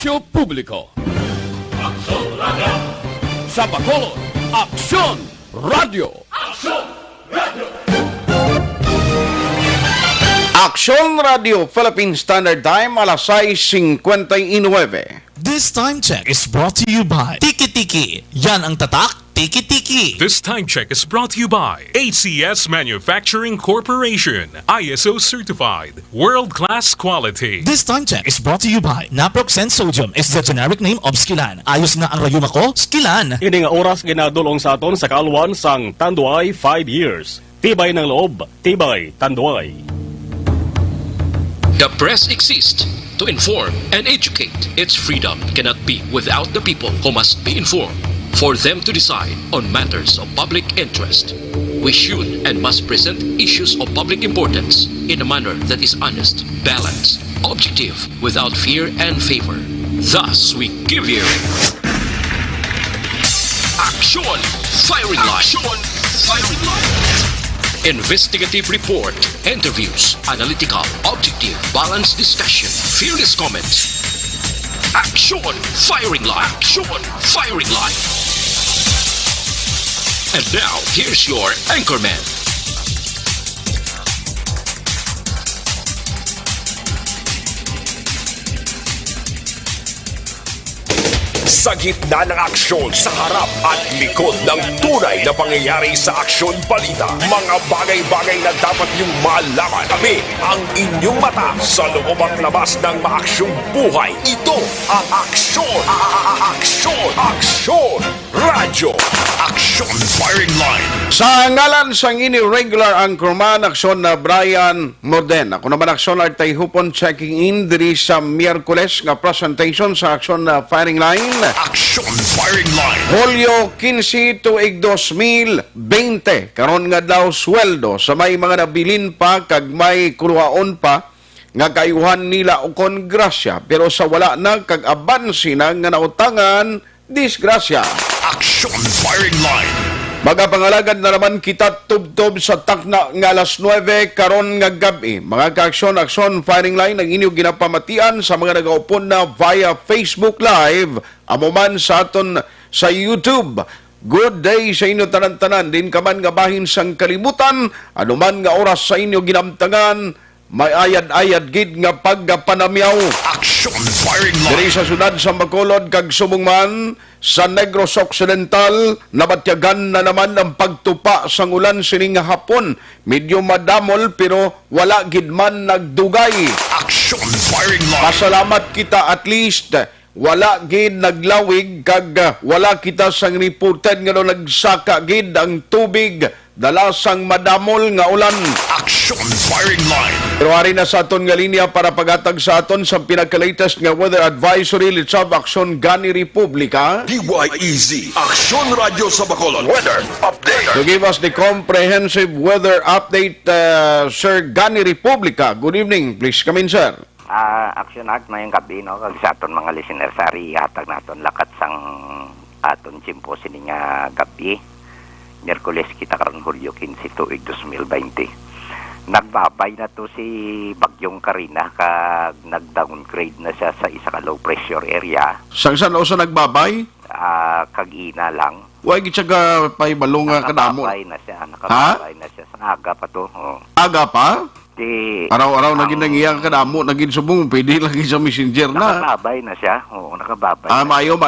Serbisyo Publiko. Aksyon Radio! Sa Bacolod, Aksyon Radio! Aksyon Radio! Aksyon Radio, Philippine Standard Time, alas 6:59. This time check is brought to you by Tiki Tiki. Yan ang tatak, Tiki Tiki. This time check is brought to you by ACS Manufacturing Corporation, ISO certified, world-class quality. This time check is brought to you by Naproxen Sodium is the generic name of Skilan. Ayos na ang rayuma ko, Skilan. Ini nga oras ginadulong sa aton sa kalwan sang Tanduay 5 years. Tibay ng loob, tibay Tanduay. The press exists to inform and educate. Its freedom cannot be without the people who must be informed for them to decide on matters of public interest. We should and must present issues of public importance in a manner that is honest, balanced, objective, without fear and favor. Thus, we give you Aksyon Firing Line. Aksyon Firing Line. Investigative report, interviews, analytical, objective, balanced discussion, fearless comments. Aksyon Firing Line. Aksyon Firing Line. And now, here's your anchorman. Sa gitna ng aksyon, sa harap at likod ng tunay na pangyayari sa aksyon balita, mga bagay-bagay na dapat niyong malaman. Kami ang inyong mata sa loob at labas ng maaksyong buhay. Ito ang Aksyon! Aksyon! Aksyon! Radyo! Aksyon Firing Line! Sa ngalan sang ini regular anchorman, aksyon na Brian Moden. Ako naman aksyon at Tayhopon checking in diri sa Miyerkules nga presentation sa aksyon na Firing Line. Aksyon Firing Line! Hulyo 15 tuig 2020. Karon nga daw sweldo sa may mga nabilin pa kag may kuluhaon pa nga kayuhan nila o kongrasya. Pero sa wala na kag abansi na nga nautangan, disgrasya. Aksyon Firing Line! Magapangalagad na naman kita tubtob sa takna nga alas 9 karon nga gabi. Mga ka-aksyon Firing Line ang inyong ginapamatian sa mga nagaupon na via Facebook Live, amo man sa aton sa YouTube. Good day sa inyo tanan-tanan. Din ka man nga bahin sang kalibutan, anuman nga oras sa inyo ginamtangan, may ayad-ayad gid nga pagpanamyaw. Aksyon Firing Line! Diri sa sudad sa Bacolod kag Sumungman, sa Negros Occidental, nabatyagan na naman ang pagtupa sang ulan sining hapon. Medyo madamol pero wala gid man nagdugay. Aksyon Firing Line! Pasalamat kita at least wala gid naglawig kag wala kita sang reported nga nagsaka gid ang tubig dala sang madamol nga ulan. Aksyon Firing Line! Pero hari na sa aton nga linya para pagatag sa aton sa pinaka-latest nga weather advisory litsab Aksyon Gani Republika. DYEZ Aksyon Radio sa Bacolod Weather Update. To give us the comprehensive weather update, Sir Gani Republika. Good evening. Please come in, sir. Aksyon at mayang gabi, no? Kag sa aton mga listeners, ari hatag naton lakat sang aton chimpo sini nga gabi. Miyerkules kita karon Hulyo 15 tuig 2020. Nagbabay na to si Bagyong Karina kag nag-downgrade na siya sa isa ka low pressure area. Sang saan o sa nagbabay? Kag-ina lang. Huwag itsaga pa'y balunga kadamo. Nakababay na siya. Nakababay na siya. Sa aga pa to. Oh. Aga pa? Di, Araw-araw naging nangyayang kadamo, naging subong, pwede lagi sa messenger na. nakababay na siya. Oo, nakababay. Mayo.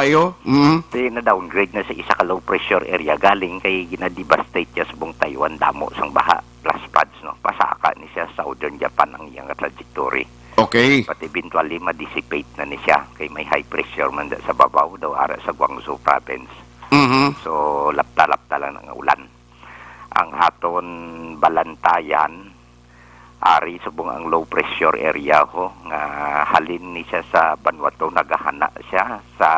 Di na-downgrade na sa isa ka low pressure area galing kay ginadevastate niya sa buong Taiwan damo sang baha plus floods, no? Pasaka ni siya southern Japan ang iyang trajectory. Okay. But eventually ma-dissipate na ni siya kay may high pressure man sa babaw daw ara sa Guangzhou province. So lapta-lapta lang ang ulan. Ang haton balantayan ari subong ang low pressure area ho nga halin ni siya sa Vanuatu, nagahana siya sa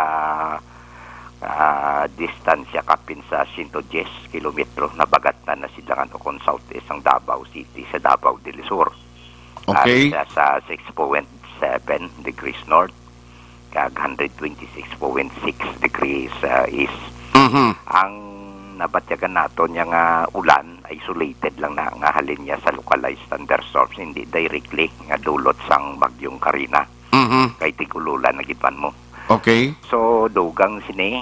distansya kapin sa 110 kilometro, nabagat na silangan o kon southeast ang Davao City sa Davao del Sur. Okay. Siya sa 6.7 degrees north kag 126.6 degrees east. Ang nabatyagan nato niya nga ulan, isolated lang na nga halin niya sa localized thunderstorms, hindi directly nga dulot sang Bagyong Karina. Kay tigululan na gipan mo. Okay. So dugang sini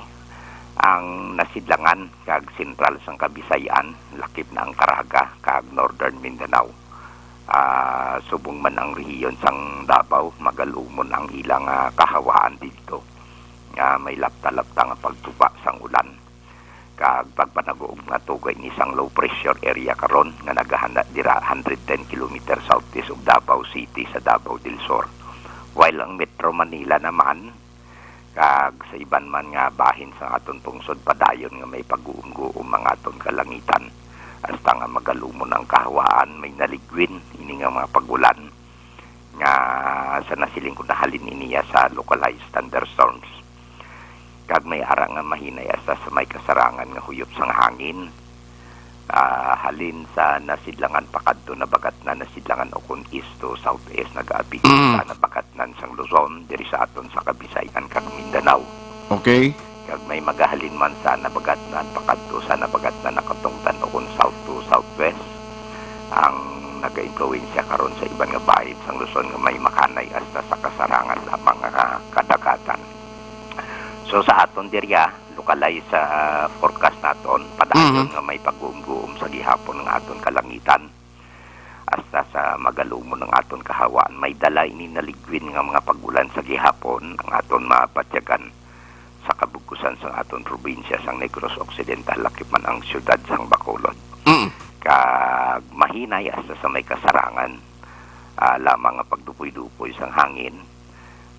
ang nasidlangan kag sentral sang Kabisayan, lakip na ang Caraga kag Northern Mindanao. Subong man ang rehiyon sang Davao, magalumon ang ilang kahawaan dito. May lapta-lapta nga pagtuba sang ulan. Kag pagpanagoog nga tugay ni sang low pressure area karon nga nagahanda dira 110 km southeast of Davao City sa Davao del Sur. While ang Metro Manila naman kag sa iban man nga bahin sa aton tungsod padayon nga may pag-uumguum mga aton kalangitan hasta nga magalumon ang kahawaan, may naligwin ini nga mga pagulan nga sa nasiling ko nahalin iniya sa localized thunderstorms. Kag may ara nga mahinay hasta sa may kasarangan nga huyop sang hangin. Halin sa nasidlangan pakadto na bagatnan nasidlangan okon east to southeast nag-abi sa nabagatnan sang Luzon diri sa aton sa Kabisayan kag Mindanao. Okay. Kag may magahalin man sa nabagatnan pakadto sa nabagatnan nakatungtan okon south to southwest ang naga-impluwensya karon sa iban nga bahin sang Luzon nga may makanay hasta sa kasarangan lamang nga kadagatan. So sa aton diriya localized sa forecast naton padayon nga may pag-uum-guum sa gihapon ng aton kalangitan hasta sa magalumon ng aton kahawaan may dala ini naligwin nga mga pagulan sa gihapon ang aton mapatyagan sa kabugusan sa aton probinsya sang Negros Occidental lakip man ang syudad sang Bacolod. Kag mahinay hasta sa may kasarangan lamang nga pagdupoy-dupoy sang hangin.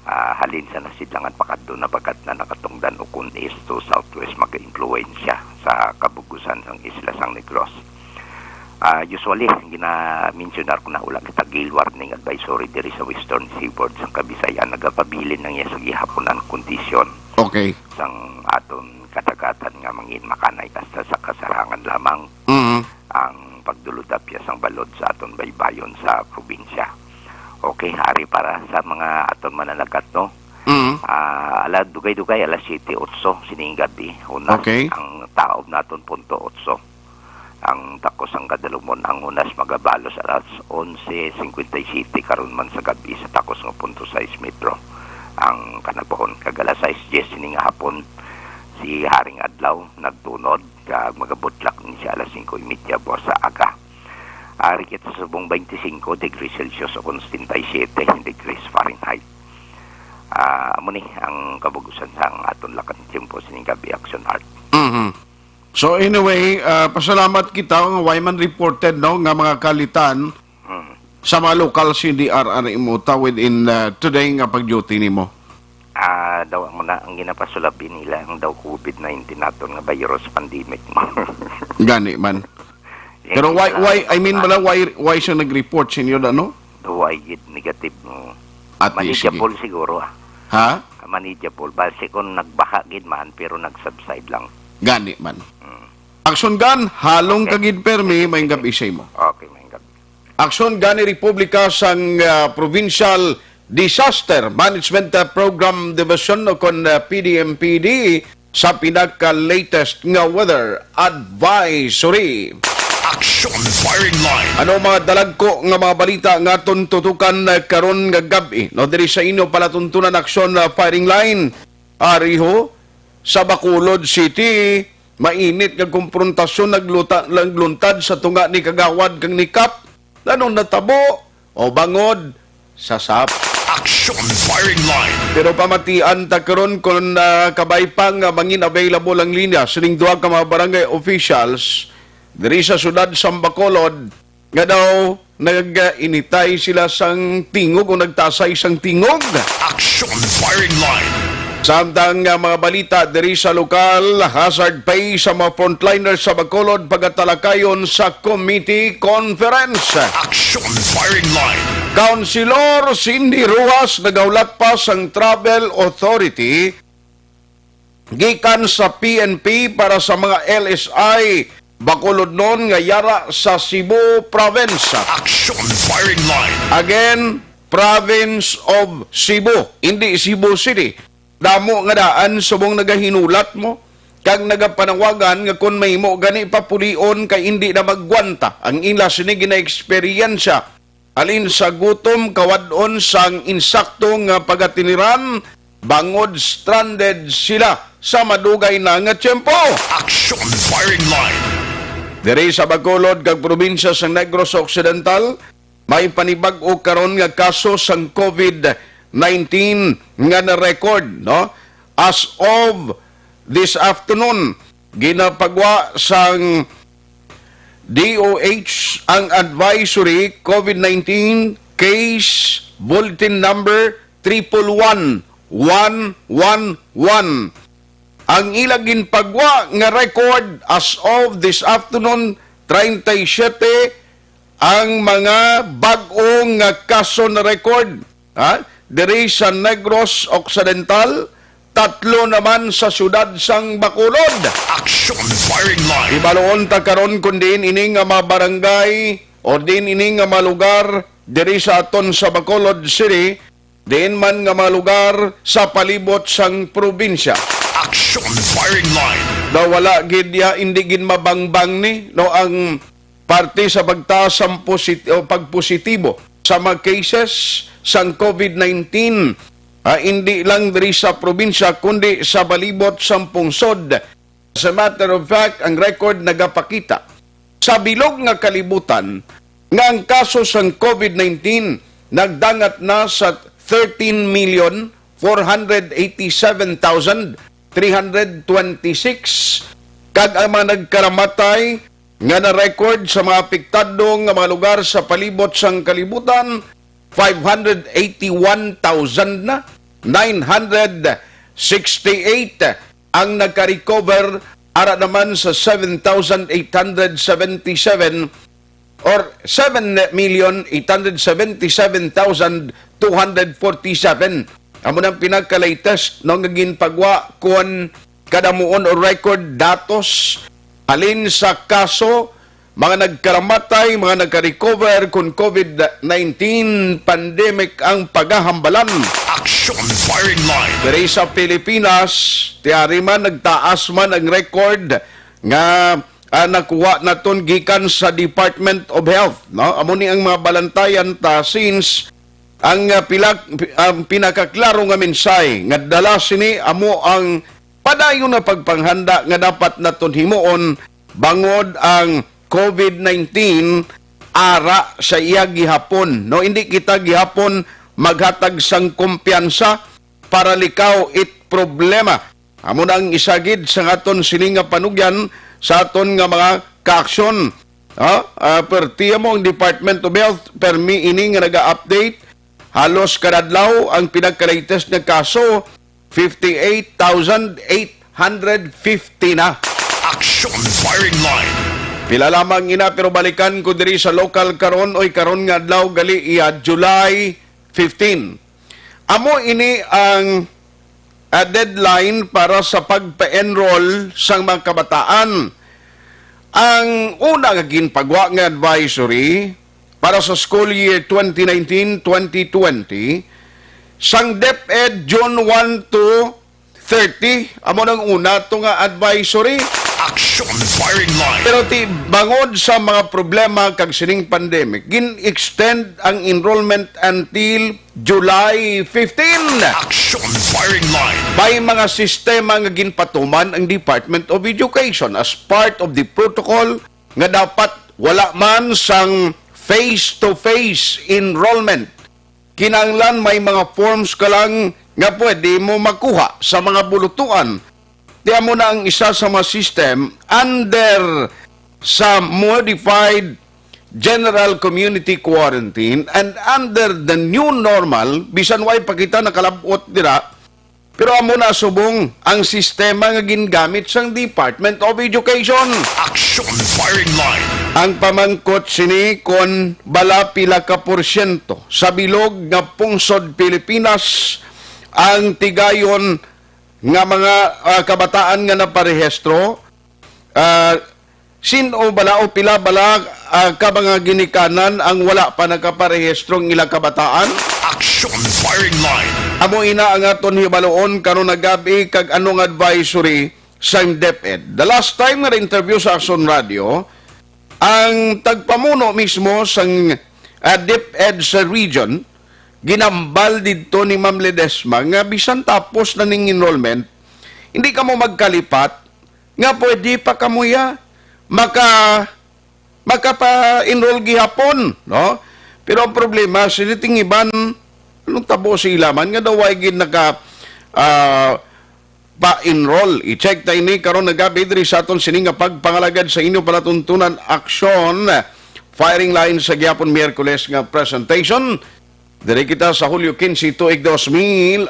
Halin sa nasidlangan pakadto na bagat na nakatungdan ukon east to southwest mag-influensya sa kabugusan sang isla sang Negros. Usually gina-mentionar ko na ulang kita gale warning advisory diri sa western seaboard sang Kabisayan nagapabilin ng iya sa gihaponan kondisyon. Okay. Sang aton kadagatan nga mangin makanay hasta sa kasarangan lamang ang pagduludapya sang balod sa aton baybayon sa probinsya. Okay, hari para sa mga aton mananagat, no? Dugay-dugay, alas 7:08, sining gabi. Unas, okay. Ang taob naton punto 8. Ang takos ang kadalumon, ang unas magabalos alas 11:57 karon man sa gabi sa takos ng punto 6 metro. Ang kanabahon, kagalas 6:10 sining hapon, si Haring Adlaw nagtunod, kag magabutlak ni siya alas 5:30 buwas sa aga. Ari kita sa subong 25 degrees Celsius o 67 degrees Fahrenheit. Amo ni ang kabugusan sa aton lakat tempo sining gabi Aksyon Art. So anyway, pasalamat kita nga Wyman reported no nga mga kalitan sa mga local CDR imuta within today nga pag-duty nimo. Daw mo na ang ginapasulabi nila ang daw COVID-19 naton nga virus pandemic mo. Gani man. Pero why I mean why siya nag-report sa inyo no? Why negative mo. At manageable siguro Ha? Manageable base kung nagbaha gid man pero nag-subside lang. Gani man. Aksyon gan halong kagid permi may gabi sa imo. Okay, may gabi. Aksyon gani Republika sang Provincial Disaster Management Program Division o kon PDMPD sa pinaka-latest nga weather advisory. Aksyon Firing Line. Ano mga dalagko nga mga balita nga aton tutukan karon nga gabi no diri sa inyo pala tuntunan Aksyon Firing Line ariho sa Bacolod City mainit nga komprontasyon nagluntad sa tunga ni Kagawad kang ni Kap nanong natabo o bangod sa sap. Aksyon Firing Line. Pero pamatian ta karon kon kabay pang mangin available ang linya sining duha ka mga barangay officials diri sa syudad sa Bacolod nga daw nag-initay sila sang tingog o nagtasay sang tingog. Aksyon Firing Line. Samtang mga balita diri sa lokal hazard pay sa mga frontliners sa Bacolod pagatalakayon sa committee conference. Aksyon Firing Line. Councilor Cindy Ruas nagaulat pa sang Travel Authority gikan sa PNP para sa mga LSI Bacolod noon nga yara sa Cebu Province. Aksyon Firing Line. Again, Province of Cebu, hindi Cebu City. Damo nga daan subong nagahinulat mo kag nagapanawagan nga kun may mo gani papulion kay hindi na magwanta ang ila sini gina-eksperyensya alin sa gutom kawadon sang insakto nga pagatiniran bangod stranded sila sa madugay na nga tiyempo. Aksyon Firing Line. Diri sa Bacolod kag probinsya sa Negros Occidental, may panibag-o karon nga kaso sang COVID-19 nga na-record, no? As of this afternoon, ginapagwa sang DOH ang advisory COVID-19 case bulletin number 111111. Ang ilagin pagwa nga record as of this afternoon, 37 ang mga bag-o nga kaso na record. Diri sa Negros Occidental, 3 naman sa syudad sang Bacolod. Aksyon Firing Line. Ibaloon ta karon kun diin ini nga mga barangay o din ini nga mga lugar diri sa aton sa Bacolod City, diin man nga mga lugar sa palibot sang probinsya. Aksyon Firing Line. Na wala gid ya hindi gid mabangbang ni no ang parte sa pagtaas ang pagpositibo sa mga cases sang COVID-19. Hindi lang diri sa probinsya kundi sa balibot sang pungsod. As a matter of fact, ang record nagapakita sa bilog nga kalibutan nga ang kaso sang COVID-19 nagdangat na sa 13,487,326 kag ang mga nagkaramatay nga na-record sa mga apektado nga mga lugar sa palibot sang kalibutan 581,000 na 968 ang nagka-recover ara naman sa 7,877 or 7,877,247. Amo nang pinagka-latest no nga ginpagwa kon kadamuon o record datos alin sa kaso, mga nagkaramatay, mga nagka-recover kung COVID-19 pandemic ang paghahambalan. Aksyon Firing Line. Diri sa Pilipinas, tiyari man nagtaas man ang record nga nakuha naton gikan sa Department of Health. No? Amo ni ang mga balantayan ta since ang pinakaklaro nga mensahe nga dala sini amo ang padayon na pagpanghanda nga dapat naton himuon bangod ang COVID-19 ara sa iya gihapon. No, hindi kita gihapon maghatag sang kumpiyansa para likaw it problema. Amo na ang isagid sa aton sininga panugyan sa aton nga mga kaaksyon. Pertiya mo ang Department of Health permi ini nga naga-update halos kadadlaw ang pinagka-latest nga kaso 58,850 na. Aksyon Firing Line. Pila lamang ina pero balikan ko diri sa local karon oy karon nga adlaw gali iya July 15. Amo ini ang deadline para sa pagpa-enroll sang mga kabataan. Ang una nga ginpagwa nga advisory para sa school year 2019-2020 sang DepEd June 1 to 30 amo nang una to nga advisory. Aksyon Firing Line. Pero bangod sa mga problema kag sining pandemic, gin-extend ang enrollment until July 15. Aksyon Firing Line. May mga sistema nga ginpatuman ang Department of Education as part of the protocol nga dapat wala man sang face-to-face enrollment. Kinanglan may mga forms ka lang nga pwede mo makuha sa mga bulutuan. Diya mo na ang isa sa mga system under sa modified general community quarantine and under the new normal, bisan way pakita nakalabot dira, pero amo na subong ang sistema nga gingamit sang Department of Education. Aksyon Firing Line. Ang pamangkot sini kon bala pila ka porsyento sa bilog nga pungsod Pilipinas ang tigayon nga mga kabataan nga naparehistro. Sino bala o pila bala ka mga ginikanan ang wala pa nakaparehistrong ilang kabataan? Aksyon Firing Line. Amo ina ang aton hibaloon karon nagabi kag anong advisory sa DepEd. The last time nga interview sa Aksyon Radio, ang tagpamuno mismo sang DepEd sa region ginambal dito ni Ma'am Ledesma nga bisan tapos na ning enrollment, hindi ka mo magkalipat nga pwede pa kamuya makapa-enroll gihapon, no? Pero ang problema, siniting iban, anong tabo sa ilaman, nga daw ay gin pa-enroll. I-check tayo ni karon nagabi diri sa aton sining nga pagpangalagad sa inyo palatuntunan aksyon firing line sa gyapon Miyerkules nga presentation. Diri kita sa Hulyo 15 tuig 2020.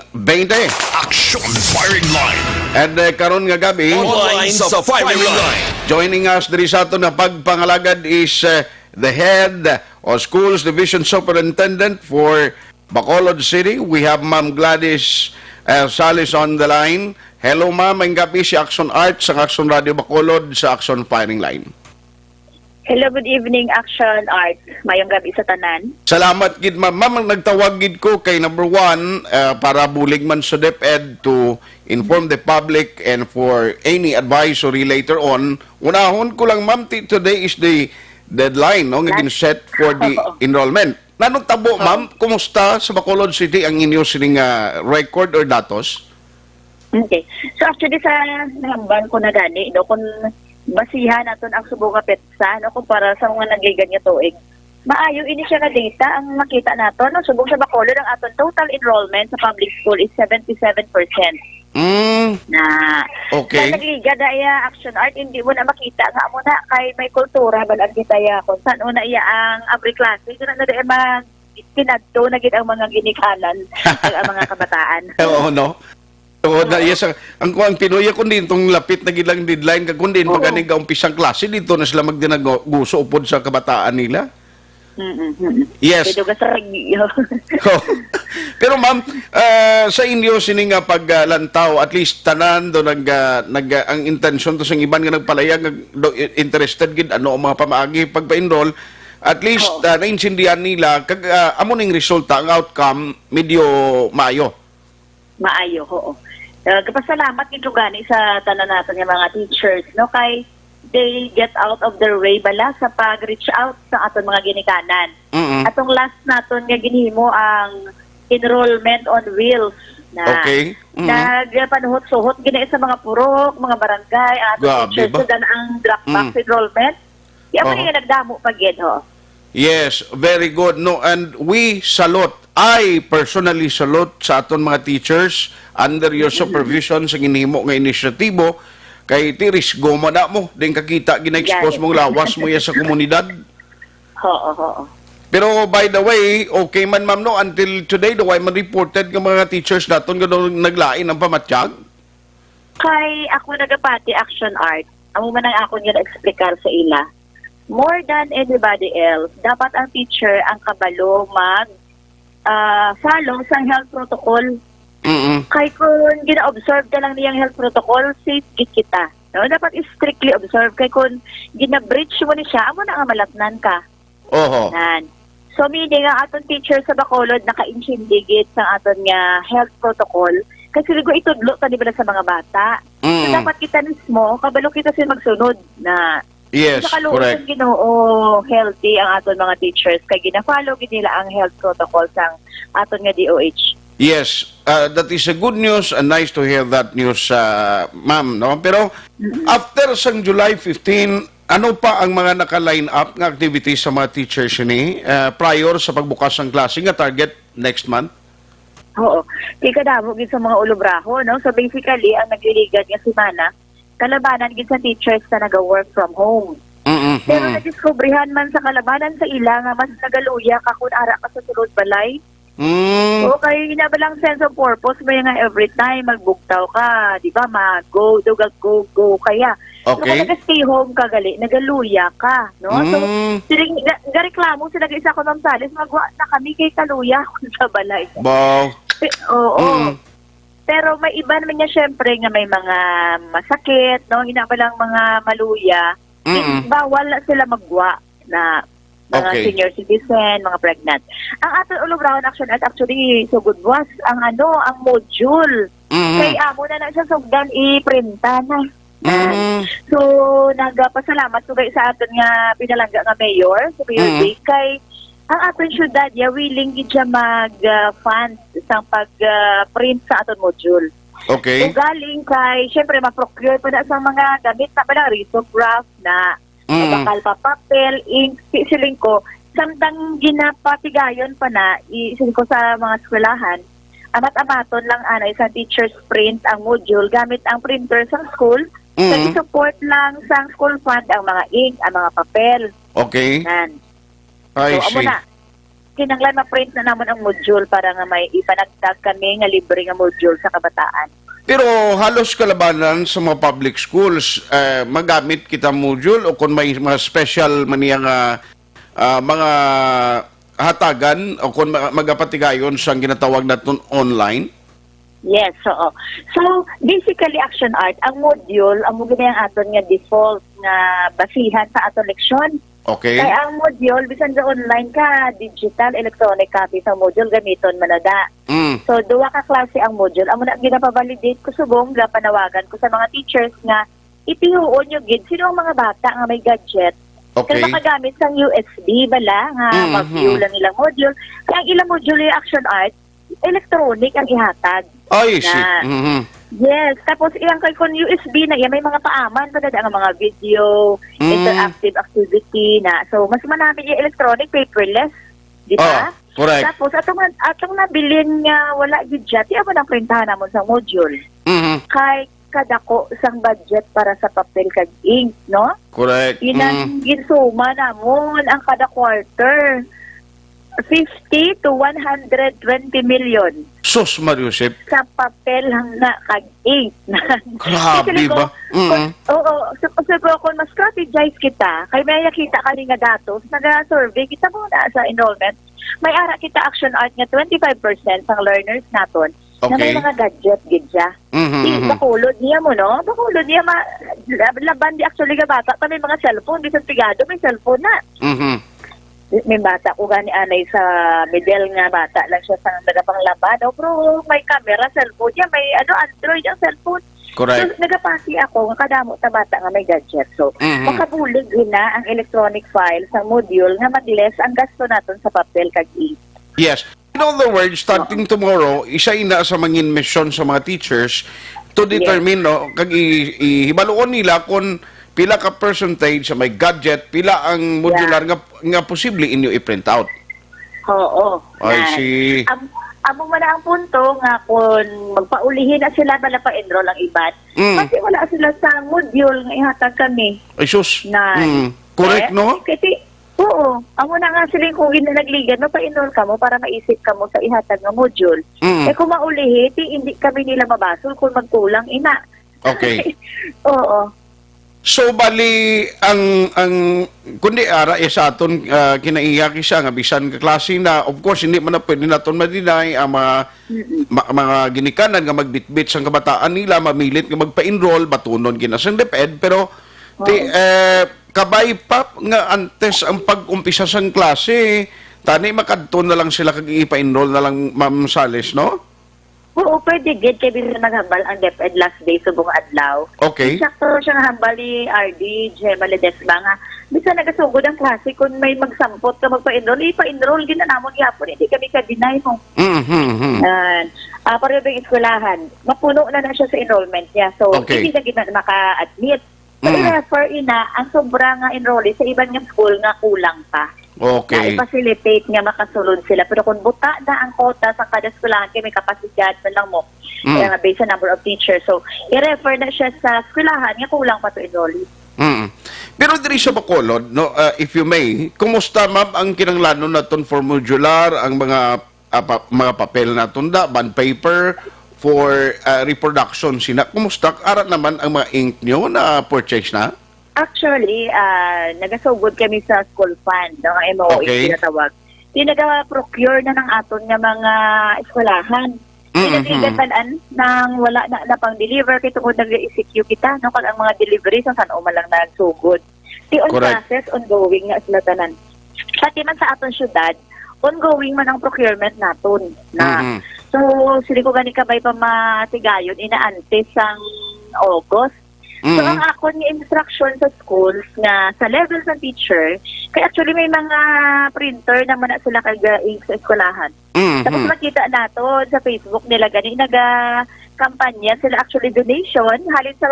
Aksyon Firing Line. And karon nga gabi, Online sa Firing Line. joining us diri sa aton na pagpangalagad is the head of Schools Division Superintendent for Bacolod City. We have Ma'am Gladys Salis on the line. Hello ma'am, ang gabi si Aksyon Art sa Aksyon Radio Bacolod sa Aksyon Firing Line. Hello, good evening, Aksyon Art. Mayong gabi sa tanan. Salamat gid ma'am. Ma'am, ang nagtawag gid ko kay number 1 para bulig man sa DepEd to inform the public and for any advisory later on. Unahon ko lang ma'am, today is the deadline no nga set for the enrollment. Nanong tabo ma'am, kumusta sa Bacolod City ang inyo sining record or datos? Okay. So actually sa namban ko na gani, no, kung basihan naton ang subong nga petsa, no, kumpara sa mga nagigan nga tuig. Maayo ini siya nga data ang makita naton, no, subong sa Bacolod ang aton total enrollment sa public school is 77%. Na okay. Sa nagliga daya Action Art, hindi mo na makita nga mo na kay may kultura balag kita ya kung saan una iya ang abri klase, na daya mag tinadto na gid ang mga ginikanan ang mga kabataan. Oo no. So, yes, ang tinuya ko din itong lapit na gilang deadline kag kundi paganig ang umpisang klase dito na sila magdinaguso upod sa kabataan nila. Yes. Pero ma'am, sa inyo sining nga paglantaw at least tanan do ang intensyon to sa iban nga nagpalayag interested gid ano ang mga pamaagi pagpa-enroll at least naintindihan nila kag amo ning resulta ang outcome medyo maayo. Maayo, oo. Kapasalamat nito gani sa tanan natin ng mga teachers, no, kay they get out of their way bala sa pag-reach out sa aton mga ginikanan. Atong last naton nga ginhimo ang enrollment on wheels na nagpanuhot-suhot gini sa mga purok, mga barangay, aton teachers so dan ang drop box enrollment. Iya man nga nagdamo pagid ho. Yes, very good. No, and we salute. I personally salute sa aton mga teachers under your supervision sa ginhimo nga inisyatibo kay tiris goma na mo din kakita gina-expose mong lawas mo ya sa komunidad. Oo. Pero by the way, okay man ma'am no until today do I man reported nga mga teachers naton nga naglain ang pamatyag? Kay ako nagapati Action Art. Amo man ang ako nga na-explicar sa ila. More than anybody else, dapat ang teacher ang kabalo mag follow sa health protocol. Kay kung gina-observe ka lang niyang health protocol, safe git kita. No? Dapat strictly observe. Kay kung gina-breach mo ni siya, amo na nga malatnan ka. So meaning ang aton teacher sa Bacolod naka-insindigit sa aton nga health protocol. Kasi ligo itudlo ka di ba sa mga bata. So dapat kita mismo, kabalo kita sila magsunod na yes, correct. Ginoo healthy ang aton mga teachers kay gina-follow gid nila ang health protocol sang aton nga DOH. Yes, that is a good news and nice to hear that news, ma'am, no? Pero after sang July 15, ano pa ang mga naka-line up nga activities sa mga teachers ni prior sa pagbukas ng klase nga target next month? Oo. Kadamo gid sa mga ulobraho, no? So basically ang nagliligad nga semana kalabanan gid sa teachers na naga-work from home. Pero nadiskubrihan man sa kalabanan sa ila nga mas nagaluya ka kung ara ka sa sulod balay. So kay ginabalang sense of purpose may nga every time magbuktaw ka, di ba? Go kaya. Okay. So nag-stay home ka gali, nagaluya ka, no? So siling gareklamo sila isa ko ng salis magwa na kami kay kaluya sa balay. Wow. Oo. Pero may iba naman niya syempre nga may mga masakit, no? Ginabalang mga maluya. Bawal sila magwa na mga senior citizen, mga pregnant. Ang aton ulobrahon Action Art actually so good was ang ang module. Kay amo na siya sugdan i-printa na. So nagapasalamat ko sa aton nga pinalangga nga mayor, sa Mayor Day kay ang aton syudad willing gid siya mag-fund sa pag-print sa aton module. Okay. So galing kay, syempre ma-procure po na sa mga gamit na pala, risograph na bakal pa papel, ink, siling ko, samtang ginapatigayon pa na, isiling ko sa mga eskwelahan, amat-amaton lang isang teacher's print ang module gamit ang printer sa school, so i-support lang sa school fund ang mga ink, ang mga papel. Okay. Yan. I So, amo see. na. Kinanglan ma-print na naman ang module para nga may ipanagtag kami nga libre nga module sa kabataan. Pero halos kalabanan sa mga public schools, magamit kita module o kung may mga special maniya nga mga hatagan o kung magapatigayon sa ginatawag natin online? Yes, oo. So, basically, Action Art, ang module, ang mga yung aton nga default nga basihan sa aton leksyon. Okay. Kaya ang module, bisan sa online ka, digital, electronic copy sa module, gamiton manada. So, duwa ka klase ang module. Amo na ginapavalidate ko subong, panawagan ko sa mga teachers nga, ipihuon nyo gid, sino ang mga bata nga may gadget. Okay. Kaya makagamit sa USB, bala, nga mag-view lang ilang module. Kaya ang ilang module yung Action Art, electronic ang ihatag. I see. Na, yes, tapos iyang kay kon USB na yan, may mga paaman pa ang mga video, interactive activity na. So, mas manami yung electronic, paperless. Di ba? Correct. Tapos, atong nabilin nga wala gidya, tiya mo nang printahan namon sa module. Kay kadako sang budget para sa papel kag ink, no? Correct. Inang ginsuma namon ang kada quarter. 50 to 120 million. Sus, Mariusip. Sa papel na kag ink. Grabe ba? Oo. So, kung mas-strategize kita, kay may kita ka nga datos, nag-survey kita muna sa enrollment, may ara kita Action Art nga 25% ng learners naton na may mga gadget gidya. Bakulod niya mo, no? Bakulod niya, laban di actually nga bata, may mga cellphone, di sa pigado, may cellphone na. May bata ko gani anay sa middle nga bata lang siya sa nagapanglaban. Pero may camera, cellphone niya, may Android ang cellphone. Correct. So, nagapasi ako, nga kadamo ta bata nga may gadget. So, makabulig na ang electronic file sa module nga mag-less ang gasto naton sa papel kag ink. Yes. In other words, starting tomorrow, isa ina sa mga mission sa mga teachers to determine, no, kag ihibaluon nila kung pila ka percentage sa may gadget, pila ang modular nga posible inyo i-print out. Oo. I see. Amo man ang punto nga kung magpaulihin na sila bala pa-enroll ang iban, kasi wala sila sa module nga ihatag kami. Ay sus. Na, correct, no? Kasi, oo. Amo na nga sila kung ginanagligan mo, pa-enroll ka mo para maisip ka mo sa ihatag ng module. Kung maulihi, hindi kami nila mabasol kung magkulang ina. Okay. Oo. So bali ang kundi ara sa aton kinaiyak isa nga bisan ka klase na, of course hindi man na pwede naton ma-deny ang mga ginikanan nga magbitbit sang kabataan nila, mamilit nga magpa-enroll, batunon kinasang DepEd, pero kabay pa nga antes ang pag-umpisa sang klase, tani makadto na lang sila kag ipa-enroll na lang, Ma'am Sales, no? Oo, pwede gid kay bisan naghambal ang DepEd last day subong adlaw. Okay. Sakto siyang hambal ni RD Gemma Ledesma nga bisan nagasugod ang klase kung may magsampot ka magpa-enroll, ipa-enroll gid na namon gyapon, hindi kami ka-deny mo. Pareho bang eskwelahan, mapuno na siya sa enrollment niya. So, hindi na gid maka-admit. So, i-refer ina ang sobra nga enrollee sa ibang nga school nga kulang pa. Okay. Na i-facilitate nga makasulod sila. Pero kung buta na ang quota sa kada eskwelahan, may kapasidad pa lang mo, kaya nga based sa number of teachers. So, i-refer na siya sa eskwelahan nga kulang pa to enrollee. Pero diri sa Bacolod, no, if you may, kumusta, ma'am, ang kinanglanon naton for modular, ang mga papel naton da, bond paper, for reproduction sina. Kumusta? Arat naman ang mga ink nyo na purchase na? Actually, nagasugod kami sa school fund, no, MOE tinatawag. Tinaga-procure na ng aton nga mga eskwelahan. Tinagigatanan nang wala na pang deliver kay tungod nag-ECQ kita, no, kag ang mga delivery sa San Oma lang nagsugod. On process, ongoing na sila tanan. Pati man sa aton syudad, ongoing man ang procurement naton na. So, sili ko gani kabay pa matigayon inaantes sang August. So, ang akon nga instruction sa schools nga sa level ng teacher, Kaya actually may mga printer naman na sila kag-ink sa eskwelahan. Tapos makita nato sa Facebook nila gani naga-kampanya sila actually donation halin sa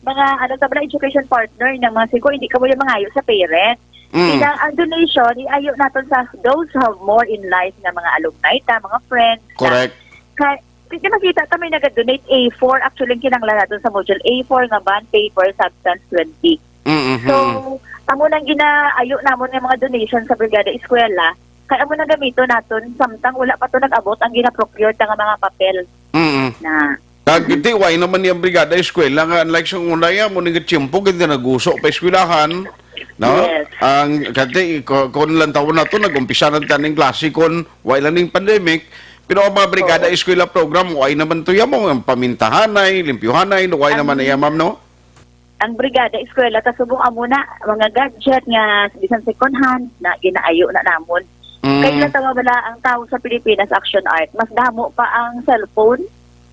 mga education partner ng mga siko hindi ka mo yung mangayo sa parent. Ilang ang donation iayo naton sa those who have more in life na mga alumni mga friends. Correct. Kasi makita ta may naga-donate A4 actually kinanglan naton sa module A4 nga bond paper substance 20. So amo nang ginaayo namon nga mga donation sa Brigada Eskwela kaya amo nang gamito naton samtang wala pa to nag-abot ang gina-procure nga mga papel. Na Kagiti, why naman yung Brigada Eskwela nga unlike sa unaya mo nang tiyempo ganda naguso pa eskwelahan. No? Yes. Ang kati kon lang taon na to nagumpisa na taning klase kon why lang ning pandemic pero ang mga Brigada Eskwela program why naman to yamo ang pamintahanay, limpyuhanay, why naman na ma'am no? Ang Brigada Eskwela ta subong amo na mga gadget nga bisan second hand na ginaayo na namon. Kaya lang wala ang tao sa Pilipinas Action Art mas damo pa ang cellphone.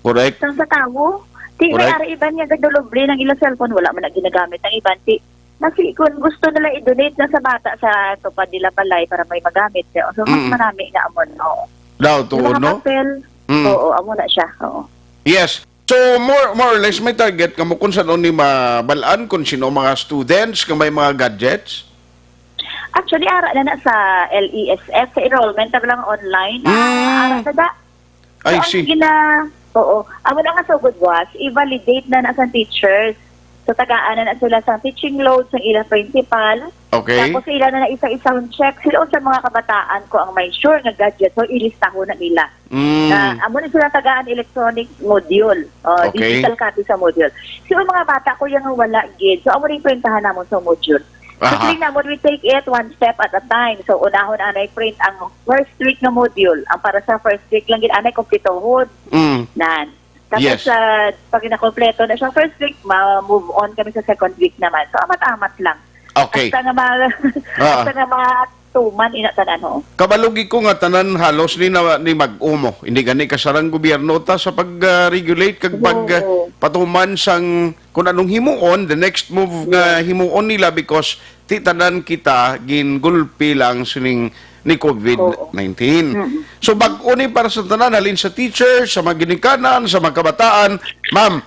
Correct. Sang sa tao, di may ari iban nga gadoloble ng ilang cellphone wala man na ginagamit ng iban ti. Nasi kung gusto nila i-donate na sa bata sa tupad nila palay para may magamit. So mas marami nga amon. Oo. Daw to no? Papel, oo, amo na siya. Oo. Yes. So more or less may target kamo kung saan ni mabalaan kung sino mga students kung may mga gadgets. Actually ara na sa LESF sa enrollment lang online. Ara na da. I So, see. Oo. Amo na nga so good was i-validate na sa teachers. So tagaan na sila sa teaching load sa ilang principal. Okay. Tapos sila na isa-isang check sila sa mga kabataan ko ang may sure nga gadget so ilistaho na nila. Na amo na sila tagaan electronic module. Okay. Digital copy sa module. So ang mga bata ko yung wala gid. So amo rin printahan namon sa module. So namon we take it one step at a time. So unahon anay print ang first week na module. Ang para sa first week lang gid anay kompletohon. Nan. Tapos Yes. pag nakompleto na siya first week, ma-move on kami sa second week naman. So amat-amat lang. Okay. Hasta nga matuman inatanan ho. Kabalugi ko nga tanan halos ni mag-umo. Hindi gani kasarang gobyerno ta sa pag-regulate kag patuman sang kung anong himuon, the next move nga himuon nila because ti tanan kita gingulpi lang sining ni COVID-19. So bag-o ni para sa tanan halin sa teachers, sa mga ginikanan, sa mga kabataan, ma'am,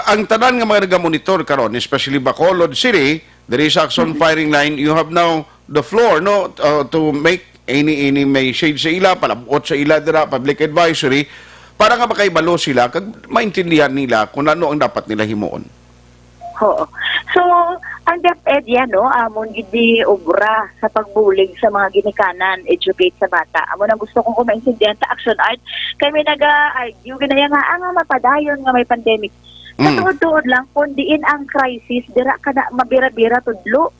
ang tanan nga mga nagamonitor karon, especially Bacolod City, there is Aksyon firing line, you have now the floor no to make any may shade sa ila, palabot sa ila dira, public advisory, para nga makaibalo sila, kag maintindihan nila kung ano ang dapat nila himuon. Oo. So, ang DepEd yan, no, amon gidi obra sa pagbulig sa mga ginikanan, educate sa bata. Amon ang gusto kong kumaintindihan sa Action Art, kay may nag-argue, ginaya nga, nga mapadayon nga may pandemic. Sa tuod-tuod lang, kundiin ang crisis, dira ka na mabira-bira tudlo.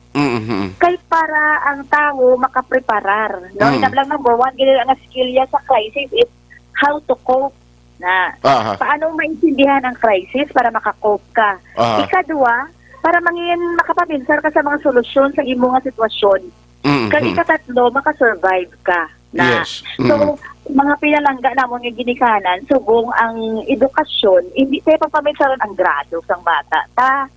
Kay para ang tao makapreparar. No? Lang number one, ginaya nga skill yan sa crisis is how to cope. Na paano maintindihan ang crisis para makakope ka. Ikadua, para makapapinsar ka sa mga solusyon sa imo nga sitwasyon. Kaya ikatatlo, makasurvive ka. Na. Yes. So, mga pinalangga namon nga ginikanan, subong ang edukasyon, hindi tayo papaminsaran ang grado sang bata.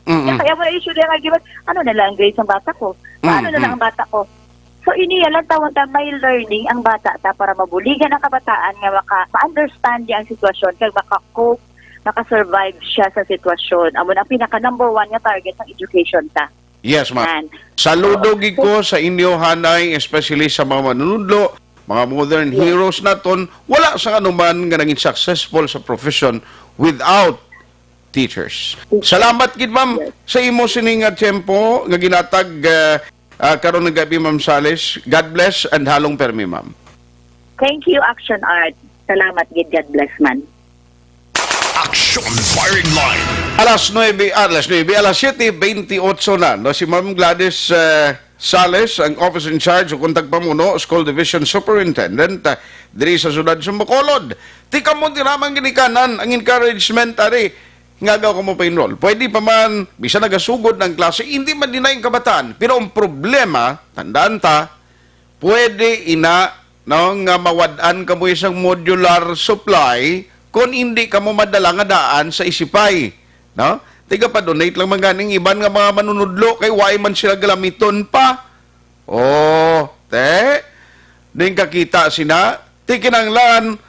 Kaya mo na issue nga gibat, ano na lang ang grade sang bata ko? Paano na lang ang bata ko? So, iniya lang tawag na may learning ang bata para mabuligan ang kabataan nga ma-understand niya ang sitwasyon kaya makakope, makasurvive siya sa sitwasyon. Amo na pinaka number one nga target ng education ta. Yes, ma'am. Saludo gid ko sa inyo hanay, especially sa mga manunudlo, mga modern heroes naton. Wala sa anuman nga naging successful sa profession without teachers. Salamat gid ma'am sa imo sining tempo nga ginatag karon ng gabi, Ma'am Sales. God bless and halong permi, ma'am. Thank you, Action Art. Salamat, gid. God bless, man. Aksyon firing line. Alas 7:28 na. No, si Ma'am Gladys Sales, ang officer in charge o kontag pamuno, School Division Superintendent, diri sa sudad sa Bacolod. Tika mo dinamang ginikanan ang encouragement, ari, nga gaw ko mo pa enroll. Pwede pa man, bisa nagasugod ng klase, hindi man din na yung kabataan. Pero ang problema, tandaan ta, pwede nga mawadaan ka mo isang modular supply kung hindi ka mo madala nga daan sa isipay. No? Tiga pa donate lang maganing iban nga mga manunudlo kay why man sila galamiton pa. Oh, te. Ning kakita sina, tikinanglan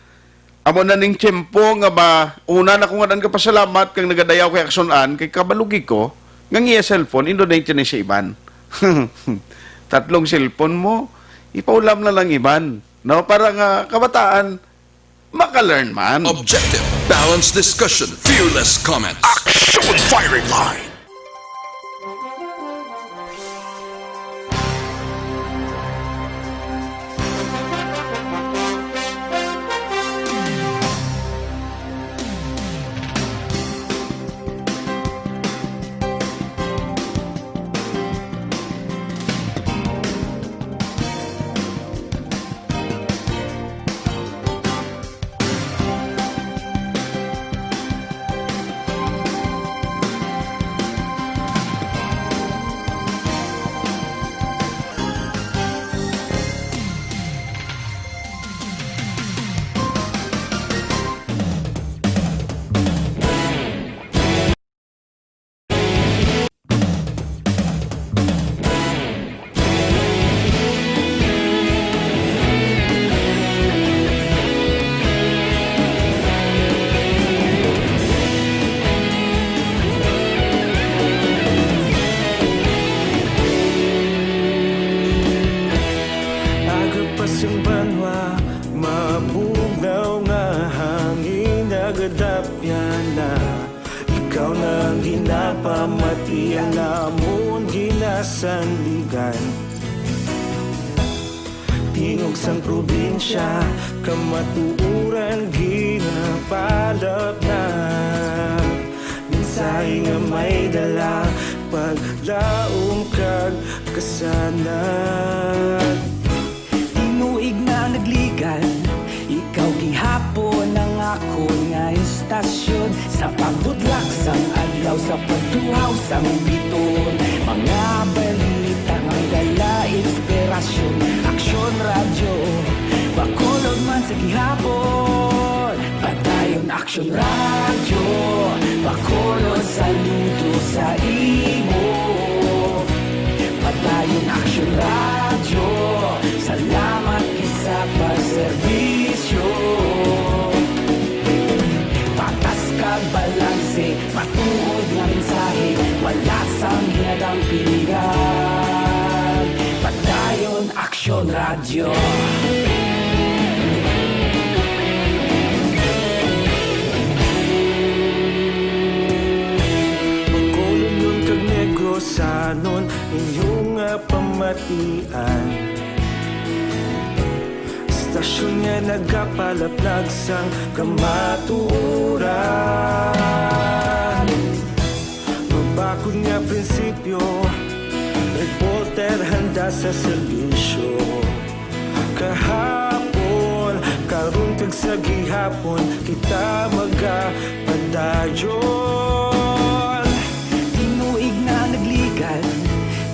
amo na ning tiyempo nga ba una na ko nga dan kapasalamat kang nagadayaw kay Aksyonan kay kabalugi ko nga ngiya cellphone indonate ni si iban. Tatlong cellphone mo, ipaulam na lang iban. No, para nga kabataan maka-learn man. Objective, balanced discussion, fearless comments. Aksyon Firing Line. Sandigan tingog sang probinsya kamatuuran ginapalap na minsay nga may dala paglaom kag kasanad tinuig na nagligan ikaw gihapon ang ako nga istasyon sa pagbutlak sang adlaw sa pagtuhaw sang biton mga balita nga dala inspirasyon Aksyon Radyo bakulog man sa gihapon padayon Aksyon Radyo bakulog saludo sa imo padayon Aksyon Radyo salamat sa pagserbisyo patas kag balanse matuod nga mensahe wala sang ginadang pilihan padayon Aksyon Radyo magkulong nun kag negosanon inyong pamatian istasyon nga nagapalaplag sang kamaturan mabakod nga prinsipyo reporter handa sa serbisyo kahapon karun kag sa gihapon kita magapadayon tinuig na nagligan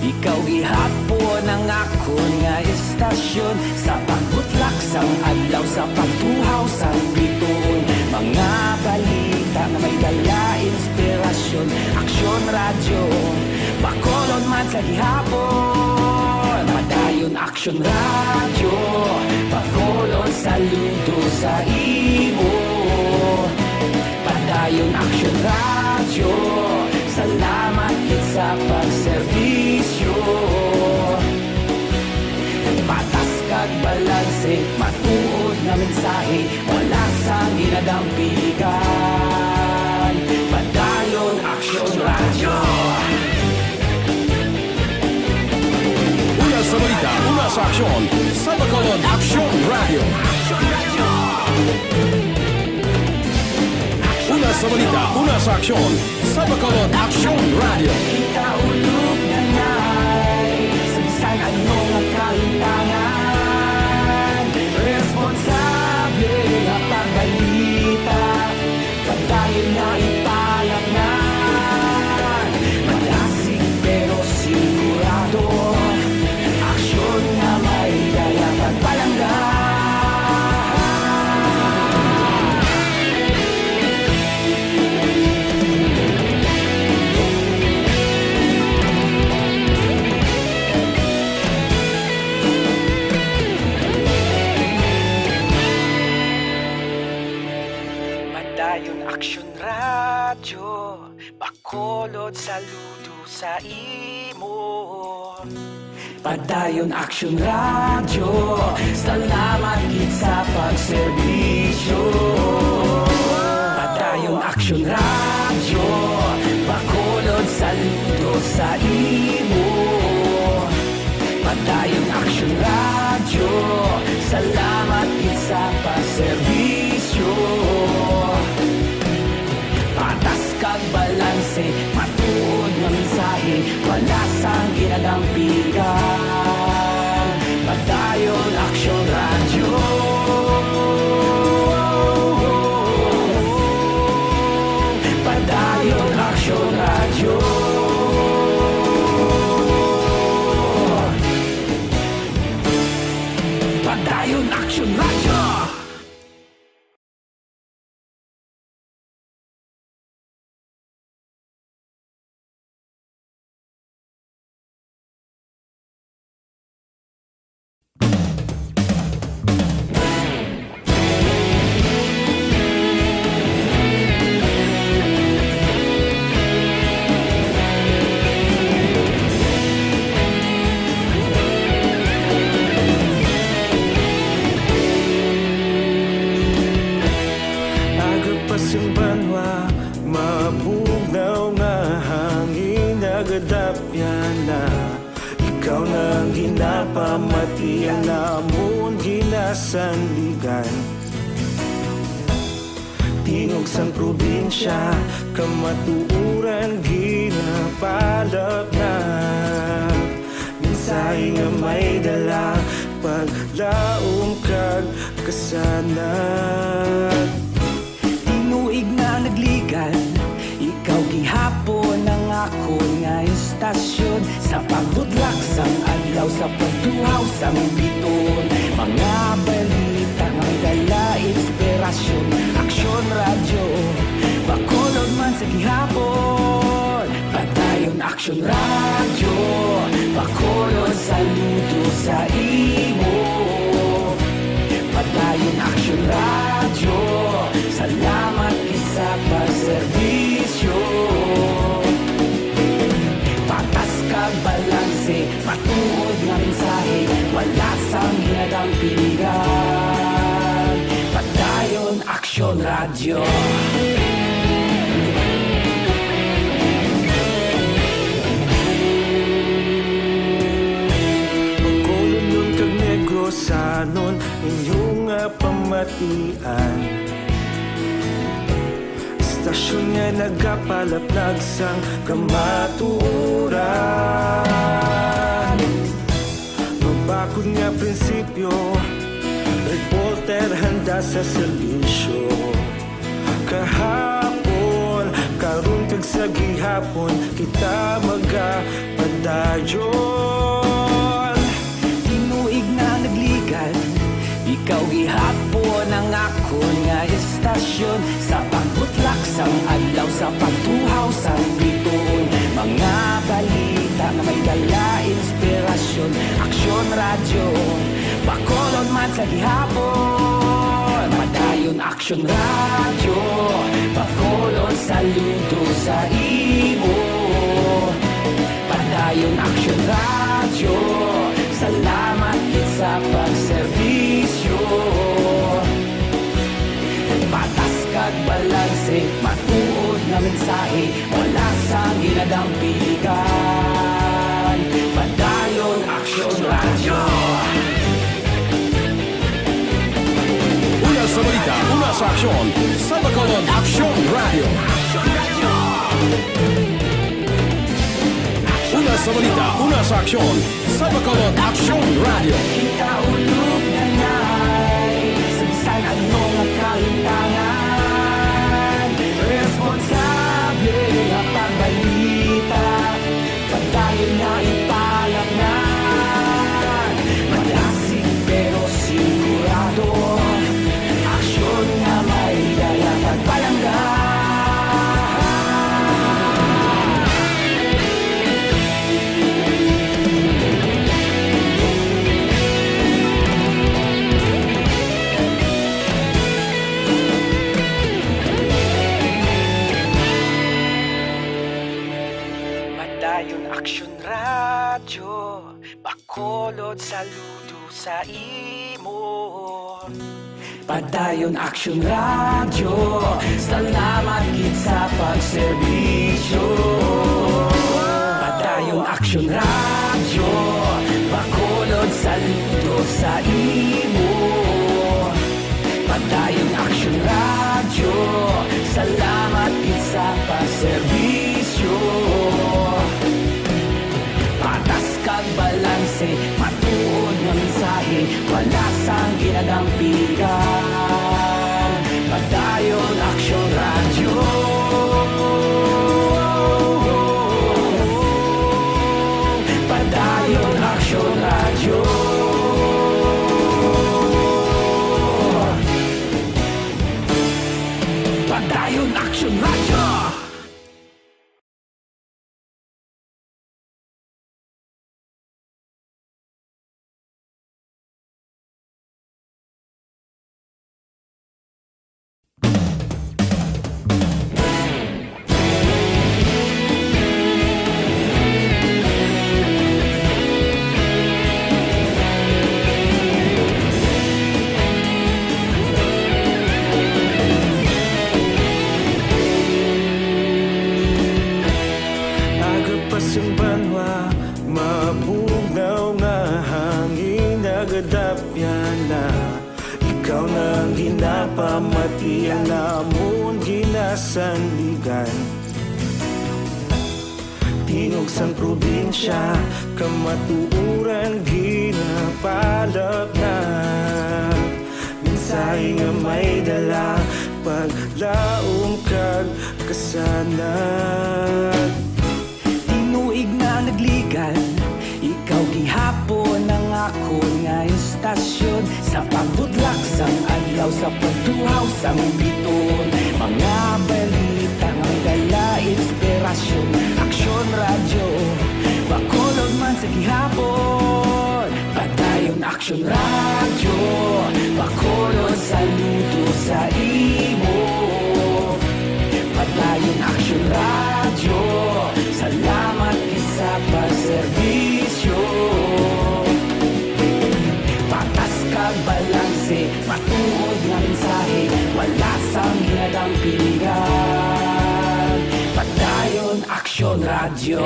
ikaw gihapon ang ako nga istasyon sa pagbutlak sang adlaw sa pagtuhaw sang biton mga balita nga may dala inspirasyon Aksyon Radyo bakolon man sa gihapon padayon Aksyon Radyo bakolon saludo sa imo padayon Aksyon Radyo salamat kit sa pagserbisyo patas kag balanse matuod nga mensahe wala sang ginadampigan padayon Aksyon Radyo Una sa balita, una sa aksyon, sa bakulod Aksyon Radio. Una sa balita, una sa aksyon, sa bakulod Aksyon Radio. kita ulog na ngay sa bisan anong ang kalintangan responsable nga pagbalita padayon nga ipalak na malasig pero sigurado aksyon nga may dala pagpalanggan radyo, bakolod saludo sa imo. Padayon Aksyon Radyo, salamat gid sa pagserbisyo. Padayon Aksyon Radyo, bakolod saludo sa imo. Padayon Aksyon Radyo, salamat gid sa pagserbisyo. Patas kag balanse, matuod nga mensahe, wala sang ginadampigan. Padayon Aksyon Radyo. Padayon Aksyon Radyo. Padayon Aksyon Radyo. Yung banwa, mabugnaw nga hangin nagadapyan na. Ikaw nang ginapamatian namon ginasandigan. Tingog sang probinsya, kamatuuran ginapalap na. Minsay nga may dala, paglaom kag kasanat. Tinuig na nagligan, ikaw gihapon ang ako nga istasyon. Sa pagbudlak sang adlaw, sa pagtuhaw sang biton. Mga balita nga dala inspirasyon. Aksyon Radyo, bakolod man sa gihapon. Padayon Aksyon Radyo, bakolod saludo sa imo. Padayon Aksyon Radyo, salamat sa pagserbisyo. Patas kag balanse, matuod nga mensahe, wala sang ginadampigan. Padayon Aksyon Radyo. Bakolod nun kag negosanon, inyong pamatian. Stasyon nga nagapalaplag sang kamatuuran. Mabakod nga prinsipyo, reporter handa sa serbisyo. Kahapon, karon kag sa gihapon, kita magapadayon. Tinuig na nagligan, ikaw gihapon ang ako nga istasyon. Sa pagbutlak sang adlaw, sa pagtuhaw sang biton. Mga balita na may dala inspirasyon. Aksyon Radyo, bakolod man sa gihapon. Padayon Aksyon Radyo, bakolod saludo sa imo. Padayon Aksyon Radyo, salamat sa pagserbisyo. Patas kag balanse, matuod na mensahe, wala sang ginadampigan. Padayon Aksyon Radyo. Una sa balita, una sa aksyon, sa bakolod Aksyon Radio. Una sa balita, una sa aksyon, sa bakolod Aksyon Radio. Kita ulog na ngay, sansan anong ang kalintangan. Responsable ang pagbalita, pagdayon na ipalak na. Malasig pero sigurado, aksyon na may dala pagpalanggan. Padayon Aksyon Radyo, bakolod saludo sa imo. Padayon Aksyon Radyo, salamat gid sa pagserbisyo. Padayon Aksyon Radyo, bakolod saludo sa imo. Padayon Aksyon Radyo, salamat gid sa pagserbisyo. Patas kag balanse, matuod nga mensahe, wala sang ginadampigan. Padayon Aksyon Radyo. Padayon Aksyon Radyo. Padayon Aksyon Radyo. Agapasang banwa, mabugnaw nga hangin nagadapyan na. Ikaw nang ginapamatian namon ginasanligan. Tinog sang probinsya, kamatuuran ginapalap na. Minsay nga may dala, paglaom kag kasanat. Tinuig na nagligan, ikaw gihapon ang ako nga istasyon. Sa pagbudlak sang adlaw, sa pagtuhaw sang biton. Mga balita ang dala inspirasyon. Aksyon Radyo, bakolod man sa gihapon. Padayon Aksyon Radyo, bakolod saludo sa imo. Padayon Aksyon Radyo, salamat sa pagserbisyo. Patas kag balanse, matuod nga mensahe, wala sang ginadampigan. Padayon Aksyon Radyo.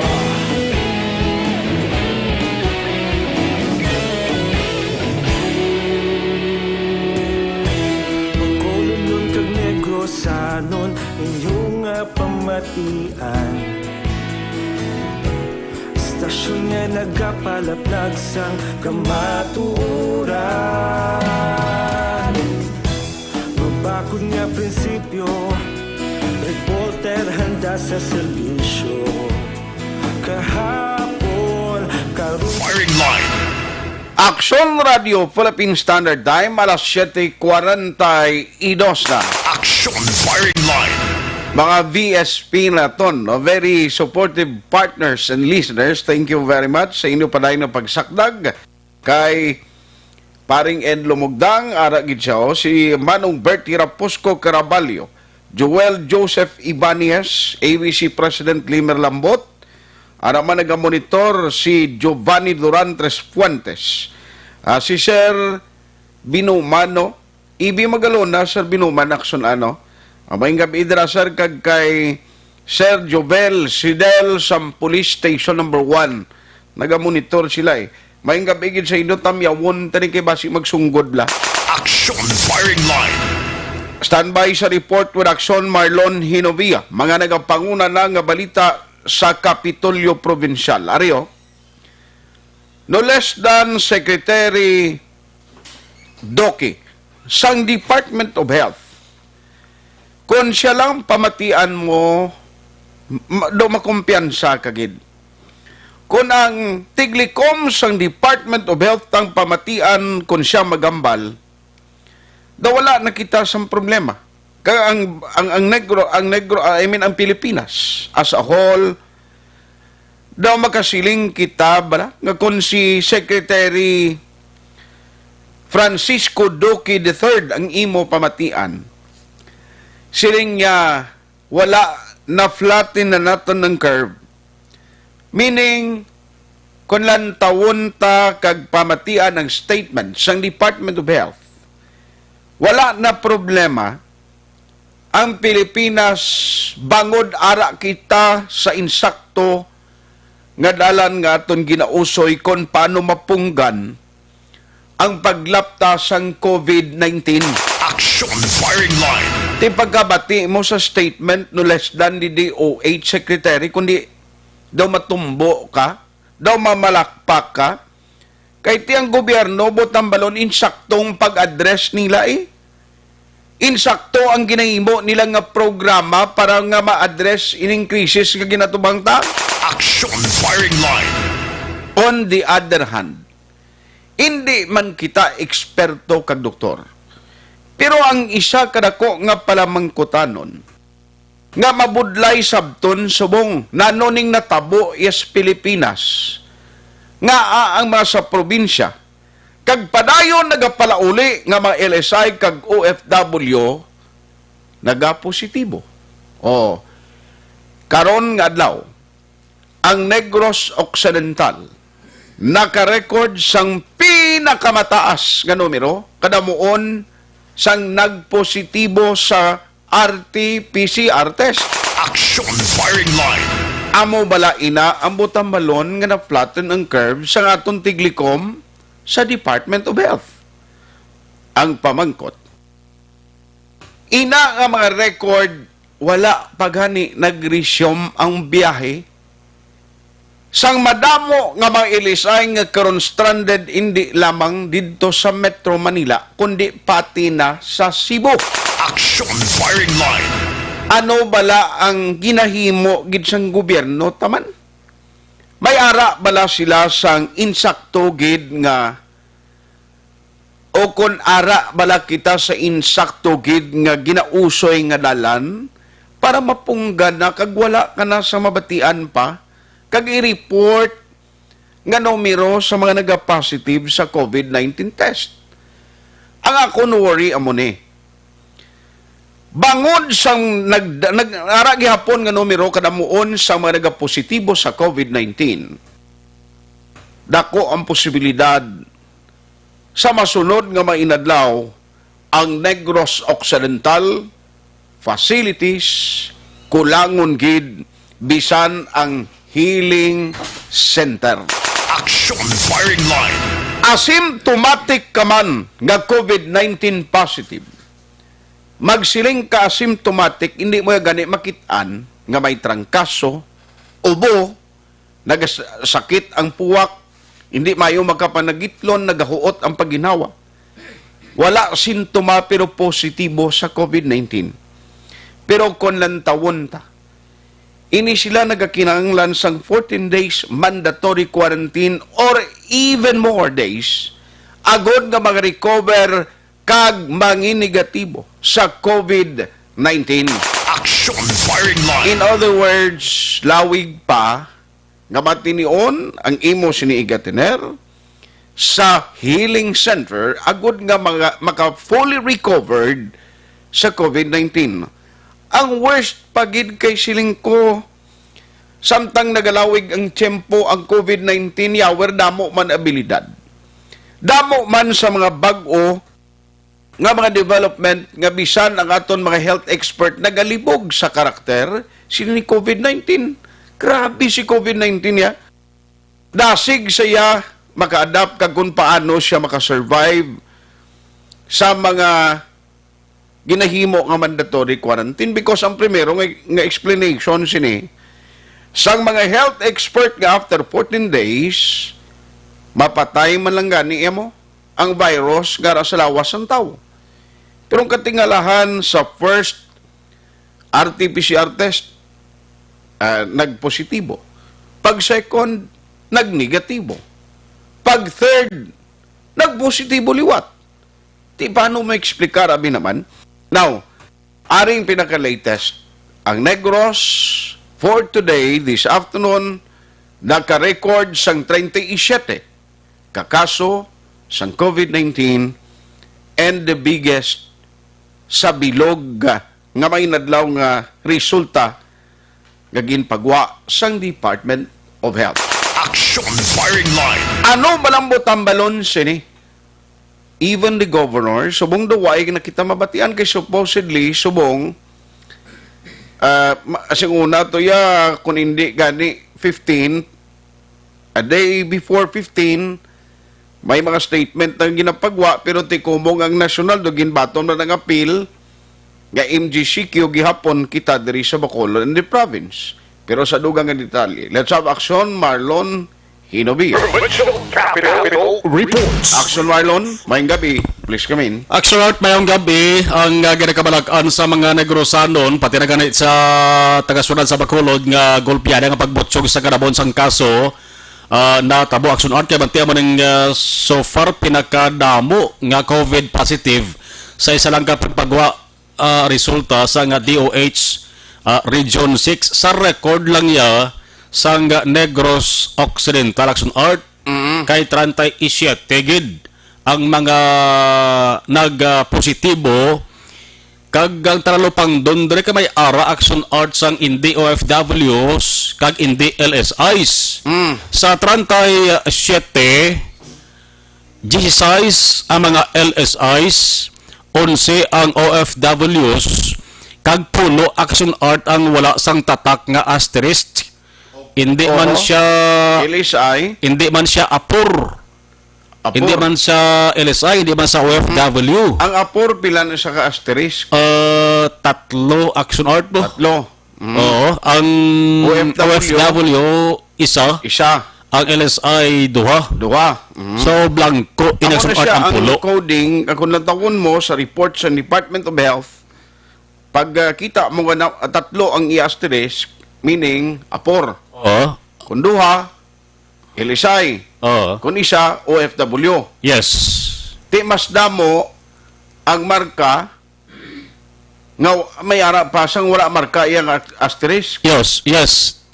Bakolod nun kag Negrosanon, inyong pamatian. Stasyon nga nagapalaplag sang kamatuuran. Mabakod nga prinsipyo, reporter handa sa serbisyo. Kahapon, karon Firing line. Aksyon Radio Philippine Standard Time, alas 7:42 na. Aksyon firing line. Mga VSP na ton, no? Very supportive partners and listeners, thank you very much sa inyo pa na pagsakdag kay paring Ed Lumugdang, aragid siya, si Manong Bertie Raposco Caraballo, Joel Joseph Ibanez, ABC President Limer Lambot, araman nagamonitor si Giovanni Durantes Fuentes, si Sir Binumano, Ibi Magalona, Sir Binuman, Aksyon May gabi idra sir kag kay Sir Jovel Sidel sa Police Station number 1. Nagamonitor sila May gabi gid sa inyo tamyawon tani kay basi magsunggod la. Aksyon firing line. Standby sa report with Aksyon Marlon Hinovia. Mga nagapanguna na nga balita sa Kapitolyo Provincial. Ario, no less than Secretary Doki sang Department of Health, kung siya lang pamatian mo, do makumpiyansa kagid. Kung ang tiglikom sang Department of Health ang pamatian kung siya magambal, daw wala nakita sang problema. Kaya ang Pilipinas as a whole, daw makasiling kita bala nga kung si Secretary Francisco Duque III ang imo pamatian, siling niya wala na flatten na naton ng curve. Meaning, kung lang tawon ta kag pamatian ng statement sang Department of Health, wala na problema ang Pilipinas bangod ara kita sa insakto nga dalan nga aton ginausoy kung paano mapunggan ang paglapta sang COVID-19. Aksyon firing line. Ti pagkabati mo sa statement no less than the DOH Secretary, kundi daw matumbo ka, daw mamalakpak ka, kay tiyang gobyerno botang balon insaktong pag-address nila Insakto ang ginahimo nila nga programa para nga ma-address ining krisis nga ginatubang ta. Aksyon firing line. On the other hand, hindi man kita eksperto kag doktor. Pero ang isa kadako nga palamangkutanon, nga mabudlay sabton subong nanoning natabo yes Pilipinas, nga ang mga sa probinsya, kag padayon nagapalauli nga mga LSI kag OFW nagapositibo. Karon nga adlaw, ang Negros Occidental nakarecord sang pinakamataas nga numero kadamuon sang nagpositibo sa RT-PCR test. Aksyon firing line. Amo bala ina ang butang balon nga na-flatten ang curve sa atong tiglikom sa Department of Health. Ang pamangkot, ina nga mga record, wala paghani nag-resume ang biyahe sang madamo nga mga ilisay nga karon stranded hindi lamang dito sa Metro Manila kundi pati na sa Cebu. Aksyon firing line. Ano bala ang ginahimo gid sang gobyerno taman? May ara bala sila sang insakto gid nga o kung ara bala kita sa insakto gid nga ginausoy nga dalan para mapunggan na kag wala ka na sa mabatian pa kag i-report nga numero sa mga naga-positive sa COVID-19 test. Ang ako no worry amo ni. Bangod sang nag-ara gihapon nga numero kadamuon sa mga nagapositibo sa COVID-19. Dako ang posibilidad sa masunod nga mainadlaw ang Negros Occidental facilities kulangon gid bisan ang healing center. Aksyon firing line. Asymptomatic ka man nga COVID-19 positive, magsiling ka asymptomatic, hindi mo gani makitaan nga may trangkaso, ubo, nagasakit ang puwak, hindi mayo magkapanagitlon, nagahuot ang paginawa. Wala sintoma pero positibo sa COVID-19. Pero kung lantawon ta, ini sila nagakinanglan sang 14 days mandatory quarantine or even more days, agod nga mag-recover kag manginegatibo sa COVID-19. Aksyon firing line. In other words, lawig pa nga matinion ang imo siniigatiner sa healing center agud nga maka fully recovered sa COVID-19. Ang worst pagid kay siling ko, samtang nagalawig ang tiyempo ang COVID-19, yawer damo man abilidad. Damo man sa mga bag-o nga mga development nga bisan ang aton mga health expert nagalibog sa karakter sila ni COVID-19. Grabe si COVID-19 ya. Dasig siya maka-adapt kag kung paano siya makasurvive sa mga ginahimo nga mandatory quarantine because ang primero nga explanation sini sang mga health expert nga after 14 days mapatay man lang gani mo ang virus nga sa lawas ng tao. Pero ang katingalahan sa first RT-PCR test nagpositibo. Pag second nagnegatibo. Pag third nagpositibo liwat. Di paano ma-explikar abi naman? Now, aring pinaka-latest, ang Negros for today, this afternoon, naka-record sang 37 kakaso sang COVID-19 and the biggest sa bilog nga may nadlaw nga resulta nga ginpagwa sang Department of Health. Aksyon Firing Line. Ano malambot ang balon sini? Even the governor, subong duway na kita mabatian kay supposedly subong asing una to ya kung hindi gani 15 a day before 15 may mga statement na ginapagwa pero tikumong ang national do ginbaton na ng appeal nga MGCQ gihapon kita diri sa Bacolod in the province. Pero sa dugang nga detalye, let's have Aksyon Marlon Hinobi. Provincial Capital Reports. Aksyon Marlon, mayong gabi. Please come in. Aksyon Art, mayong gabi ang ginakabalakan sa mga negrosanon, pati na ganit sa tagasunod sa Bacolod nga golpyada nga pagbutsog sa kanabon sang kaso na tabo Aksyon Art kaya bantiya mo ng so far pinakadamo nga COVID positive sa isa lang ka pagpagwa resulta sa nga DOH Region 6 sa record lang ya sa Negros Occidental Aksyon Art kay 37 gid ang mga nagpositibo kag ang taralupang doon dire ka may ara Aksyon Art sang indi OFWs kag indi LSIs sa 37 16 ang mga LSIs 11 ang OFWs kag pulo Aksyon Art ang wala sang tatak nga asterisk. Hindi man siya LSI, hindi man siya apor. Hindi man siya LSI, hindi man sa OFW. Ang apor pila na siya ka asterisk? Tatlo Aksyon Art mo. Tatlo. Oo, ang OFW isa. Ang LSI duha. So blanco in Aksyon Art ang pulo. Ang coding, kung natawon mo sa report sa Department of Health, pag kita mo nga tatlo ang i-asterisk, meaning apor. Kung duha, LSI. Kung isa, OFW. Yes. Di mas damo ang marka nga may ara pa sang wala marka iyang asterisk. Yes.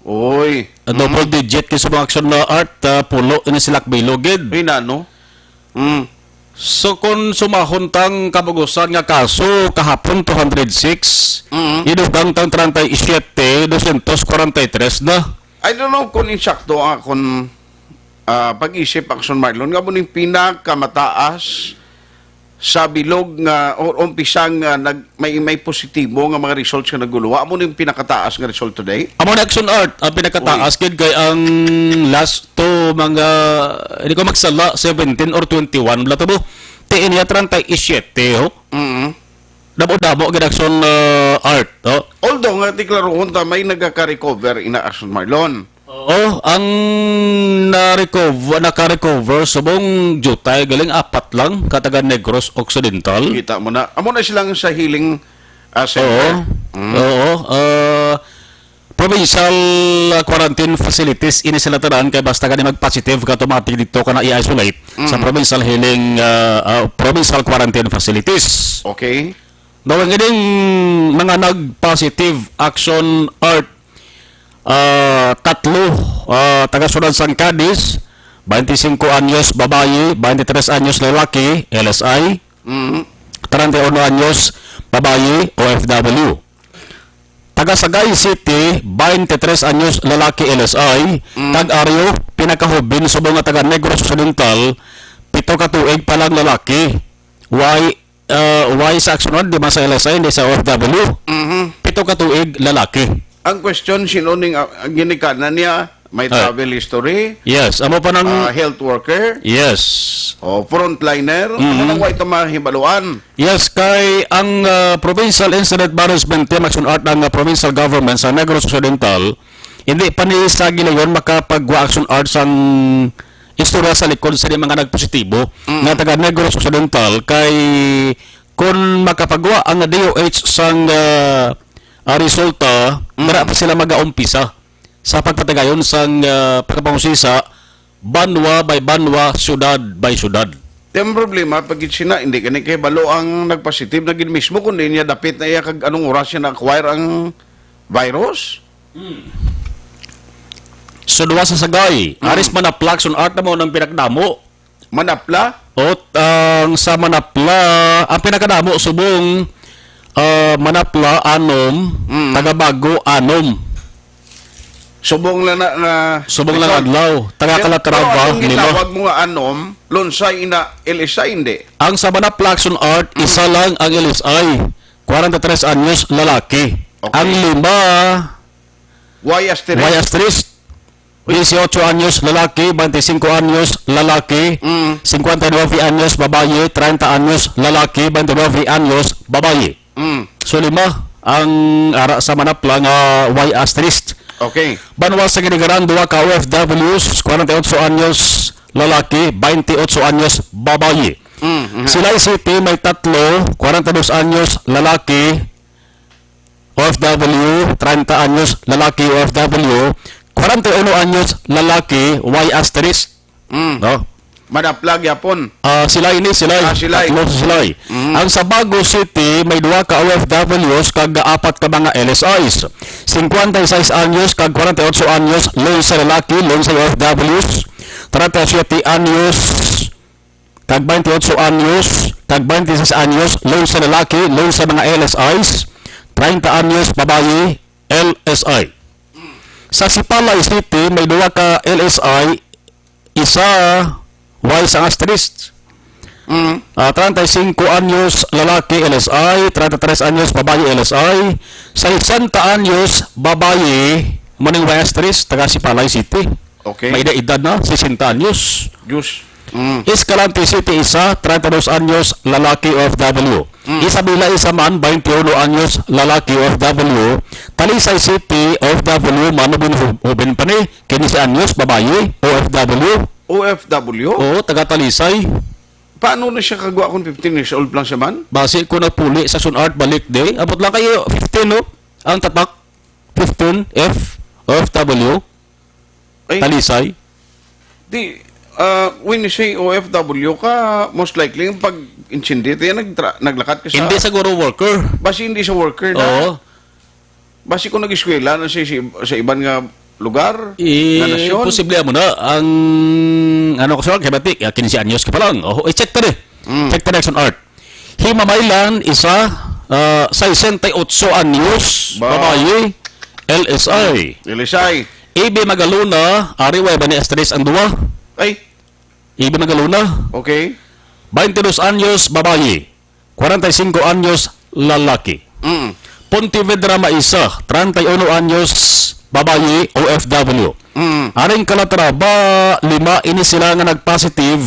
Oy. Double digit kay sa mga Aksyon Art, pulo ini silak bilogid. Inano? So kung sumahuntang kabagusan nga kaso kahapon 206, idugang tang 37, 243 na. I don't know kung insakto kung pag-isip Aksyon Marlon nga muning pinakamataas sa bilog nga o umpisang may positibo nga mga results nga naguluwa. Amo ning pinakataas nga result today? Amo na Aksyon Art ang pinakataas gid kay ang last to mga hindi ko magsala 17 or 21 bla tabo. Tiin ya 37 ho. Dabo gid Aksyon Art ho. Although nga deklarohon ta may nagaka-recover ina Aksyon Marlon. Ang naka-recover subong jutay galing 4 lang kataga Negros Occidental. Kita mo na. Amo na silang sa healing center. Provincial quarantine facilities ini sila tanan kay basta kani mag-positive ka automatic dito ka na i-isolate sa provincial healing provincial quarantine facilities. Okay. Daw ngiding mga nag-positive Aksyon Art tatlo taga-sunod sang Cadiz 25 anyos babae 23 anyos lalaki LSI 31 anyos babae OFW taga-Sagay City 23 anyos lalaki LSI tag-Aryo pinakahubin subong nga taga-Negros Occidental 7 ka tuig pa lang lalaki why sa Aksyon di man sa LSI hindi sa OFW 7 ka tuig lalaki. Ang question, sino ning ginikanan niya? May travel history? Yes. Amo pa ng health worker? Yes. O frontliner? Ano nang wait mahibaluan? Yes, kay ang Provincial Incident Management Team Aksyon Art ng provincial government sa Negros Occidental, hindi pa ni sa gilayon makapagwa Aksyon Art sang istorya sa likod sa mga nagpositibo nga taga Negros Occidental kay kung makapagwa ang DOH sang resulta, dara pa sila mag-aumpisa sa pagpatagayon sang pagkapangusisa banwa by banwa, syudad by syudad. Yung problema, pag sina, hindi ka kay balo ang nagpositive na gin mismo, kundi niya dapit na iya kag anong oras siya na-acquire ang virus? So, duwa sa Sagay, aris manapla Aksyon Art na mo ng pinakdamo. Manapla? O, sa Manapla, ang pinakadamo, subong Manapla, Anom, Tagabago, Anom. Subong lang na nga Subong lang adlaw. Taga Calatrava Pero ang nila. gitawag mo nga anom, lunsay ina LSI hindi. Ang sa Manapla Action Art, isa lang ang LSI. 43 anyos lalaki. Okay. Ang lima, Why asterisk? Y asterisk. 18 anyos lalaki, 25 anyos lalaki, 59 anyos babae, 30 anyos lalaki, 29 anyos babae. So lima ang ara sa Manapla nga Y asterisk. Okay. Banwa sa Ginigaran, 2 ka OFWs, 48 anyos lalaki, 28 anyos babae. Silay City may 3, 42 anyos lalaki, OFW, 30 anyos lalaki, OFW, 41 anyos lalaki, Y asterisk. No? Manaplag yapon. Silay. Silay. Tatlo sa Silay. Ang sa Bago City, may 2 ka OFWs kag 4 ka mga LSIs. 56 anyos kag 48 anyos loan sa lalaki, loan sa OFWs. 37 anyos kag 28 anyos kag 26 anyos loan sa lalaki, loan sa mga LSIs. 30 anyos babae, LSI. Sa Sipalay City, may 2 ka LSI, isa Y sa asterisk. 35 anyos lalaki LSI, 33 anyos babae LSI, 60 anyos babae muning Y asterisk taga Sipalay City. Okay. May edad na 60 anyos. Juice. Escalante City isa, 32 anyos lalaki OFW. Isabela Isaman, 21 anyos lalaki OFW. Talisay City OFW, manubin hubin pa ni 15 anyos babae OFW. OFW? Oo, taga Talisay. Paano na siya kagwa kung 15 years old lang siya man? Base ko na puli sa Sunart balik day. Abot lang kayo 15 no? Ang tatak 15 F OFW. Ay, Talisay. Di, when you say OFW ka, most likely yung pag-insindi, naglakad ka sa... Hindi siguro worker. Basi hindi sa worker na. Oo. Basi kung nag-eskwela na sa iban nga lugar, na nasyon. Posible mo na. Ang ano ko sa kay batik, 15 anyos ka pa lang. Oh, check ta Check ta Action Art. Himamaylan isa 68 anyos babae LSI. LSI. Ibi Magaluna, ari way ba ni asterisk ang duwa? Ay, Ibi Magaluna, okay. 22 anyos babae, 45 anyos lalaki. Pontevedra Maisa, 31 anyos babae OFW. Aring Calatrava, 5 ini sila nga nag-positive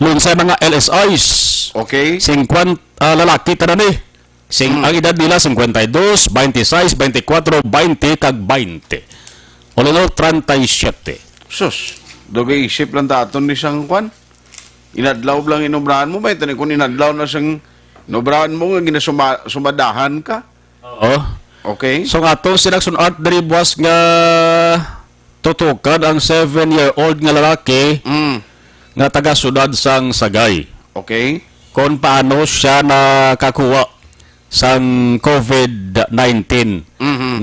lun sa mga LSIs. Okay. 50 lalaki tada ni. Ang edad nila 52, 26, 24, 20 kag 20. All 37. Sus, dugay isip lang taton ni siyang kwan. Inadlaw lang inobrahan mo ba? Ito kung inadlaw na siyang inobrahan mo, nga ginasumadahan ka. Oo. Okay. So nga to, sinaksun art dari buwas nga tutukan ang 7-year-old nga lalaki nga taga sudad sang Sagay. Okay. Kung paano siya nakakuha sang COVID-19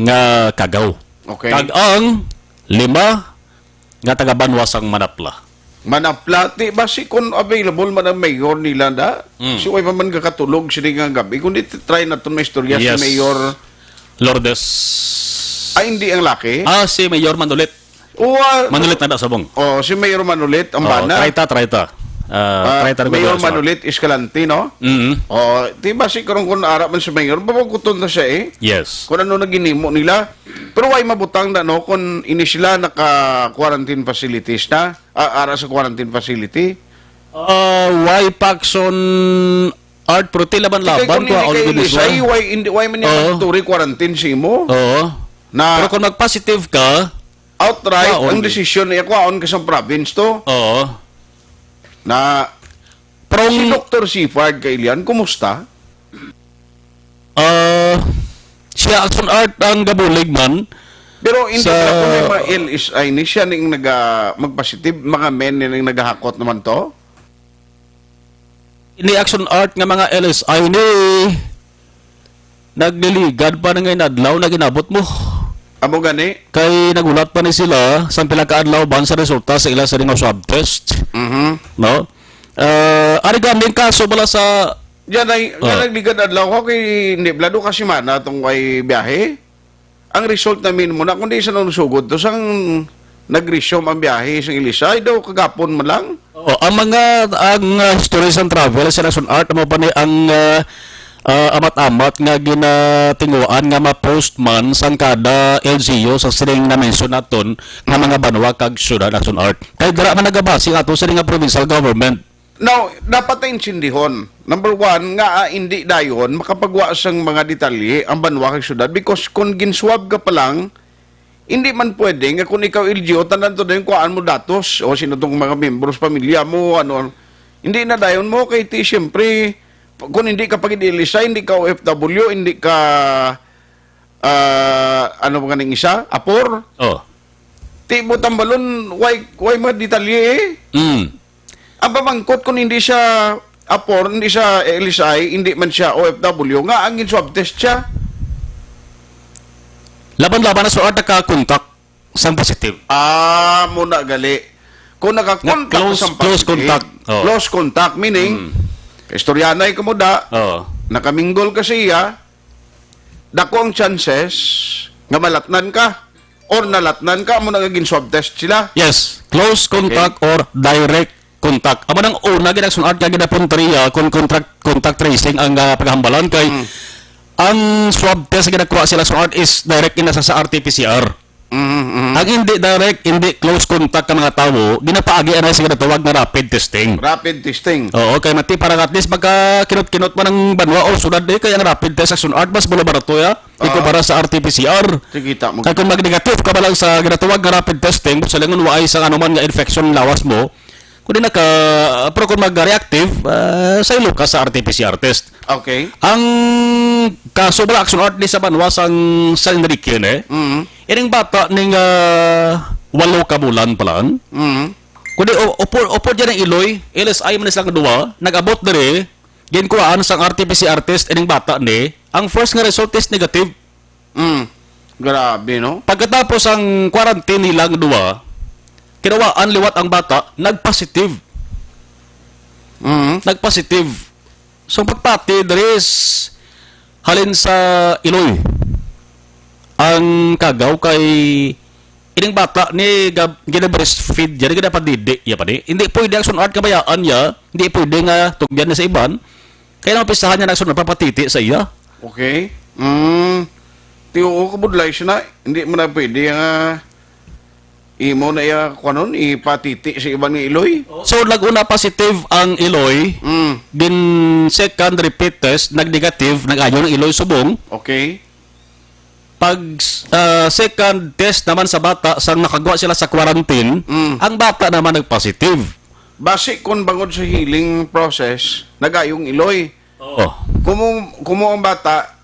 nga kagaw. Okay. Kag ang 5 nga taga Banwas ang Manapla. Manaplati, basi kung available man ang mayor nila na, si Uy pa man kakatulog siya nga gabi. Kung di try na ito may istorya si Mayor Lourdes. Ay, hindi ang laki? Si Mayor Manulit. Manulit na sabong. Si Mayor Manulit, ang bana. Traita. Mayor Manulit Escalante, no? Diba si karong kung arap man si Mayor, babaguton na siya eh. Yes. Kung ano naginimo nila. Pero why mabutang na, no? Kung ini sila naka-quarantine facilities na, ara sa quarantine facility. Why Paxson Art Pro laban ko all this why man yung turi quarantine si mo? Oo. Na, pero kung mag-positive ka, outright, ang desisyon ay kwaon ka sa province to. Oo. Na, si Dr. Sifard Kailian, kumusta? Siya Action Art ang gabulig man. Pero hindi na kung may mga LSI ni siya ning magpositive, mga men ning naghahakot naman to? Ini Action Art nga mga LSI ni nagliligad pa na ngayon adlaw na ginabot mo. Amo gani? Kay nagulat pa ni sila sa pila ka adlaw ban sa resulta sa ila sa ring swab test. No? Ari gaming kaso bala sa Yan ay nagligan adlaw ko kay hindi blado kasi man atong kay biyahe. ang result namin mo na kundi sa nung sugod to sang nag-resume ang biyahe sa Ilisay daw kagapon mo lang. Oo, ang histories and travel sa Aksyon Art mo pa ni ang amat-amat nga ginatinguan nga ma-post man sang kada LGU sa sining na mention naton nga mga banwa kag syudad Aksyon Art. Kay dira man nagabase ato sa nga provincial government. Now, dapat na insindihon. Number one, nga hindi dayon makapagwa sang mga detalye ang banwa kag syudad because kung ginswab ka pa lang, hindi man pwede nga kung ikaw LGU, tanan to din kuhaan mo datos o sino tong mga membros pamilya mo, ano. Hindi na dayon mo kay ti siyempre kung hindi ka pag-ilisay, hindi ka OFW, hindi ka ano ba ning isa? Apor? Oh. Ti mo tambalon, why detalye eh? Ang pamangkot kung hindi siya Apor, hindi siya Elisay, hindi man siya OFW, nga ang swab test siya. Laban-laban na suot naka-contact sang positive. Muna gali. Kung nakakontak Close contact. Oh. Close contact, meaning, istoryanay ka mo da, nakaminggol ka siya, dako ang chances nga malatnan ka or nalatnan ka mo nagaging swab test sila. Yes, close contact or direct contact. Amo nang una Aksyon Art nga ginapunteriya kung contact tracing ang paghambalan kay ang swab test nga ginakuha sila sa Art is direct inasa sa RT-PCR. Ang hindi direct, hindi close contact ka mga tao, ginapaagi anay sa ginatawag na rapid testing. Rapid testing. Oo, kay mati para at least magka kinot-kinot man ng banwa o sunod kay ang rapid test Aksyon Art mas laboratory para sa RT-PCR. Kita mo. Kaya kung mag-negative ka ba lang sa ginatawag na rapid testing, sa langon waay sa anuman nga infection lawas mo, kung di pero kung mag-reactive, sa ilo ka sa RT-PCR test. Okay. Ang kaso ba Aksyon Art ni sa banwa sang San Enrique ining bata ning 8 ka bulan pa lang. Kundi upo dyan ang iloy, LSI man silang duwa, nag-abot dere, ginkuhaan sang RT-PCR test ining bata ni, ang first nga result is negative. Grabe, no? Pagkatapos ang quarantine nilang duwa, kinawaan liwat ang bata, nag-positive. Nag-positive. So pagpati, there is halin sa iloy. Ang kagaw kay ining bata ni gina-breastfeed yan, gina-padidi, ya pa di. Hindi pwede Aksyon Art kabayaan ya, hindi pwede nga tugyan na sa iban. Kaya naman pisahan niya na Aksyon Art papatiti sa iya. Okay. Tiyo kabudlay siya na, hindi mo na pwede imo na iya kanon ipatiti sa ibang iloy. So naguna positive ang iloy, din second repeat test nag-negative, nag-ayo ng iloy subong. Okay. Pag second test naman sa bata sang nakagawa sila sa quarantine, ang bata naman nag-positive. Base kung bangod sa healing process, nagayong iloy. Oo. Kumo ang bata,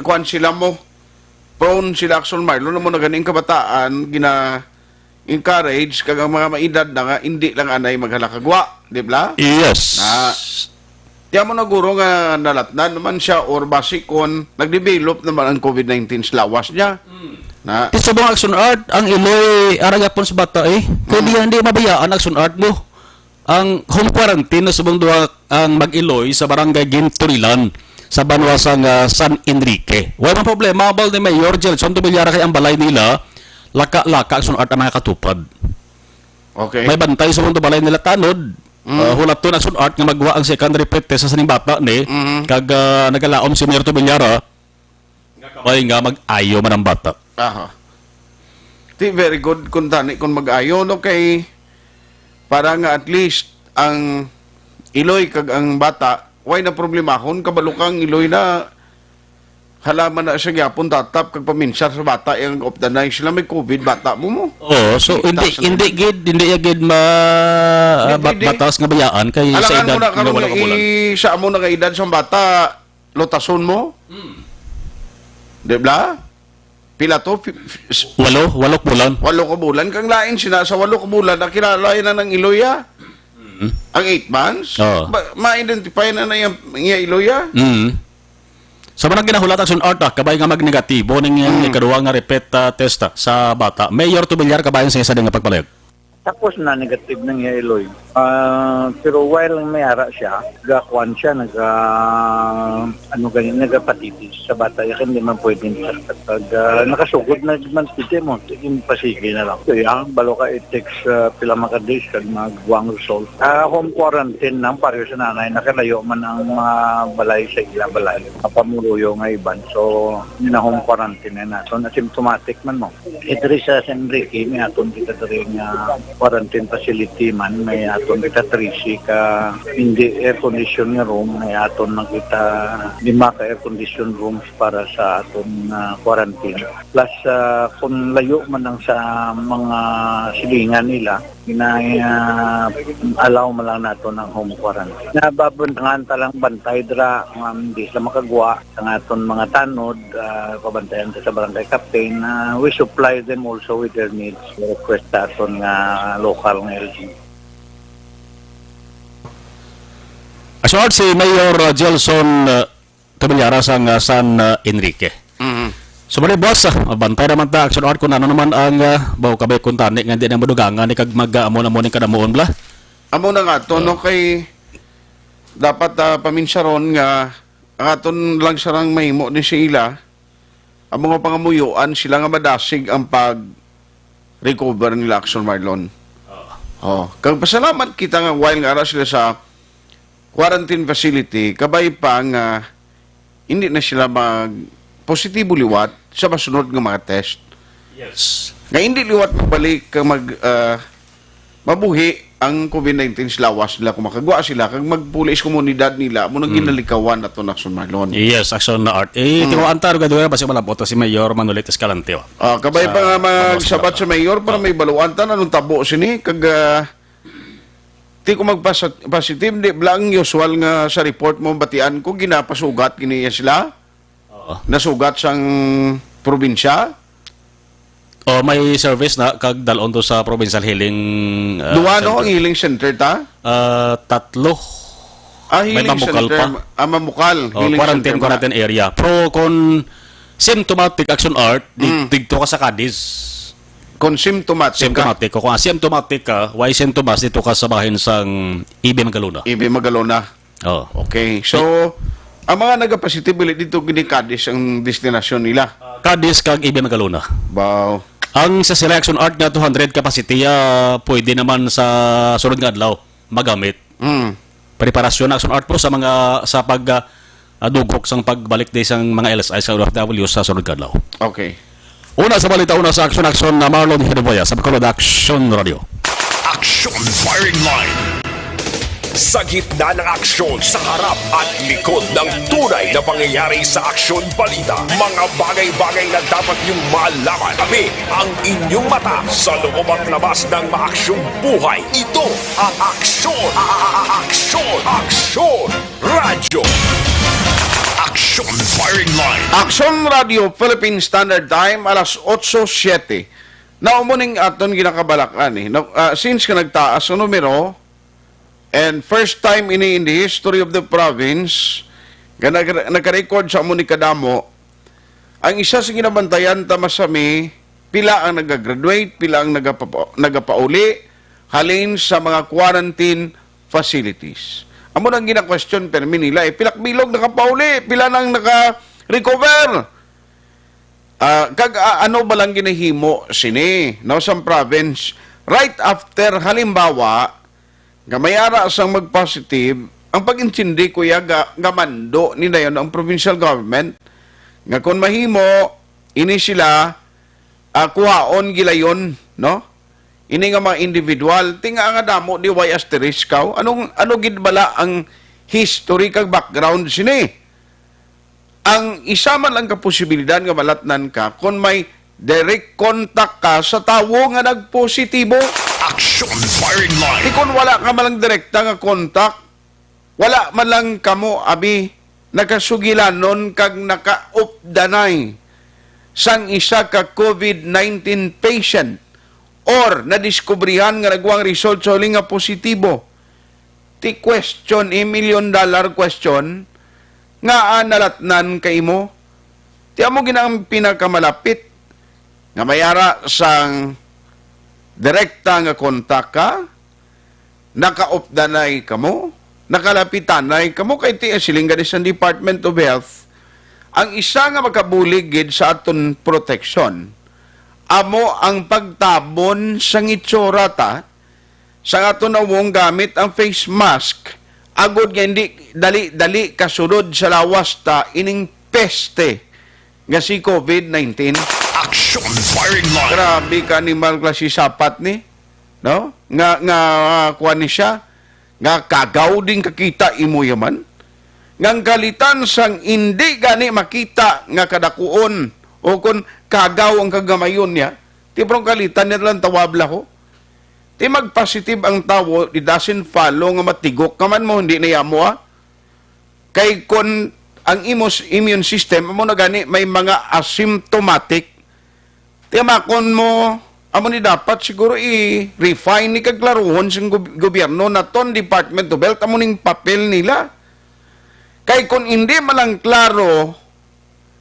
kuan sila mo, prone sila Aksyon Marlo na mo na ganing kabataan, encourage kag ang mga maedad na nga hindi lang anay maghalakagwa, di ba? Yes. Tiyan mo na guro nga nalatnan naman siya or base kon nagdevelop naman ang COVID-19 sa lawas niya. Sa mga Aksyon Art, ang iloy aragapon sa bata kung hindi mabayaan Aksyon Art mo. Ang home quarantine na subong duwa ang mag-iloy sa barangay Ginturilan sa banwa sang San Enrique. Wala mang problema, bal ni Mayor Jelson Tubilyara kay ang balay nila, laka-laka Aksyon Art ang mga katupad. Okay. May bantay sa mundo balay nila tanod. Hulat to Aksyon Art nga magwa ang second repeat test sa saning bata ni kag nagalaom si Mayor Tubilyara nga mag-ayo man ang bata. Very good kung tani kung mag-ayo no kay para nga at least ang iloy kag ang bata way na problemahon kabalukang iloy na halaman na siya gyapon tatap kag paminsar sa bata yung opdanay sila may COVID bata mo. So hindi gid batas nga bayaan kay sa edad nga wala ka sa amo na nga edad sa bata lotason mo. Di ba? Pila to? 8 bulan. 8 ka bulan kang lain sina sa 8 ka bulan nakilala na ng iloya. Ang 8 months? Ma-identify na yung iloya? Sa manang ginahulat Aksyon Art kabay nga mag-negatibo ning ikaduha nga repeat test sa bata. Mayor Tubilyar kabay sa isa nga pagpalayag. Tapos na negative ng Eloy. Pero while may ara siya, gakuan siya, nagapatitis sa bata. Yakin di man pwede sa pag nakasugod na man sige mo, yung pasige na lang. Kaya balo ka it takes pila mga days kag magbuang result. Home quarantine nang pareho sa nanay, nakalayo man ang mga balay sa ila balay. Papamuruyo nga iban. So, na home quarantine na nato. Asymptomatic man mo. Ito rin sa San Enrique, may aton kita rin quarantine facility man, may aton kita 3C ka hindi air condition nga room, may aton na kita 5 ka air condition rooms para sa aton quarantine. Plus kung layo man lang sa mga silingan nila, allow mo lang nato ng home quarantine. Nababuntangan talang bantay dra, hindi sila makagwa sa aton mga tanod, pabantayan sa barangay captain. We supply them also with their needs. Request aton nga local ng LG. Aksyon si Mayor Gelson Tumilyaras ang San Enrique. So bali boss, bantay naman ta aksyon art kung ano naman ang baw kabay kung tani nga di na madugangan ni kag mag-amon-amon ni kadamuon bla. Amo na nga to no kay dapat paminsaron nga ang aton lang sarang mahimo ni sila ang mga pangamuyuan sila nga madasig ang pag-recover nila Aksyon Marlon. Kag pasalamat kita nga while nga ara sila sa quarantine facility, kabay pa nga hindi na sila positibo liwat sa masunod nga mga test. Yes. Nga hindi liwat magbalik kag mabuhi ang COVID-19 lawas nila kung makagawa sila kag magpulis komunidad nila mo nang ginalikawan ato na Aksyon Marlon. Yes, aksyon na art. Tinuan taro gadwa basi malabot si Mayor Manuel Escalante. Kabay pa nga magsabat sa Mayor para may baluan ta anong tabo sini kag ti ko magpositive di blang usual nga sa report mo batian ko ginapasugat kini sila. Nasugat sang probinsya. May service na kag dalon to sa provincial healing Duwa no ang healing center ta? Tatlo. Healing may mamukal center, pa. Mamukal. Quarantine area. Pro kon symptomatic action art dito ka sa Cadiz. Kung symptomatic kung asymptomatic ka, why symptoms dito ka sa bahin sang Ibe Magalona. Okay. So, ang mga nagapasitibili dito gini Cadiz ang destinasyon nila. Cadiz kag Ibe Magalona. Wow. Ang sa selection art na 200 capacity pwede naman sa sunod nga adlaw magamit. Preparasyon na action art po sa mga sa pag dugok sang pagbalik din sang mga LSI sa OFW sa sunod nga adlaw. Okay. Una sa balita, una sa aksyon na Marlon Hinuboya sa Bacolod Action Radio. Aksyon Firing Line. Sa gitna ng aksyon, sa harap at likod ng tunay na pangyayari sa aksyon balita. Mga bagay-bagay na dapat niyong malaman. Kami ang inyong mata sa loob at labas ng maaksyong buhay. Ito ang Aksyon! Aksyon! Radyo! Aksyon Firing Line. Aksyon Radio Philippine Standard Time alas 8:07. Naumuning aton ginakabalakan since ka nagtaas ang numero and first time in the history of the province nagka-record sa among kadamo ang isa sa ginabantayan ta masami pila ang nagagraduate, pila ang nagapauli halin sa mga quarantine facilities. Amo nang gina-question permi nila pilak bilog nakapauli, pila nang naka-recover. Kag ano ba lang ginahimo sini no sa province right after halimbawa gamayara sang mag-positive ang pag-intindi kuya gamando ni dayon ang provincial government nga kon mahimo ini sila kuhaon gilayon no. Ini nga mga individual, tinga nga damo di way asterisk kaw. Ano gid bala ang history kag background sini? Ang isa man lang ka posibilidad nga malatnan ka kung may direct contact ka sa tawo nga nagpositibo. Aksyon Firing Line. Kung wala ka man lang direkta nga contact, wala man lang kamo abi nakasugilanon kag naka-updanay sang isa ka COVID-19 patient or nadiskubrihan nga nagwang result sa nga positibo. Ti question, $1 million question, nga nalatnan kay mo. Ti amo ginang pinakamalapit nga mayara sang direkta nga kontak ka, naka-opdanay ka mo, nakalapitanay ka mo, kay tiya siling ganis ng Department of Health, ang isa nga makabuligid sa aton protection, amo ang pagtabon sa ngitsurata, sa aton awong gamit ang face mask, agod nga hindi dali kasunod sa lawas ta ining peste nga si COVID-19. Aksyon firing line. Grabe ka ni klase sapat ni, no? Nga kuha ni siya, nga kagaw din kakita imo yaman. Ngang kalitan sang hindi gani makita nga kadakuon o kun kagaw ang kagamayon niya, tiprong kalitan niya lang tawabla ko. Ti mag-positive ang tawo, it doesn't follow nga matigok kaman mo, hindi na yamo Kay kon ang immune system, amo na gani, may mga asymptomatic, tiyamakon mo, amo ni dapat siguro i-refine ni kaglaruhon sa gobyerno na ton Department of Health, amo ning papel nila. Kay kung hindi malang klaro,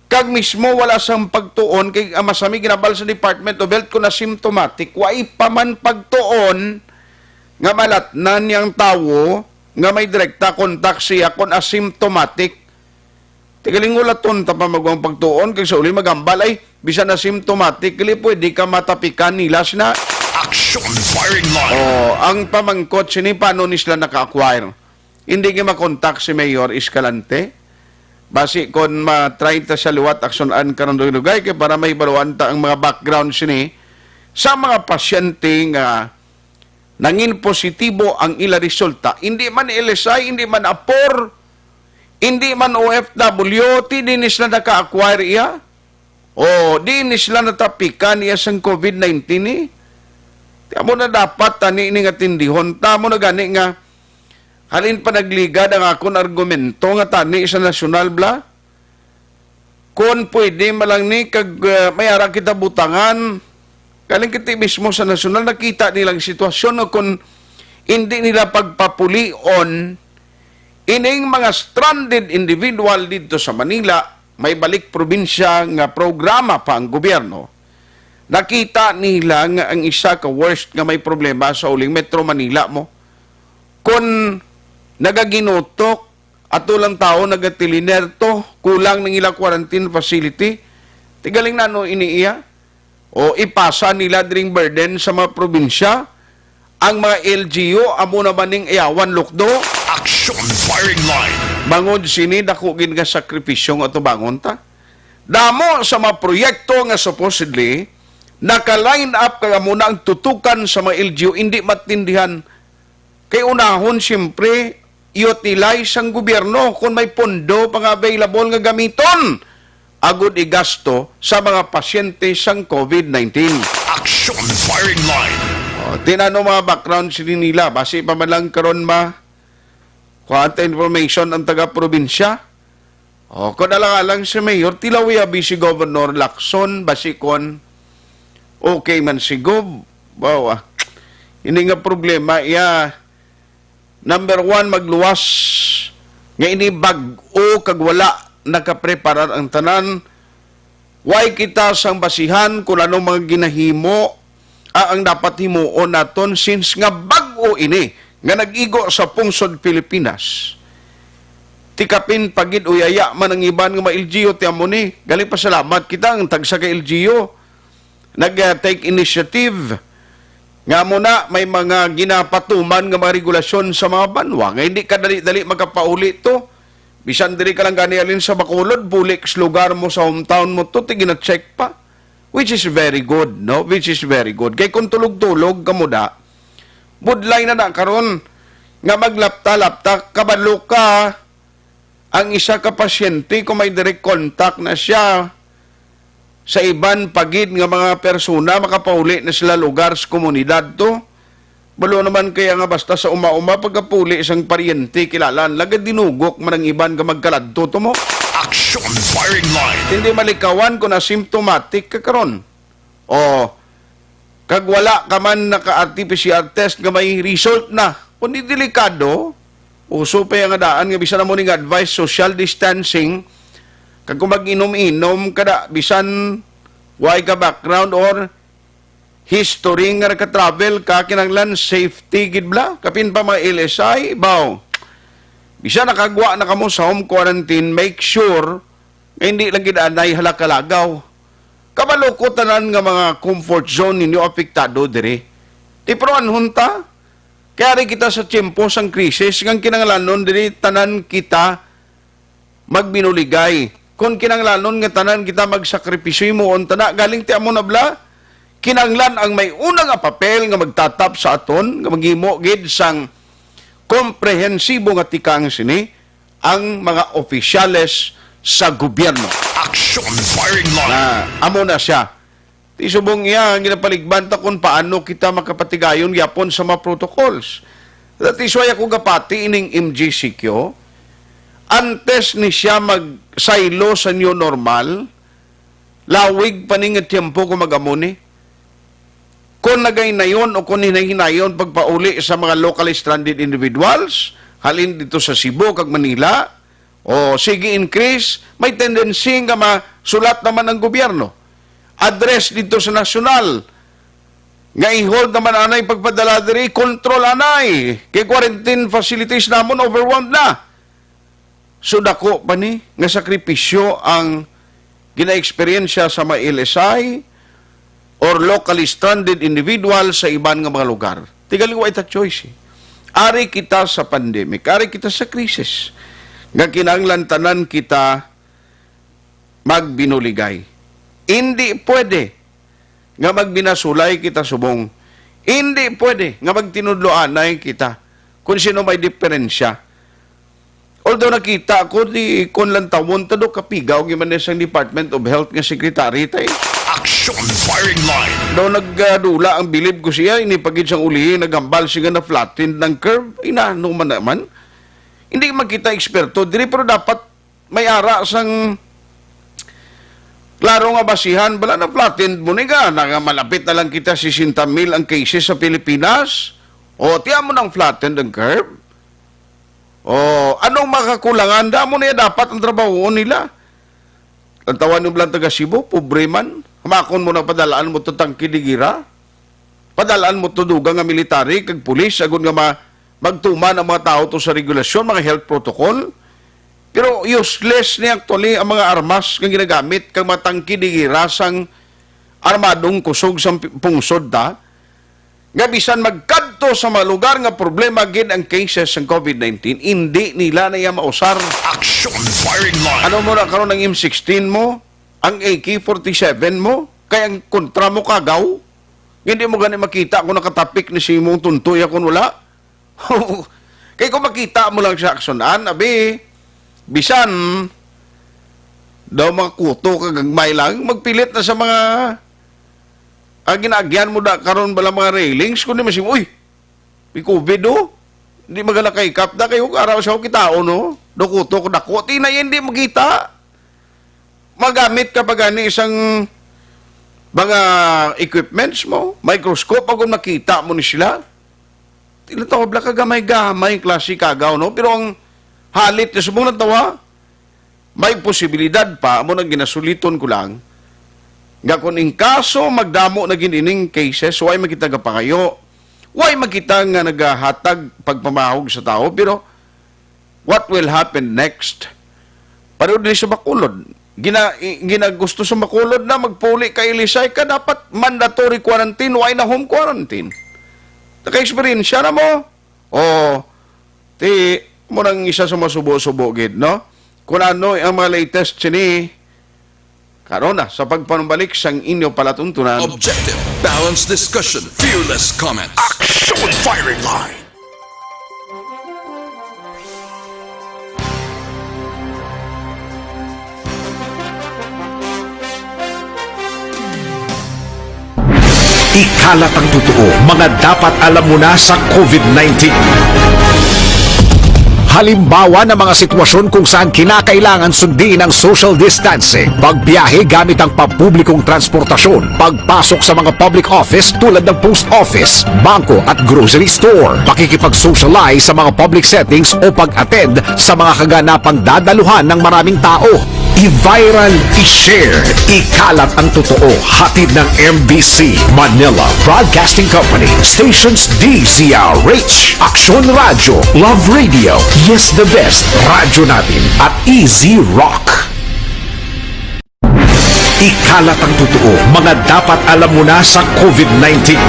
kag mismo wala sang pagtuon, kay masami ginabal sa Department of Health kung asymptomatic, wai pa man pagtuon, nga malatnan niyang tawo, nga may direkta kontak siya kung asymptomatic. Tigaling ulaton pa magwang pagtuon kay sa uli magambal ay bisan asymptomatic kali pwede ka matapikan nila sina Aksyon firing line. ang pamangkot sini paano nisla naka-acquire. Hindi ka makontak si Mayor Escalante. Basi kon ma-try ta sa liwat aksyonan karon dugay kay para may baluan ta ang mga background sini sa mga pasyente nga nangin positibo ang ila resulta. Hindi man LSI, hindi man APOR, hindi man OFW, di sila naka-acquire iya. O, di sila natapikan iya sa COVID-19 eh. Tamo na dapat tani ni nga tindihon. Tamo na gani nga halin pa nagligad ang akong argumento nga tani sa nasyonal bla. Kung pwede malang ni kag may ara kita butangan, kaling kita mismo sa nasyonal nakita nilang sitwasyon o kung hindi nila pagpapulion ining mga stranded individual dito sa Manila, may balik probinsya nga programa pa ang gobyerno. Nakita nila nga ang isa ka worst nga may problema sa uling Metro Manila mo. Kung nagaginutok at ulang tao nagatilinerto, kulang ng ilang quarantine facility, tigaling na no iniiya, o ipasa nila dring burden sa mga probinsya, ang mga LGU, amo naman ning iyawan lukdo, Aksyon firing line. bangod sini dakugin nga sakripisyo nga ito bangon ta. Damo sa mga proyekto nga supposedly naka-line up kaya muna ang tutukan sa mga LGU hindi matindihan. Kay unahon siyempre utilize ang gobyerno kung may pondo pang available nga gamiton agud igasto sa mga pasyente sang COVID-19. Aksyon firing line. Tinano mga background sini nila basi pa man lang karon kuhanta information ang taga-probinsya. Kung alang-alang si Mayor, tilawi abi si Governor Lacson, basikon, okay man si Gov. Wow, hindi nga problema, number one, magluwas, nga ini bag-o kag wala nakapreparar ang tanan, why kita sang basihan kung anong mga ginahimo, ang dapat himuon naton since nga bag-o ini, nga nag-igo sa pungsod Pilipinas. Tikapin pagid uyaya man ang iban nga ma-LGU tiamo ni. Galing pasalamat kita ang tagsa ka LGU. Nag-take initiative nga muna may mga ginapatuman nga mga regulasyon sa mga banwa. Nga hindi ka dali-dali magkapauli to. Bisan diri ka lang gani alin sa Bacolod, bulik sa lugar mo sa hometown mo to, tigina-check pa. Which is very good, no? Which is very good. Kay kung tulog-tulog ka mo da, budlay na karon nga maglapta-lapta, kabalo ka, ang isa ka pasyente kung may direct contact na siya sa iban pagid nga mga persona, makapauli na sila lugar sa komunidad to. Balo naman kaya nga basta sa uma-uma pagkapuli isang paryente kilalan, lagad dinugok man ang iban ka magkaladto to mo. Aksyon firing line. Hindi malikawan kung asymptomatic ka karon. Kag wala ka man naka-RT-PCR test nga may result na. Kung di delikado, uso pa yung daan nga bisan na mo ning advice, social distancing, kag kung mag-inom-inom kada bisan why ka background or history nga naka-travel ka, kinanglan safety gid bla, kapin pa mga LSI, baw. Bisa nakagwa na kamo sa home quarantine, make sure nga hindi lang gidanay halakalagaw. Kabalo ko tanan nga mga comfort zone ninyo apektado dire. Tiproan hunta, kaya rin kita sa tiyempo sang krisis, ngang kinanglanon dire tanan kita magbinuligay. Kung kinanglanon nga tanan kita magsakripisyo mo, tana galing ti amo na bla, kinanglan ang may unang papel nga magtatap sa aton, nga maghimo gid sang komprehensibo nga tikang sini, ang mga opisyales sa gobyerno. Aksyon Firing Line. Na amo na siya. Tisubong iya, ang ginapaligbanta kung paano kita makapatigayon yapon sa mga protocols. That is why ako gapati ining MGCQ, antes ni siya magsaylo sa new normal, lawig pa ning tiyempo ko magamuni. Kung nagaynayon o kung hinahinayon pagpauli sa mga locally stranded individuals, halin dito sa Cebu kag Manila, o sige increase, may tendency nga masulat naman ng gobyerno. Address dito sa nasyonal, nga i-hold naman anay pagpadala diri, control anay, kay quarantine facilities namon overwhelmed na. So dako pa ni, nga sakripisyo ang gina-experiensya sa mga LSI or locally stranded individual sa iban nga mga lugar. Tigaling wa ita choice. Ari kita sa pandemic, ari kita sa krisis. Nga kinahanglan tanan kita magbinuligay. Hindi pwede nga magbinasulay kita subong. Hindi pwede nga magtinudloanay kita kung sino may diferensya. Although nakita ko di kon lang tawon tado kapigaw giman sa Department of Health nga secretary tay. Aksyon Firing Line. Daw nagdula ang bilib ko siya, inipagid siyang ulihin, nagambal siya na flattened ng curve. Inano man naman. Hindi makita eksperto, diri pero dapat may ara sang klaro nga basihan, bala na flattened mo nga, malapit na lang kita 60,000 ang cases sa Pilipinas, o tiyan mo ng flattened ang curve, o anong makakulangan, da mo niya dapat ang trabaho nila. Ang tawan yung lang taga Cebu, pobre man, hamakon mo na padalaan mo to tangki digira, padalaan mo to dugang nga military, kag pulis, agon nga magtuman ang mga tao to sa regulasyon, mga health protocol. Pero useless ni actually ang mga armas kang ginagamit kang matangki di rasang armadong kusog sa pungsod ta. Nga bisan magkadto sa mga lugar nga problema gid ang cases ng COVID-19, hindi nila na iya mausar. Aksyon Firing Line. Ano mo na karon ng M16 mo, ang AK-47 mo, kaya ang kontra mo kagaw. Hindi mo gani makita kung nakatapik ni si mong tuntoy kung wala. Kaya kung makita mo lang sa aksyonan, abi, bisan daw mga kuto kagagmay lang, magpilit na sa mga ginagyan mo da karon bala mga railings, kundi masim, uy, may COVID o, hindi magala kay kap da kayo, araw sa kitao no, do kuto ko dako, tinay hindi magkita. Magamit ka pa gani isang mga equipments mo, microscope, pag makita mo ni sila, tinatawag ka gamay-gamay klase kagaw, no? Pero ang halit na subong natawa, may posibilidad pa, mo nang ginasuliton ko lang, nga kung in kaso magdamo na ginining cases, why makita ka pa kayo, why makita nga naghahatag pagpamahog sa tao, pero what will happen next? Paroon din sa Bacolod, ginagusto sa Bacolod na magpuli kay Ilisay ka, dapat mandatory quarantine, why na home quarantine? Naka-experience na mo, o ti mo nang isa sa masubo-subo gid, no? Kung ano ang mga latest sini karon na sa pagpanumbalik sang inyo palatuntunan. Objective, balanced discussion, fearless comments. Aksyon Firing Line. Ikalat ang totoo, mga dapat alam mo na sa COVID-19. Halimbawa ng mga sitwasyon kung saan kinakailangan sundin ang social distancing, pagbiyahe gamit ang pampublikong transportasyon, pagpasok sa mga public office tulad ng post office, bangko at grocery store, pakikipag-socialize sa mga public settings o pag-attend sa mga kaganapang dadaluhan ng maraming tao. I-viral, i-share, ikalat ang totoo. Hatid ng MBC Manila Broadcasting Company. Stations DZRH, Aksyon Radio, Love Radio, Yes the Best, Radyo Natin at Easy Rock. Ikalat ang totoo, mga dapat alam mo na sa COVID-19.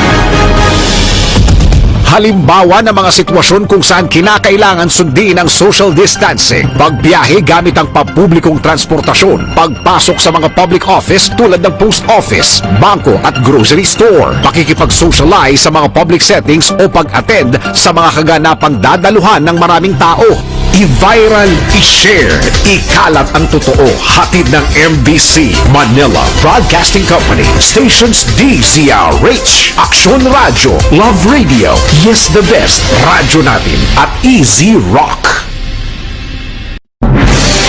Halimbawa ng mga sitwasyon kung saan kinakailangan sundin ang social distancing, pagbiyahe gamit ang pampublikong transportasyon, pagpasok sa mga public office tulad ng post office, bangko at grocery store, pakikipag-socialize sa mga public settings o pag-attend sa mga kaganapang dadaluhan ng maraming tao. I-viral, i-share, ikalat ang totoo. Hatid ng MBC Manila Broadcasting Company. Stations DZRH, Aksyon Radio, Love Radio, Yes the Best, Radyo Natin at Easy Rock.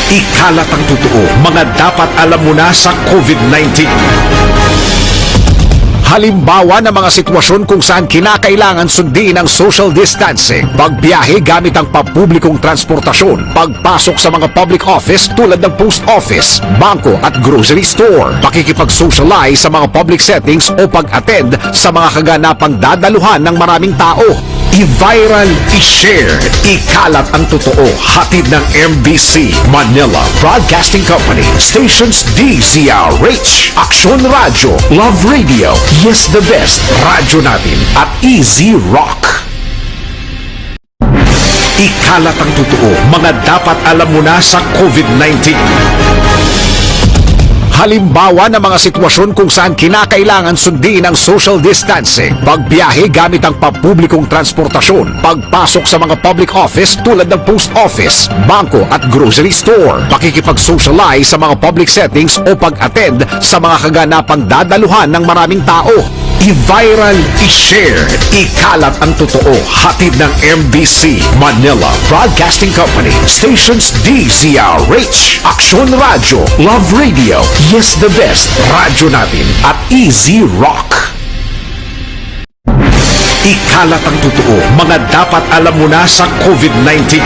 Ikalat ang totoo, mga dapat alam mo na sa COVID-19. Halimbawa ng mga sitwasyon kung saan kinakailangan sundin ang social distancing, pagbiyahe gamit ang pampublikong transportasyon, pagpasok sa mga public office tulad ng post office, bangko at grocery store, pakikipag-socialize sa mga public settings o pag-attend sa mga kaganapang dadaluhan ng maraming tao. I-viral, i-share, ikalat ang totoo. Hatid ng MBC Manila Broadcasting Company. Stations DZRH, Aksyon Radio, Love Radio, Yes the Best, Radyo Natin at Easy Rock. Ikalat ang totoo, mga dapat alam mo na sa COVID-19. Halimbawa ng mga sitwasyon kung saan kinakailangan sundin ang social distancing, pagbiyahe gamit ang pampublikong transportasyon, pagpasok sa mga public office tulad ng post office, bangko at grocery store, pakikipag-socialize sa mga public settings o pag-attend sa mga kaganapang dadaluhan ng maraming tao. I-viral, i-share, ikalat ang totoo. Hatid ng MBC Manila Broadcasting Company. Stations DZRH, Aksyon Radio, Love Radio, Yes the Best, Radyo Natin at Easy Rock. Ikalat ang totoo, mga dapat alam mo na sa COVID-19.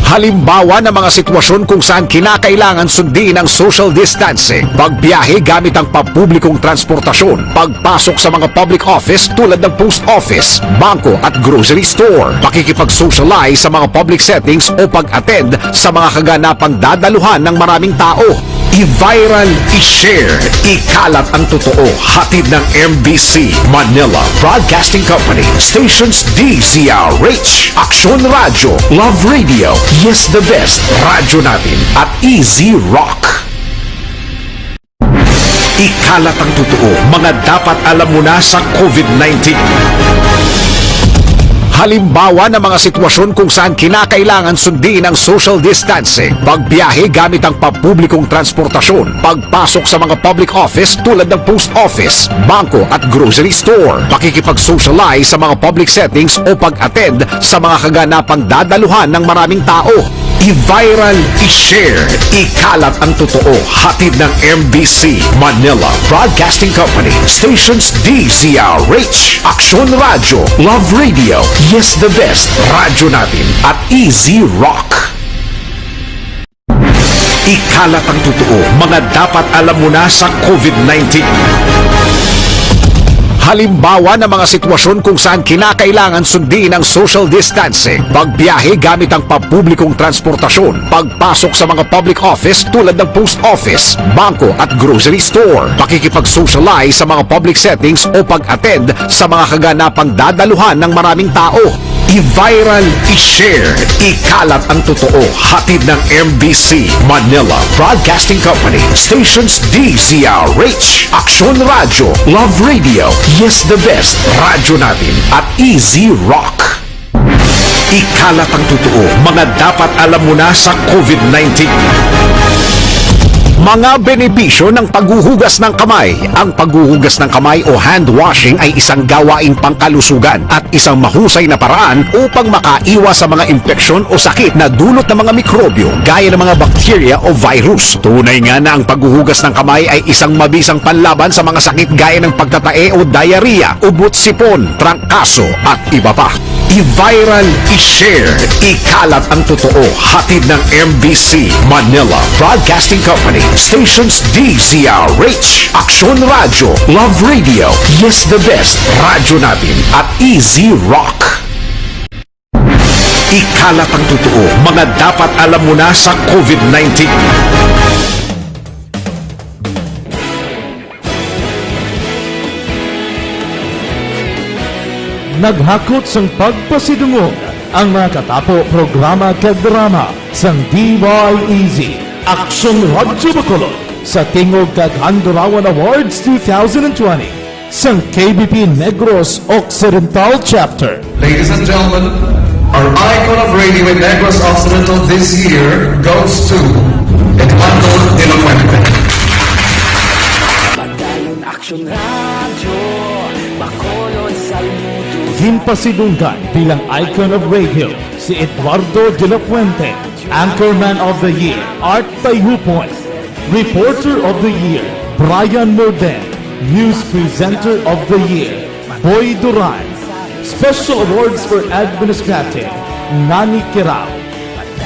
Halimbawa ng mga sitwasyon kung saan kinakailangan sundin ang social distancing, pagbiyahe gamit ang pampublikong transportasyon, pagpasok sa mga public office tulad ng post office, bangko at grocery store, pakikipag-socialize sa mga public settings o pag-attend sa mga kaganapang dadaluhan ng maraming tao. I-viral, i-share, ikalat ang totoo. Hatid ng MBC Manila Broadcasting Company. Stations DZRH, Aksyon Radio, Love Radio, Yes the Best, Radyo Natin at Easy Rock. Ikalat ang totoo, mga dapat alam mo na sa COVID-19. Halimbawa ng mga sitwasyon kung saan kinakailangan sundin ang social distancing, pagbiyahe gamit ang pampublikong transportasyon, pagpasok sa mga public office tulad ng post office, bangko at grocery store, pakikipag-socialize sa mga public settings o pag-attend sa mga kaganapang dadaluhan ng maraming tao. I-viral, i-share, ikalat ang totoo. Hatid ng MBC Manila Broadcasting Company. Stations DZRH, Aksyon Radio, Love Radio, Yes the Best, Radyo Natin at Easy Rock. Ikalat ang totoo, mga dapat alam mo na sa COVID-19. Halimbawa ng mga sitwasyon kung saan kinakailangan sundin ang social distancing, pagbiyahe gamit ang pampublikong transportasyon, pagpasok sa mga public office tulad ng post office, bangko at grocery store, pakikipag-socialize sa mga public settings o pag-attend sa mga kaganapang dadaluhan ng maraming tao. I-viral, i-share, ikalat ang totoo. Hatid ng MBC Manila Broadcasting Company. Stations DZRH, Aksyon Radio, Love Radio, Yes the Best, Radyo Natin at Easy Rock. Ikalat ang totoo, mga dapat alam mo na sa COVID-19. Mga benepisyo ng paghuhugas ng kamay. Ang paghuhugas ng kamay o hand washing ay isang gawaing pangkalusugan at isang mahusay na paraan upang makaiwas sa mga impeksyon o sakit na dulot ng mga mikrobyo gaya ng mga bakterya o virus. Tunay nga na ang paghuhugas ng kamay ay isang mabisang panlaban sa mga sakit gaya ng pagtatae o diarrhea, ubot sipon, trangkaso at iba pa. I-viral, i-share, ikalat ang totoo. Hatid ng MBC Manila Broadcasting Company. Stations DZRH, Aksyon Radio, Love Radio, Yes the Best, Radyo natin at Easy Rock. Ikalat ang totoo. Mga dapat alam mo na sa COVID-19. Naghakot sang pagpasidungog ang mga katapo programa kag drama sang DYEZ Aksyon Radyo Bacolod sa Tingog kag Handurawan Awards 2020 sang KBP Negros Occidental Chapter. Ladies and gentlemen, our icon of radio in Negros Occidental this year goes to Eduardo de la Fuente. Pagdayon Aksyon Radio, Bacolod saludo. Himpasidunggan bilang icon of radio si Eduardo de la Fuente, Anchorman of the Year Art Tayhopon, Reporter of the Year Brian Morden, News Presenter of the Year Boy Duran, Special Awards for Administrative Nani Kirao,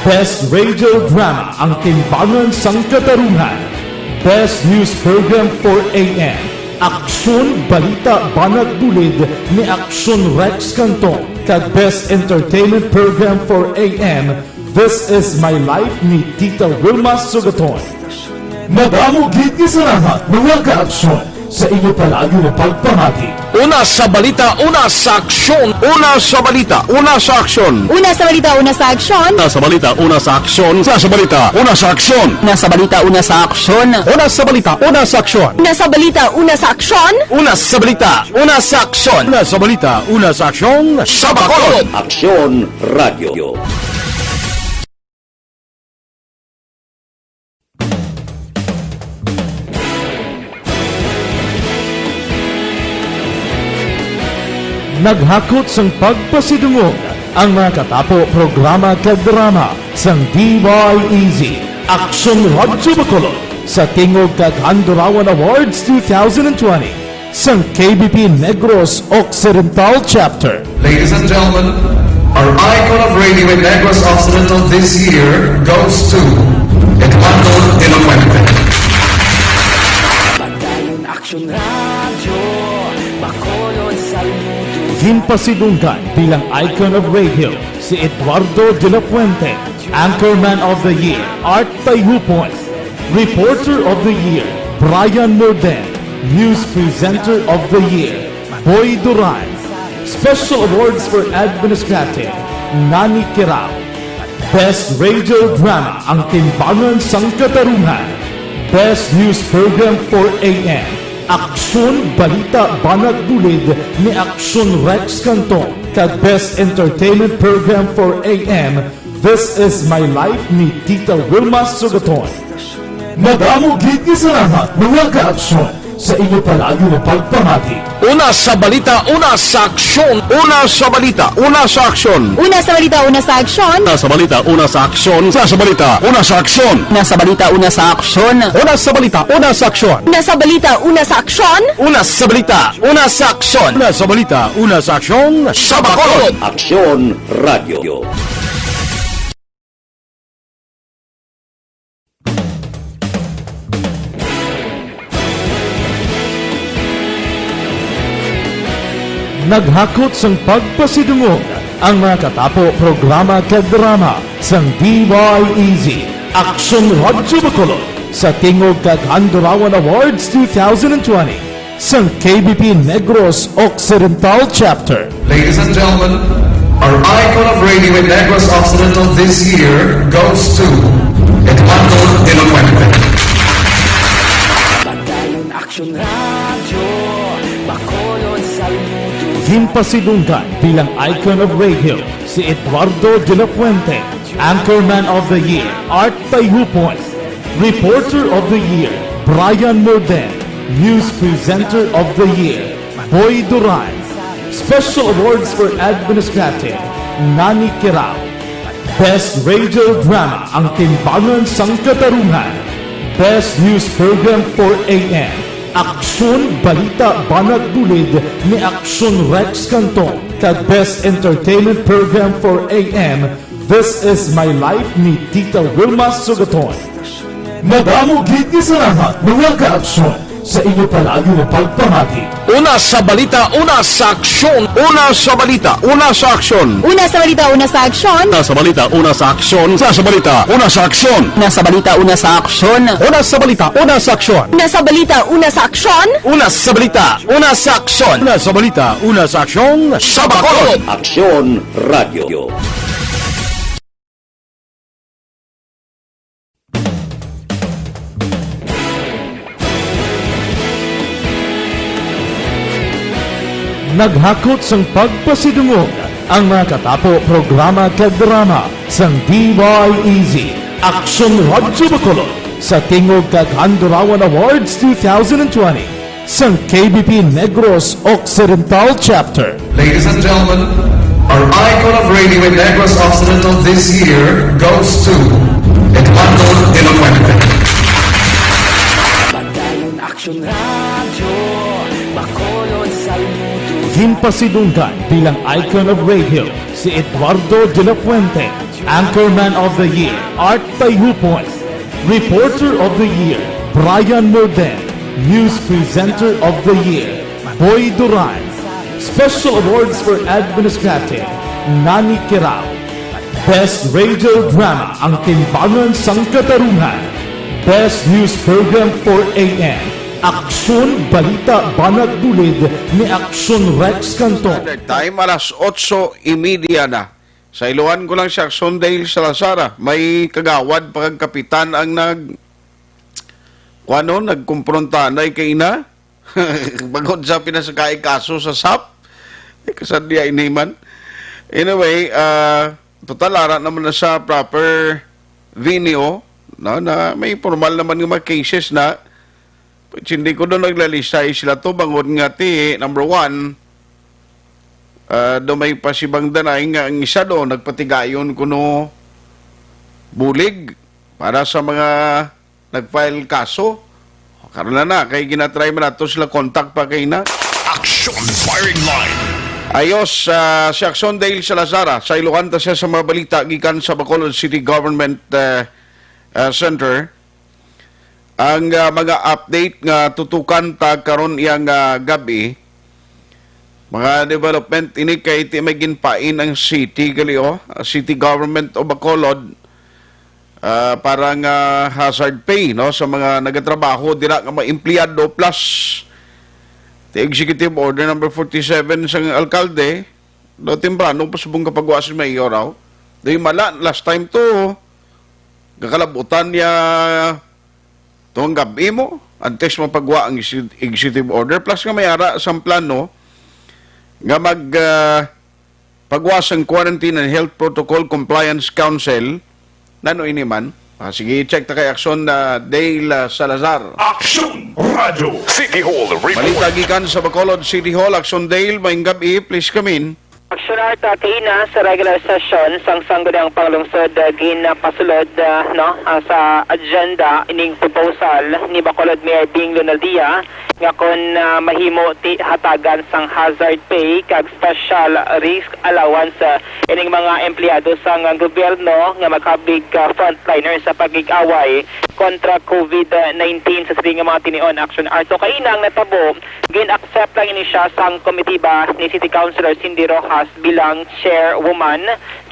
Best Radio Drama ang Timbangan sang Katarungan, Best News Program for AM Aksyon Balita Banat Bulid ni Aksyon Rex Cantong kag Best Entertainment Program for AM This Is My Life ni Tita Wilma Sugaton. Madamo gid ni salamat mga ka-aksyon sa inyo palagi na pagpamati. Una sa balita, una sa aksyon. Una sa balita, una sa aksyon. Una sa balita, una sa aksyon. Una sa balita, una sa aksyon. Una sa balita, una sa aksyon. Una sa balita, una sa aksyon. Una sa balita, una sa aksyon. Una sa balita, una sa aksyon. Una sa balita, una sa aksyon. Una sa balita, una sa aksyon. Sa Bacolod. Aksyon Radio. Naghakot sang pagpasidungog ang mga katapo programa kag drama sang DYEZ Aksyon Radyo Bacolod sa Tingog kag Handurawan Awards 2020 sang KBP Negros Occidental Chapter. Ladies and gentlemen, our icon of radio in Negros Occidental this year goes to Eduardo de la Fuente. Pagdayon Aksyon Radio, Bacolod saludo. Himpasidunggan bilang icon of radio si Eduardo de la Fuente, Anchorman of the Year Art Tayhopon, Reporter of the Year Brian Morden, News Presenter of the Year Boy Duran, Special Awards for Administrative Nani Kirao, Best Radio Drama ang Timbangan sang Katarungan, Best News Program for AM Aksyon Balita Banat Bulid ni Aksyon Rex Cantong kag Best Entertainment Program for AM This Is My Life ni Tita Wilma Sugaton. Madamo gid ni salamat mga ka-aksyon sa inyo palagi na pagpamati. Una sa balita, una sa aksyon. Una sa balita, una sa aksyon. Una sa balita, una sa aksyon. Una sa balita, una sa aksyon. Una sa balita, una sa aksyon. Una sa balita, una sa aksyon. Una sa balita, una sa aksyon. Una sa balita, una sa aksyon. Una sa balita, una sa aksyon. Una sa balita, una sa aksyon. Sa Bacolod. Aksyon Radio. Naghakot sang pagpasidungog ang mga katapo programa kag drama sang DYEZ Aksyon Radyo Bacolod sa Tingog kag Handurawan Awards 2020 sang KBP Negros Occidental Chapter. Ladies and gentlemen, our icon of radio in Negros Occidental this year goes to Eduardo de la Fuente. Pagdayon Aksyon Radio, Bacolod saludo. Himpasidunggan bilang icon of radio si Eduardo de la Fuente, Anchorman of the Year Art Tayhopon, Reporter of the Year Brian Morden, News Presenter of the Year Boy Duran, Special Awards for Administrative Nani Kirao, Best Radio Drama ang Timbangan sang Katarungan, Best News Program for AM Aksyon Balita Banat Bulid ni Aksyon Rex Cantong kag Best Entertainment Program for AM, This Is My Life ni Tita Wilma Sugaton. Madamo gid ni salamat mga ka-aksyon sa inyo palagi na pagpamati. Una sa balita, una sa aksyon. Una sa balita, una sa aksyon. Una sa balita, una sa aksyon. Una sa balita, una sa aksyon. Una sa balita, una sa aksyon. Una sa balita, una sa aksyon. Una sa balita, una sa aksyon. Una sa balita, una sa aksyon. Una sa balita, una sa aksyon. Una sa balita, una sa aksyon. Sa Bacolod. Aksyon Radio. Naghakot sang pagpasidungog ang mga katapo programa kag drama sang DYEZ Aksyon Radio Bacolod sa Tingog kag Handurawan Awards 2020 sang KBP Negros Occidental Chapter. Ladies and gentlemen, our icon of radio in Negros Occidental this year goes to Eduardo de la Fuente. Padayon Aksyon Radio, Bacolod Saludo. Ginpasidunggan bilang icon of radio si Eduardo de la Fuente, Anchorman of the Year Art Tayhopon, Reporter of the Year Brian Moden, News Presenter of the Year Boy Duran, Special Awards for Administrative Nani Kirao, Best Radio Drama ang Timbangan sang Katarungan, Best News Program for AM Aksyon Balita Banat Bulid ni Aksyon Rex Canton. Time alas 8:30 na. Sa iluhan ko lang si Aksyon Dale Salazar. May kagawad pagkapitan ang nagkumpronta na kay ina. Bagod sa pinasakay kaso sa SAP. Kasadya iniman. Anyway, total ara naman na sa proper venue, no, na may formal naman ng mga cases na hindi ko doon naglalisay sila to bangon nga ti number 1 do may pasibang danay nga ang isa do nagpatigayon kuno bulig para sa mga nagfile kaso karon na kay ginatry man nato sila contact pa kay na Aksyon Firing Line. ayos si Aksyon Dale Salazar sa ilukan ta siya sa mga balita gikan sa Bacolod City Government Center. Ang mga update nga tutukan ta karon iyang gabi mga development ini kay ti may ginpain ang city gali city government o Bacolod para nga hazard pay no sa mga nagatrabaho dira nga mga empleyado plus the executive order number 47 sang alkalde do temprano pasubong kapagwa sa mayor raw do mala last time to kakalabutan niya itong gabi mo, antes mapagwa ang executive order, plus nga may ara sa plano nga pagwa sang Quarantine and Health Protocol Compliance Council, nano ini man. Sige, check ta kay Aksyon Dale Salazar. Aksyon Radio. City Hall Report. Balita gikan sa Bacolod City Hall, Aksyon Dale, maayong gabi, please come in. Aksyonar kaina sa regular session sang sangguniang panglungsod ginapasulod sa agenda ining proposal ni Bacolod Mayor Bing Lunaldia nga kon mahimo ti hatagan sang hazard pay kag special risk allowance ining mga empleyado sang gobyerno nga makabig frontliner sa pagig-away kontra COVID-19 sa siring mga tinion action art. So kainang natabo gin-accept lang ini siya sang komitiba ni City Councilor Cindy Rojas bilang chairwoman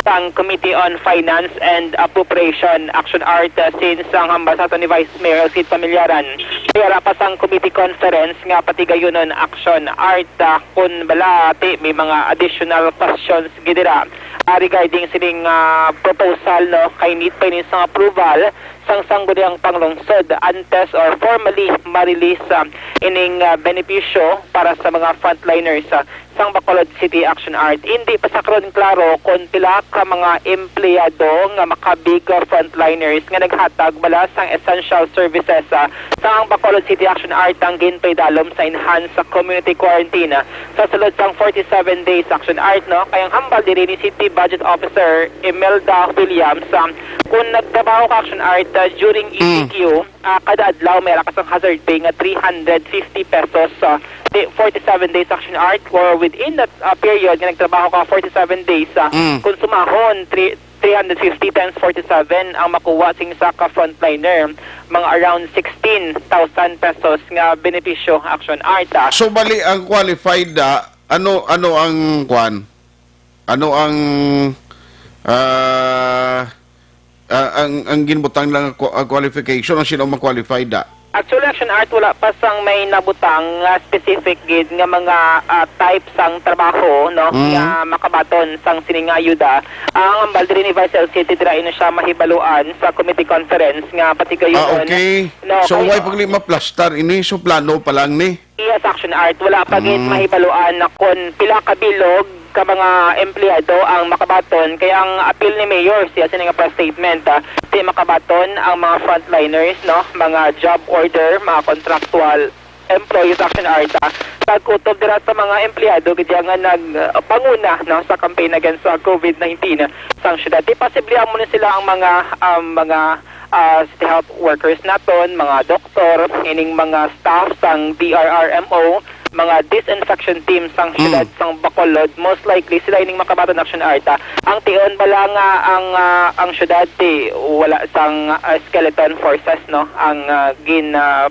sang Committee on Finance and Appropriation Action Art since ang ambasado ni Vice Mayor Sid Pamilyaran. Kaya pa sang committee conference nga patigayonon Action Art kun balati may mga additional questions gidira regarding sining proposal no kay need pa ni sang approval sang sangguniang panglungsod antes or formally ma-release ining benepisyo para sa mga frontliners sang Bacolod City Action Art. Hindi pa sa karon klaro kung pila ka mga empleyado nga makabig frontliners nga naghatag bala sang essential services sang Bacolod City Action Art ang ginpaydalom sa enhanced community quarantine sa sulod sang 47 days Action Art no kayang hambal diri ni City Budget Officer Imelda Williams kung nagtrabaho ka Action Art during ECQ kada adlaw may rakas ang hazard pay nga 350 pesos 47 days action art or within that period nga nagtrabaho ka 47 days kung sumahon 350 times 47 ang makuha sing sa ka frontliner, mga around 16,000 pesos nga benepisyo action art. So bali ang qualified ano ang kwan? Ano ang ang ginbutang lang qualification ang sino ma-qualified Actually, action art wala pa sang may nabutang specific gid nga mga type sang trabaho no nga makabaton sang sining ayuda. Ang ambal diri ni Vice LCT dira ina siya mahibaluan sa committee conference nga pati gayon. Okay. No, So why pagli ma-plaster ini so plano pa lang ni? Yes, action art wala pa gid mahibaluan na kon pila ka bilog ka mga empleyado ang makabaton kaya ang appeal ni Mayor siya sa nga press statement di makabaton ang mga frontliners no mga job order mga contractual employees action art pag-utob dira sa mga empleyado kaya nga nagpanguna no sa campaign against COVID-19 sa syudad di posible amo sila ang mga city health workers naton mga doktor ining mga staff sang DRRMO mga disinfection teams sang syudad sang Bacolod most likely sila ining makabaton action art ang tion bala nga ang syudad ti wala sang skeleton forces no ang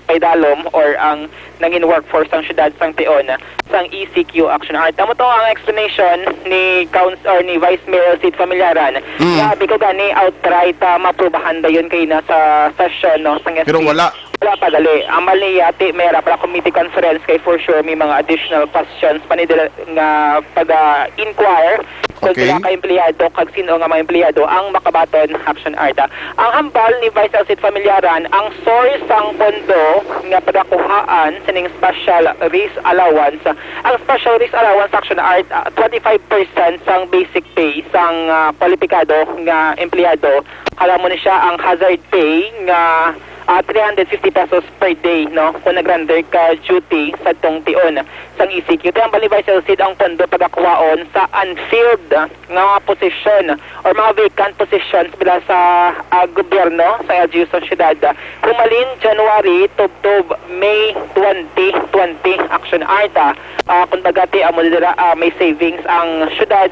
paidalom or ang nangin workforce sang syudad sang tion sang ECQ action art amo to ang explanation ni Council or ni Vice Mayor Sid Familiaran sabi ko gani outright maprubahan dayon kay na sa session no sang Pero wala pa gali. Amal ni Yati, mayroon para committee conference kay for sure may mga additional questions pa nila nga pag-inquire kung sila ka-empleyado, kag sino nga mga empleyado ang makabaton action art. Ang hambal ni Vice Alcid Familiaran, ang source sang pondo nga padakuhaan sa ning special risk allowance. Ang special risk allowance action art, 25% sang basic pay sang kwalipikado nga empleyado. Alam mo ni siya ang hazard pay nga 350 pesos per day no kung nag-render ka duty sa tong tion sang ECQ. Ang balibay sa LCD ang pondo pagakuhaon sa unfilled nga position or mga vacant positions bila sa gobyerno sa LGU sa syudad. Humalin January tubtob May 2020 action art. Kung bagati amo dira may savings ang syudad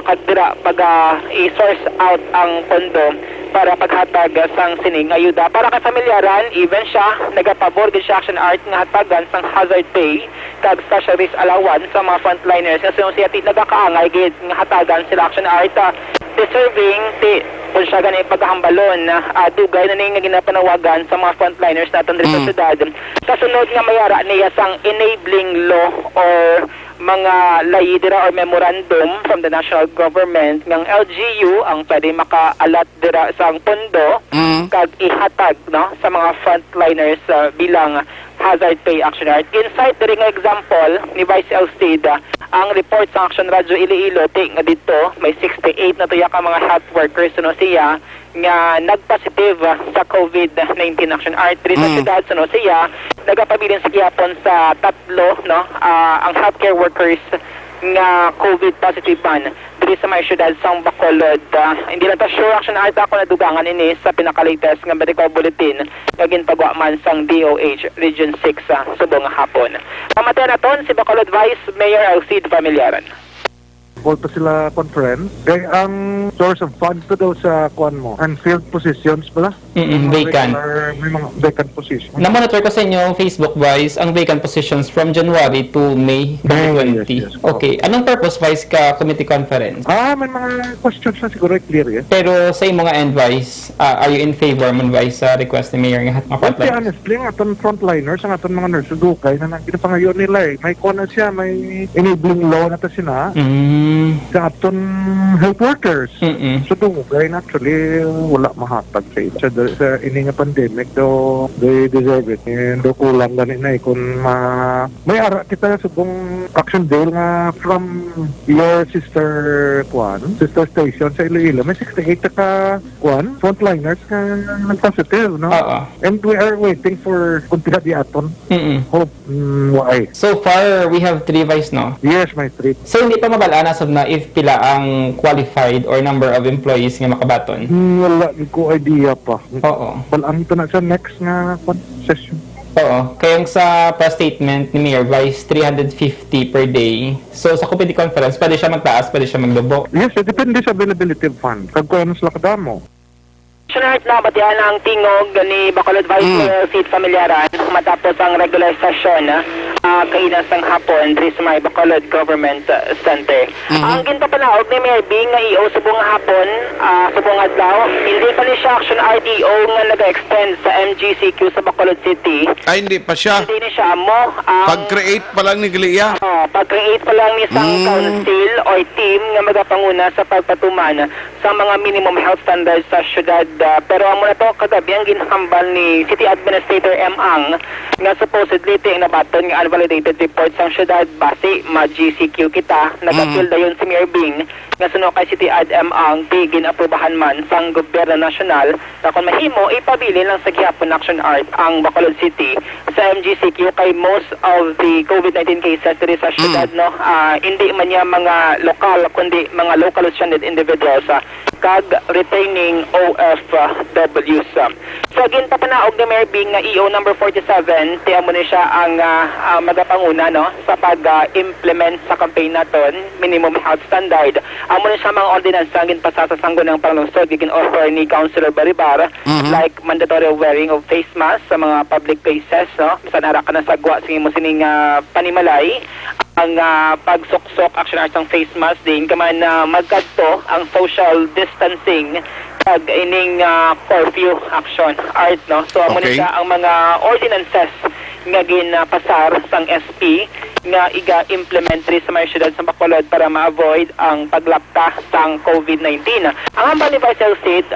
kadira pag i-source out ang pondo para paghatag sang sining ayuda para kay familyaran even siya nagapabor gid siya action art nga hatagan sang hazard pay kag special risk allowance sa mga frontliners kasi siya nagakaangay gid nga hatagan sila action art deserving kung siya ganay paghambalon dugay na ning ginapanawagan sa mga frontliners naton diri sa syudad kasunod nga mayara niya sang enabling law or mga layidira or memorandum from the national government ng LGU ang pwede makaalat dira sang pondo kag ihatag no sa mga frontliners bilang hazard pay action art. Inside diri nga example ni Vice LCD ang report sa Action Radio Iloilo nga dito may 68 na tuya ka mga health workers no siya nga nagpositive sa COVID-19 action art diri sa syudad no siya nagapabilin sa gihapon sa tatlo no ang healthcare workers nga COVID positive man diri sa may syudad sang Bacolod. Hindi lang ta sure action art ako nadugangan ini sa pinaka-latest nga medical bulletin nga ginpagawa man sang DOH Region 6 subong hapon. Pamatay naton si Bacolod Vice Mayor Alcid Familiaran. Call pa sila conference. Kaya ang source of funds to daw sa kuan mo. Unfilled positions pala? Vacant. May mga vacant positions. Na-monitor ko sa inyo Facebook Vice ang vacant positions from January to May 2020. Yes. Okay. Anong purpose Vice ka committee conference? May mga questions na siguro clear yan. Pero sa mga end Vice, are you in favor man Vice sa request ni Mayor nga frontliners? Honestly, ang aton frontliners, ang aton mga nurse dukay na ginapangayon nila May kuan na siya, may enabling law na ta sina. Sa aton health workers. So dugay na actually wala mahatag sa ito. Sa ini nga pandemic do they deserve it. And do kulang gani na kung may ara kita subong action deal nga from your sister station sa Iloilo. May 68 ka frontliners ka nag-positive, no? And we are waiting for kung tila di aton. Hope why. So far, we have 3 Vice, no? Yes, may 3. So hindi pa mabalaan as of na if pila ang qualified or number of employees nga makabaton? Wala ko idea pa. Oo. Ang ito na sa next nga session. Oo, kaya yung sa press statement ni Mayor Vice, 350 per day. So sa committee conference, pwede siya magtaas, pwede siya magdubo. Yes, depende sa availability of fund. Kagkuhan sa lakdamo. Sunod na batihan ang tingog ni Bacolod Vice Mayor Sid Familiaran matapos ang regular session kainas ng hapon sa may Bacolod Government Center. Ang ginpapanaog ni Mayor Bing nga iyo subong hapon, subong adlaw, hindi pa ni siya action RTO nga nag-extend sa MGCQ sa Bacolod City. Ay, hindi pa siya. Hindi ni siya mo. Pag-create pa lang ni Gliya. Pag-create pa lang ni isang council or team nga magapanguna sa pagpatuman sa mga minimum health standards sa syudad. Pero amo na to kagabi ang ginhambal ni City Administrator M. Ang nga supposedly ito yung nabaton nga unvalidated report sa syudad base ma-GCQ kita nag-appeal dayon si Mayor Bing nga suno kay City Ad M. Ang ginaprubahan man sa gobyerno nasyonal na kung mahimo ipabili lang sa gihapon action art ang Bacolod City sa MGCQ kay most of the COVID-19 cases diri sa syudad no hindi man niya mga lokal kundi mga locally stranded individuals kag retaining OFWs. So ginpapanaog ni Mayor Bing nga EO number 47 tiamo ni siya ang magapanguna no sa pag-implement sa campaign naton minimum health standard. Amo ni siya mga ordinance ang ginpasa sa sanggunang panglungsod gin-offer ni Councilor Baribar like mandatory wearing of face mask sa mga public places no bisan ara ka na sagwa sa imo sining panimalay ang pagsuksok action art ang face mask din kaman magkadto ang social distancing pag ining curfew action art no so amo ni siya ang mga ordinances nga ginapasar sang SP nga iga-implement rin sa mga syudad sa Bacolod para ma-avoid ang paglapta sang COVID-19. Ang hambal ni Vice State,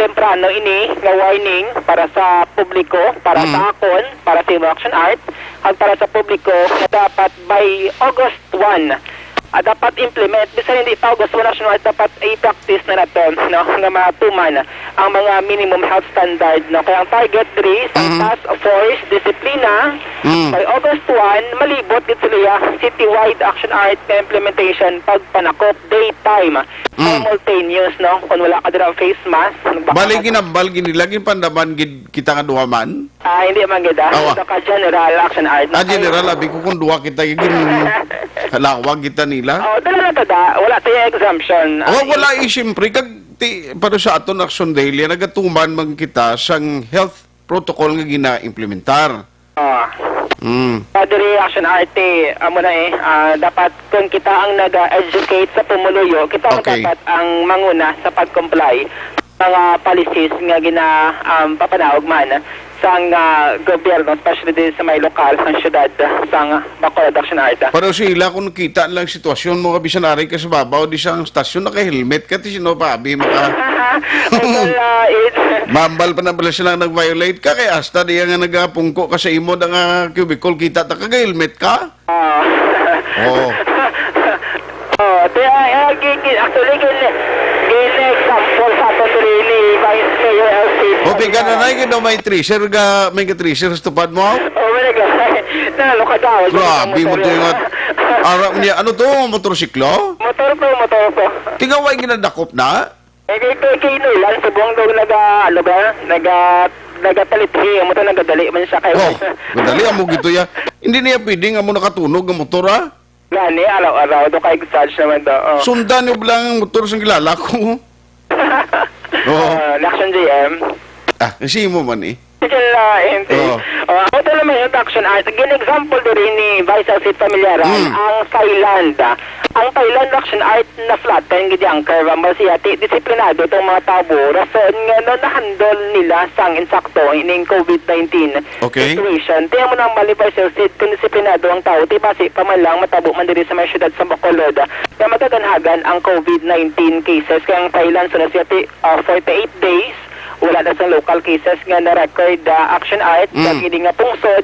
temprano ini nga warning para sa publiko, para sa akon, para sa action art, at para sa publiko na dapat by August 1 dapat implement bisan hindi pa August 1 national dapat i-practice na natin no nga matuman ang mga minimum health standard no kaya ang target diri sa task force disiplina by August 1 malibot gid sila citywide action art na implementation pagpanakop daytime simultaneous no kung wala ka dira face mask bali ginambal ginilagin pandaman gid kita nga duha man hindi man gid ito ka general action art general abi ko kung duha kita gid halawag kita nila dala na tada wala tayo exemption wala siyempre kag para sa aton action daily nagatuman man kita sang health protocol nga gina-implementar Padre action arte amo na dapat kung kita ang nag-educate sa pumuluyo kita ang dapat ang manguna sa pag-comply mga policies nga papanaog man sang gobyerno, especially din sa may lokal, ang syudad, sang Bacolod Action Art. Pero sila, kung kita lang sitwasyon mo, kabisan narin ka sa babaw, di sa stasyon, naka-helmet ka, sino pa, abi, mambal pa na pala sila nag-violate ka, kaya hasta di nga nagapungko ka sa imo ng cubicle, kita ta kag-helmet ka? Actually, example sa ato ni Vice Mayor LC. Bigyan na na may tracer may tracer sa tupad mo? My God. Nalo ka daw. Grabe mo ito yung arap niya. Ano to? Motorsiklo? Motor po. Tingaway ginadakop na? Kay Nulan, subong daw nagatalithi. Amo to nagadali man siya kayo. Madali amo gito ya. Hindi niya pwedeng amo nakatunog ang motor ha? Gani, araw-araw do kay Sarge naman do. Sundan niyo lang ang motor sa kilala ko. Action JM. Kasi mo man Ito naman yung action art. Gin-example din ni Vice Alcid Familiaran ang Thailand. Ang Thailand action art na flat kayong gidiyang curve ang masiyati. Disiplinado itong mga tabo. Rason nga na-handle nila sang insakto ining COVID-19 situation. Tiyan mo nang mali Vice Alcid kung disiplinado ang tao. Basi pa man lang matabo man diri sa may syudad sa Bacolod na magaganhagan ang COVID-19 cases. Kaya ang Thailand so nasiyati 48 days wala na sa local cases nga na-record action art kag hindi nga pungsod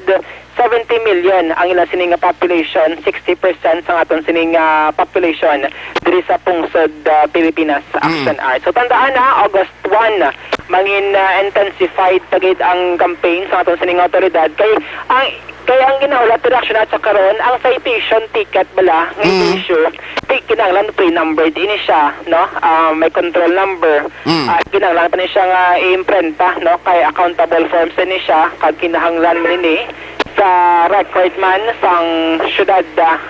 70 million ang ilang sining population 60% sa aton sining population diri sa pungsod Pilipinas action art. So tandaan na August 1 mangin intensified tagid ang campaign sa aton sining autoridad kay ang ginahula to action art sa karon ang citation ticket bala nga issue kinahanglan pre-numbered ini siya, no? May control number. Kinahanglan pa ni siya nga i-imprenta, no? Kay accountable forms ni siya kag kinahanglan man ini sa record man sang syudad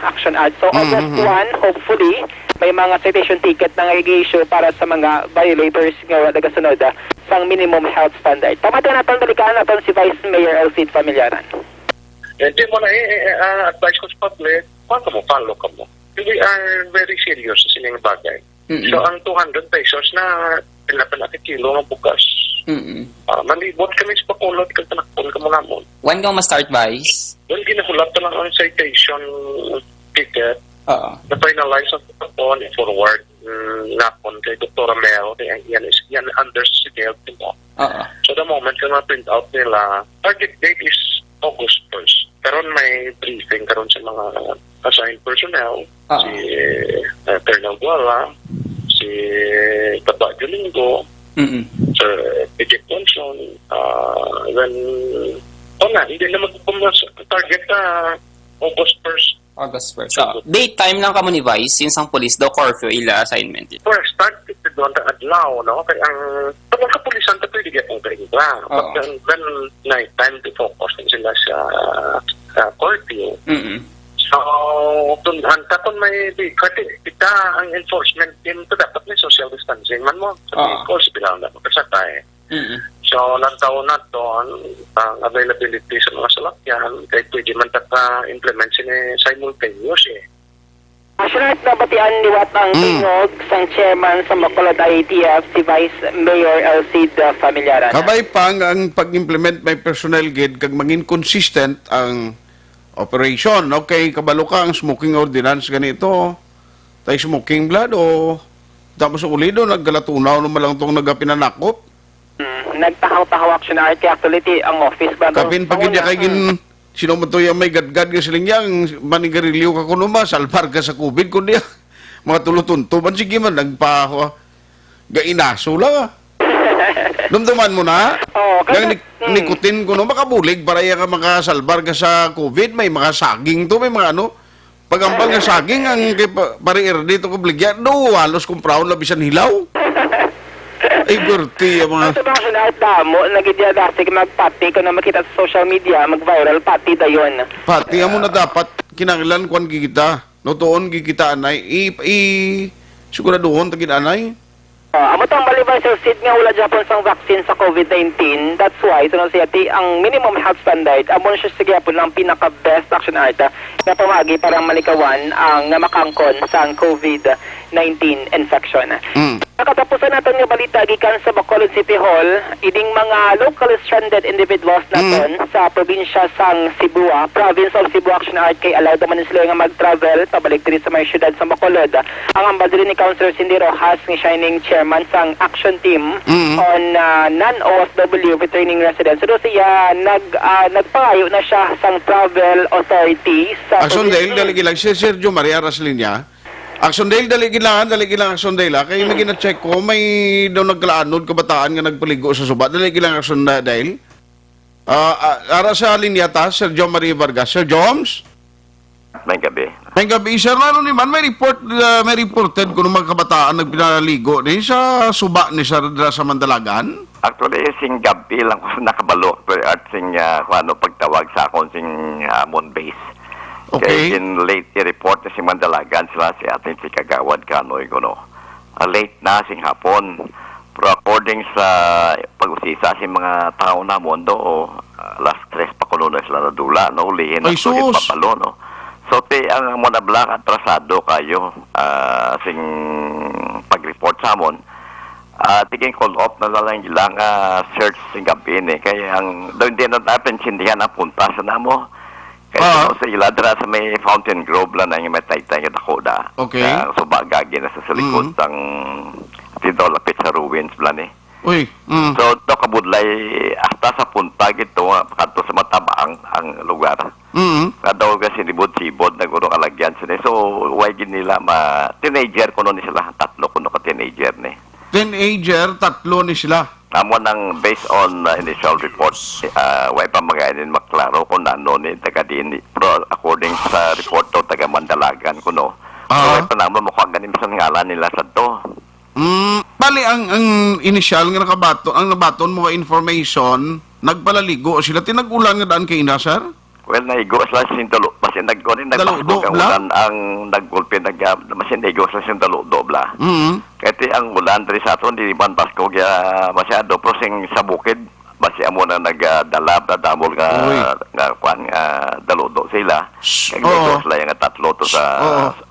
Aksyon Art. So August 1, hopefully may mga citation ticket na i-issue para sa mga violators nga nagasunod sang minimum health standard. Pamatayan natin dalikaan natin si Vice Mayor Elcid Familiaran. Hindi mo na advise ko sa public, follow ka mo. We are very serious sa sining bagay. So ang 200 pesos na pila kilo ng bukas. Malibot kami sa Bacolod, kantanakpon ka mo namon. When kang ma-start, Vice? Well, ginahulat na lang ang citation ticket. Na-finalize ang pagkakon forward napon kay Dr. Mel, yan under CDL mo. So the moment ka na-print out nila, target date is August 1st. Karon may briefing karon sa mga assigned personnel, si Colonel Guala, si Tabajo Linggo, Sir Pidget Johnson, then hindi na mag-target August 1st. August 1st. So, daytime lang ka mo ni Vice, yung sang police daw curfew ila assignment. First, start doon ang adlaw, no? Kaya ang pagkakapulisan ito pwede getong kainga. But then, night time, to focus sila sa curfew. So, tunhan ka kung may kita ang enforcement team to dapat may social distancing man mo. Sa course, bilang na magkasatay. So, lantaon na doon ang availability sa mga salakyan kaya pwede man implement simultaneous Assured na batian liwat ang tingog sang chairman sa Bacolod IATF si Vice Mayor Elcid Familiaran. Kabay pang ang pag-implement may personnel guide kag maging consistent ang operation. Okay, kabalo ka ang smoking ordinance ganito. Tay smoking blood o tapos ulido naggalatunaw naman lang itong nagapinanakop. Nagtahaw-tahaw Aksyon Art actually ang office ba? Kapin pag hindi kay sino mo to yung may gadgad ka siling yang manigarilyo ka kuno ma salvar ka sa COVID kundi mga tulutunto man sige man gainaso lang dumduman mo na yang nikutin kuno makabulig para ya ka makasalvar ka sa COVID may mga saging to may mga pagambal nga saging ang pare dito ko bligyan halos kumpraon labisan hilaw. Ay, Bertie, mga... Ang sabang Aksyon Art damo, nagidiyadasig magpati ko na makita sa social media, mag-viral, pati dayon. Pati, amo na dapat, kinanglan kwan kita. Notoon kikita anay. Siguraduhon tagin anay. Amo tang balibay sa Elcid nga wala Japon sang vaccine sa COVID-19. That's why, ito na siya, ang minimum health standard, amon siya sige po ng pinaka-best Aksyon Art na pamagi parang malikawan ang namakangkon sa COVID-19 infection. Nakatapusan natin yung balita gikan sa Bacolod City Hall, iding mga local stranded individuals natin sa probinsya sang Cebu, province of Cebu Aksyon Art kay allowed naman sila nga mag-travel pabalik diri sa may syudad sa Bacolod. Ang ambassador ni Councilor Cindy Rojas ng shining chairman sang action team on non-OFW returning residents. So siya nagpangayo na siya sang travel authority sa Aksyon dahil daligi lang si Sergio Maria Raslinya. Aksyon dahil daligi lang Aksyon dahil kaya may gina-check ko may daw nagkalaanod kabataan nga nagpaligo sa suba daligi lang Aksyon dahil ara sa linyata Sergio Maria Vargas. Sir Joms? May gabi. May gabi, sir. Ano naman, may reported kung mga kabataan nagpinaligo din sa suba ni Sir sa Mandalagan? Actually, sing gabi lang ko nakabalo at sing pagtawag sa akong sing Moon Base. Okay. Kaya late report na si Mandalagan sila si atin si Kagawad Kanoy kuno. Late na sing hapon. Pero according sa pag-usisa si mga tao na mundo alas 3 pa kuno na sila nadula no ulihin na sulit papalo no. So ang muna black atrasado kayo sing pag-report sa amon. Tiging call up na lang ilang search sing gabi kaya ang doon din na natin sindihan na punta sa namo. Kaya sa iladra sa may Fountain Grove lang na yung may taytay yung dakoda. Okay. So bagagi na sa likod sang dito lapit sa ruins lang Uy. So ito kabudlay hasta sa punta gito kanto sa matabang ang lugar. Kadaw ka sinibod-sibod na guro kalagyan sila. So why nila teenager kuno ni sila tatlo kuno ka teenager Teenager tatlo ni sila. Amo nang based on initial reports, way pa magainin maklaro kung ano ni taga din. Pero according sa report to taga Mandalagan kuno, So, panamo mo kung ganin sa ngalan nila sa to. Bali, ang initial nga nakabaton, ang nabaton mo information, nagpalaligo sila. Tinagulan nga daan kay ina, sir? Well, naigo sila sintalo. Masin nagkunin, Daludo, ulan ang naggulpi, masin naigo sila sintaludo, bla. Kaya ang ulan dari sa aton, di man Pasko kaya masyado. Pero sa bukid, basi amo na nagdalab na damol nga daludo sila. Kaya naigo sila yung tatlo to sa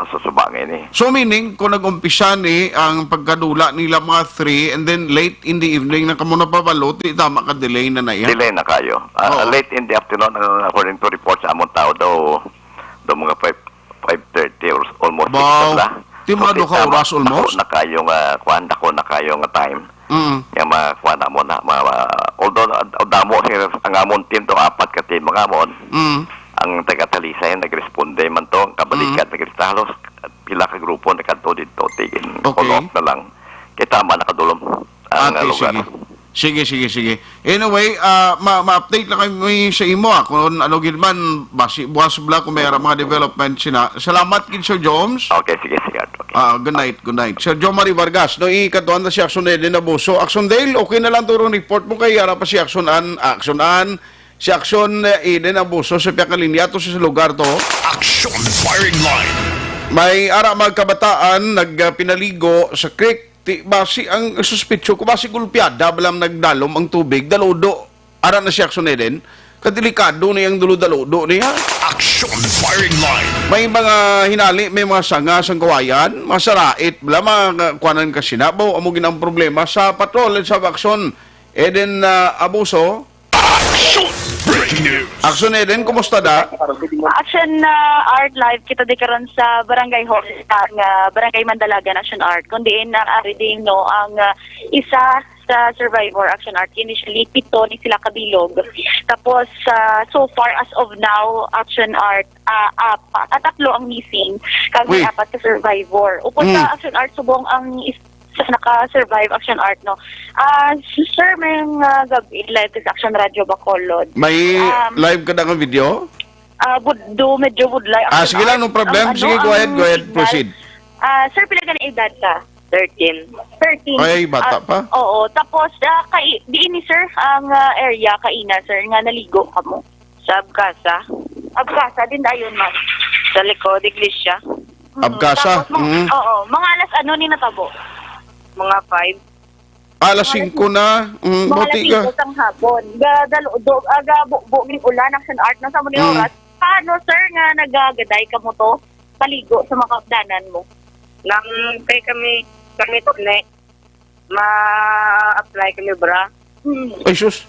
susubangin eh. So meaning, kung nag-umpisa ni ang pagkadula nila mga 3 and then late in the evening na kamo napabalot, tama ka delay na yan? Delay na kayo. Late in the afternoon, according to reports sa among tao daw mga 5:30 or almost 6 na bla. Timado ka oras almost? Dako na kayong time. Yung makuha na mo na. Although, damo ang amon team to, 4 ka team mga amon. Ang taga-talisay, nag-responde man to. Kabalikat, nag-restalos. Pila ka grupo, nagkanto dito. Tigin, kolok na lang. Kaya tama, nakadulom ang lugar. Sige. Anyway, ma-update lang kami sa imo kung ano gilman buwas bla kung mayroon mga development sina. Salamat kin Sir Jones. Okay, sige. Okay. Good night. Sir Jomari Vargas, no ikatuan na si Aksyon Dale na Buso. Aksyon Dale, okay na lang turong report mo kay ara pa si Aksyon si Aksyon Eden Abuso sa piyakalinya to sa lugar to. Aksyon Firing Line. May ara magkabataan nagpinaligo sa creek. Basi ang suspitsyo ko, basi gulpiada, balang nagdalom ang tubig, daludo, ara na si Aksyon Eden, kadelikado na yung daludo niya. Aksyon Firing Line. May mga hinali, may mga sanga sa kawayan, mga sarait, bala mga kuwanan kasi na, amugin ang problema sa patrol sa Aksyon Eden Abuso. Aksyon Breaking News. Aksyon Eden, kumusta da? Action Art Live kita di karon sa Barangay Hall ang Barangay Mandalagan Action Art kundiin na reading no ang isa sa survivor Action Art initially 7 ni sila kabilog tapos so far as of now Action Art 4 ang missing kami 4 ka survivor upon sa Action Art subong ang naka-survive Action Art, no? Sir, may gabi live sa Action Radio Bacolod. May live ka na ng video? Medyo budlay. Sige lang, no problem. Sige, go ahead, proceed. Sir, pila ka na edad ka? 13. Ay, bata pa? Oo. Tapos, diin ni sir, ang area, kaina, sir, nga naligo ka mo. Sa Abkasa. Abkasa, din dayon, ma'am. Sa likod, iglesia. Abkasa? Oo. Mga alas ni natabo? Mga 5. Alas 5 na. Mga alas 5 sang hapon. Buging ulan ang Action Art na sa muna oras. Paano, sir, nga nagagaday ka mo to? Paligo sa mga kapdanan mo? Nang kay kami to na ma-apply kami bra. Ay, sus.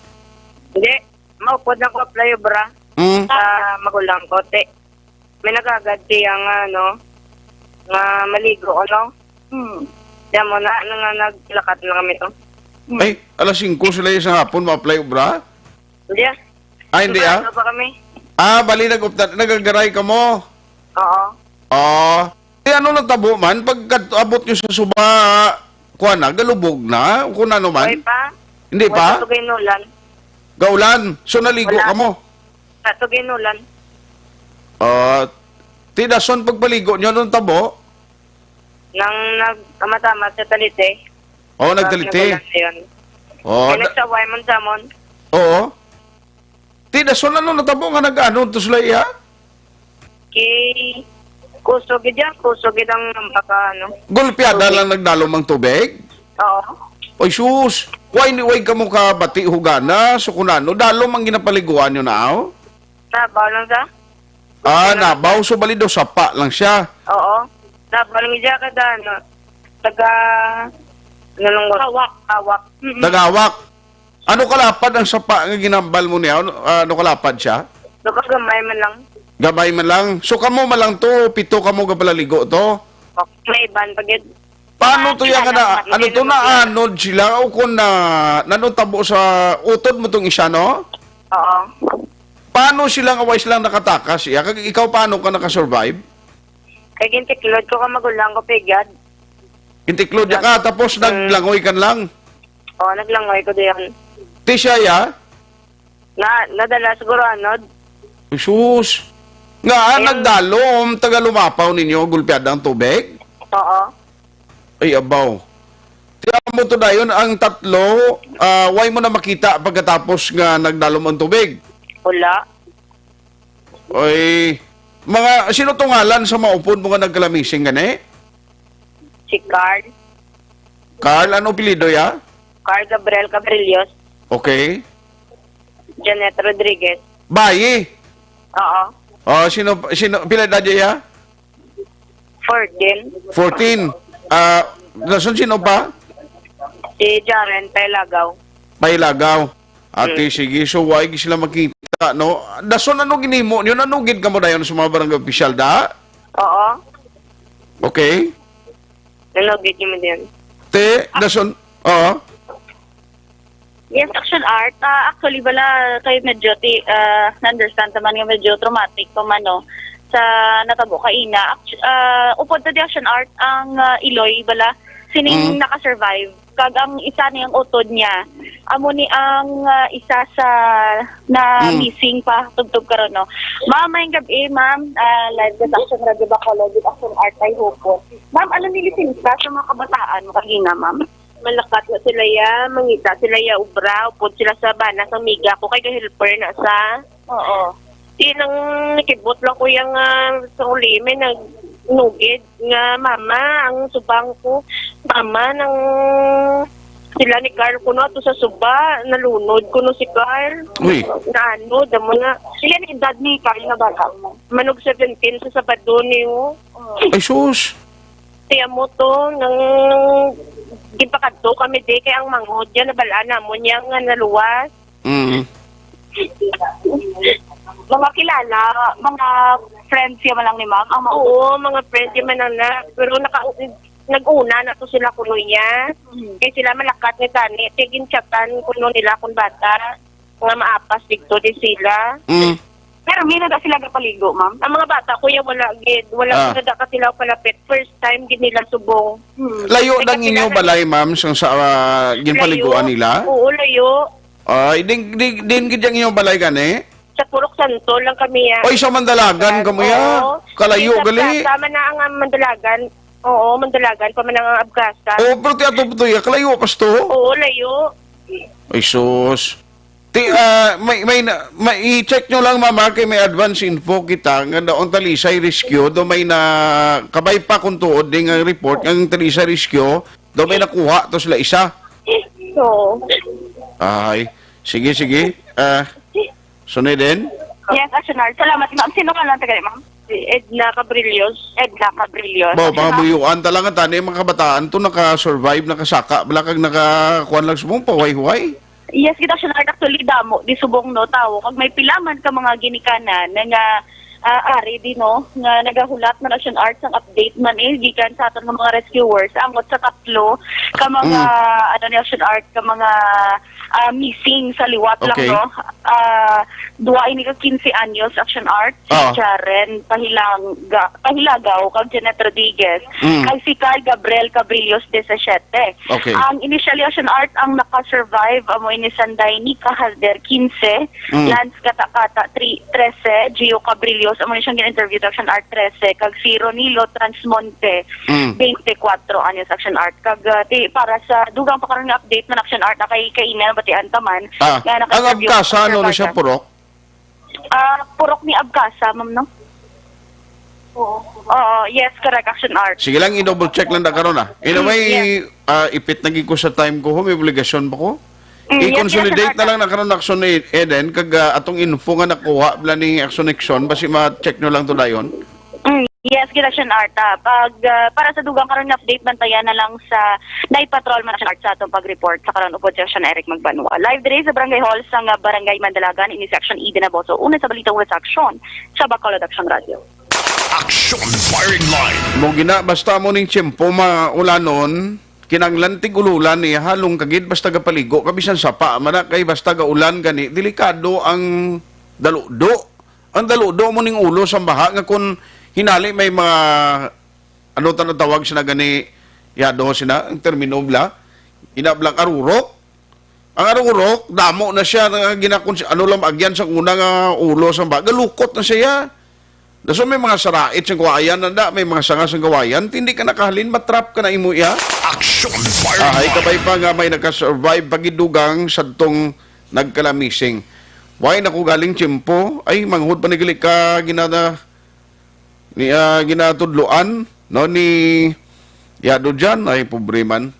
Hindi. Maupod na ko apply bra. Sa magulang ko. May nagagadi ang nga maligo, Diyan mo na, naglakat na kami to. Ay, alas 5 sila isang hapon, ma-apply bra? Hindi hindi Ano pa kami? Bali, nagagaray ka mo? Oo. Ano natabo man, pag abot nyo sa suba, galubog na, kung ano man? Hindi pa? Tugay nulan. Gaulan, so naligo ka mo? Tugay nulan. Tidason pagpaligo nyo nung tabo? Nang nagkamatama sa talite. Nagtalite. Kaya nagsaway man sa mon. Oo. Tidason natabo nga nag-ano, to sila iya? Kusogid ang baka Gulpiada lang nagdalom ang tubig? Oo. Oy sus, why ka mo ka bati hugana, sukunano, dalom ang ginapaliguan nyo na Nabaw lang sa? Nabaw, so bali daw sapa lang siya. Oo. Nabaw lang siya kada, hawak. Tagawak. Ano kalapad ang sapa nga ginambal mo niya? Ano kalapad siya? Gamay man lang. Gamay man lang. So kamo malang to, 7 kamo gapalaligo to? May iban pagid. Paano to yan na? Ano to na anod sila? O kung nanotabo sa utod mo tong isa, no? Oo. Paano silang away silang nakatakas? Ikaw paano ka nakasurvive? Kaya gintiklod ko ka magulang ko pigad. Gintiklod ka tapos naglangoy kan lang? Oo, naglangoy ko diyan. Tisya ya? Nadala siguro anod. Jesus. Nga, nagdalom, taga lumapaw ninyo, gulpiada ang tubig? Oo. Ay, abaw. Tiyan mo to dayon, ang tatlo, why mo na makita pagkatapos nga nagdalom ang tubig? Wala. Ay, sino to ngalan sa maupod mo nga nagkalamising gani? Si Carl. Carl, ano pilido ya? Carl Gabriel Cabrillos. Okay. Janet Rodriguez. Bayi? Oo. Sino, pila dadya ya? 14. 14. Nasun sino pa? Si Jaren Pelagaw. Pailagaw. Ate, sige, so why sila makita, no? Dason, ano ginimo? Yun, ano gid ka mo dayon sa mga barangay official, da? Oo. Okay. Nalogit niyo mo din. Te, dason, oo. Yes, action art. Actually, bala kayo medyo, na-understand naman yung medyo traumatic pa man, no? Sa natabo ka ina. Upod na di action art, ang Iloy, bala, sining nakasurvive. Kag ang isa niyang utod niya. Amo ni ang isa sa na missing pa, tugtog karon no. Ma'am, may gabi, ma'am. Live sa action radio Bacolod, action art Tayhopon. Ma'am, ano nilisinta sa mga kabataan mo kanina, ma'am? Malakat na sila ya, mangita sila ya ubra, upod sila sa bana sa miga ko kay helper na sa. Oo. Di nang nakibot lang ko yung sa uli, may nagnugid nga mama, ang subang ko, mama ng sila ni Carl kuno ato sa suba, nalunod kuno si Carl. Uy. Na ano, damo na. Sila ni edad ni Carl na bata mo. Manog 17 sa Sabado niyo. Ay, sus. Tiya mo to, nang gipakadto kami di kay ang mangod yan, nabalaan na mo niya nga naluwas. Mga kilala, mga friends yaman lang ni ma'am? Oo, mga friends yaman lang na. Pero nag-una na to sila kuno niya. Kaya sila malakat ni Tani. Tigin chatan kuno nila kung bata. Mga maapas dito din sila. Pero may nada sila kapaligo, ma'am? Ang mga bata, kuya, wala gid. Wala nada ka sila palapit. First time gid nila subong. Layo lang inyo balay, ma'am, sa ginpaliguan nila? Oo, layo. Ay, din gid yang inyo balay gani? Sa Purok Santo lang kami yan. Oy, sa Mandalagan kamo ya. Kalayo gali. Tama na ang Mandalagan. Oo, Mandalagan pa man ang Abgasa. Oh, pero ti ato puto ya, kalayo pas to. Oo, layo. Ay, sus. May i-check nyo lang, mama, kay may advance info kita nga daong Talisay Rescue, do may na kabay pa kung tuod din ang report ng Talisay Rescue, do may nakuha to sila isa. So, ay, sige. Sunod din? yes, Aksyonar. Salamat, ma'am. Sino ka lang tagay, ma'am? Si Edna Cabrillos. Bo, mga buyuan talaga tani, mga kabataan to naka-survive, nakasaka, balakag nakakuan lang sumong pahuay-huay. Yes, kita siya actually damo di subong no tao kag may pilaman ka mga ginikanan nga ari di no nga nagahulat na Action Arts ang update man gikan sa aton mga rescuers angot sa tatlo ka mga ano ni Action Arts ka mga missing sa liwat lang no. Duwa ini ka 15 anyos Action Arts Jaren Pahilagaw kag Janet Rodriguez kag si Carl Gabriel Cabrillos 17. Okay. Ang initially Action Art ang naka-survive amo ini Sanday ni Kahalder 15, Lance Katakata 13, Gio Cabrillos amo ni siyang gin-interview Action Art 13 kag si Ronilo Transmonte 24 anyos Action Art kag para sa dugang pa karon nga update man Action Art na kay kaina batian taman ang Abgasa ano na siya purok? Purok ni Abgasa ma'am no. Oo, yes, correct, Action Art. Sige lang, i-double check lang na karon Anyway, ipit naging ko sa time ko, may obligasyon pa ko. I-consolidate na lang na karon Action Eden, kag atong info nga nakuha, bla ni Action basi ma-check nyo lang to dayon. Yes, Action Art. Para sa dugang karon nga update, bantayan na lang sa Night Patrol man Action Art sa atong pag-report sa karon upod sa Action Eric Magbanwa. Live dire sa Barangay Hall sa Barangay Mandalagan, ini sa Action Eden na boso. Una sa balita sa Action sa Bacolod Action Radio. Action Firing Line. Mo gina basta mo ning tiyempo maulanon, kinanglantig ululan ni halong kagid basta gapaligo kabisan sapa man kay basta ga ulan gani delikado ang daludo. Ang daludo mo ning ulo sa baha nga kun hinali may mga ano tawag sina gani yado sina ang termino bla inablang arurok. Ang arurok damo na siya ginakon ano lang agyan sa unang ulo sa baha galukot na siya. So may mga sarait sa gawayan, nanda, may mga sanga sa gawayan, hindi ka nakahalin, matrap ka na imo ya. Aksyon Fire Ay, Line. kabay pa nga may nakasurvive pagidugang sa tong nagkalamising. Why naku galing tiyempo, ay manghud pa nagili ka ginatudluan, no, ni Yado dyan, ay pobre man.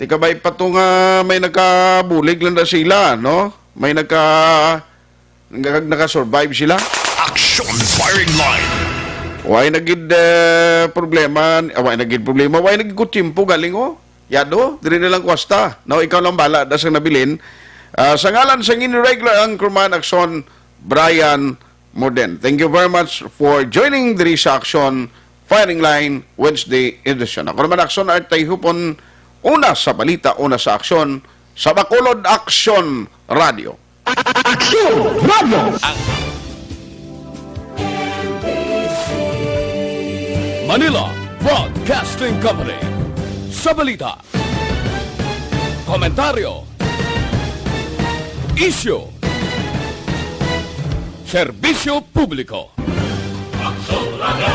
Ti kabay pa to nga may nakabulig lang na sila, no? May nakasurvive sila. Aksyon Firing Line. Why nagid problema, why nagid kutsimpo galing o. Yado, diri na lang kwasta. No, ikaw lang bala da sang nabilin. Sa ngalan sa regular anchorman Aksyon, Brian Moden. Thank you very much for joining the sa Aksyon Firing Line Wednesday edition. Ako naman Aksyon at Tayhopon, una sa balita, una sa aksyon, sa Bacolod Aksyon Radio. Aksyon Radio! Manila Broadcasting Company. Sa balita, komentaryo, isyu, serbisyo publiko. Aksyon Radio.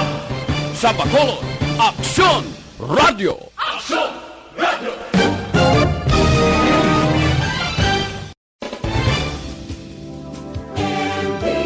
Sa Bacolod, Aksyon Radio. Aksyon Radio.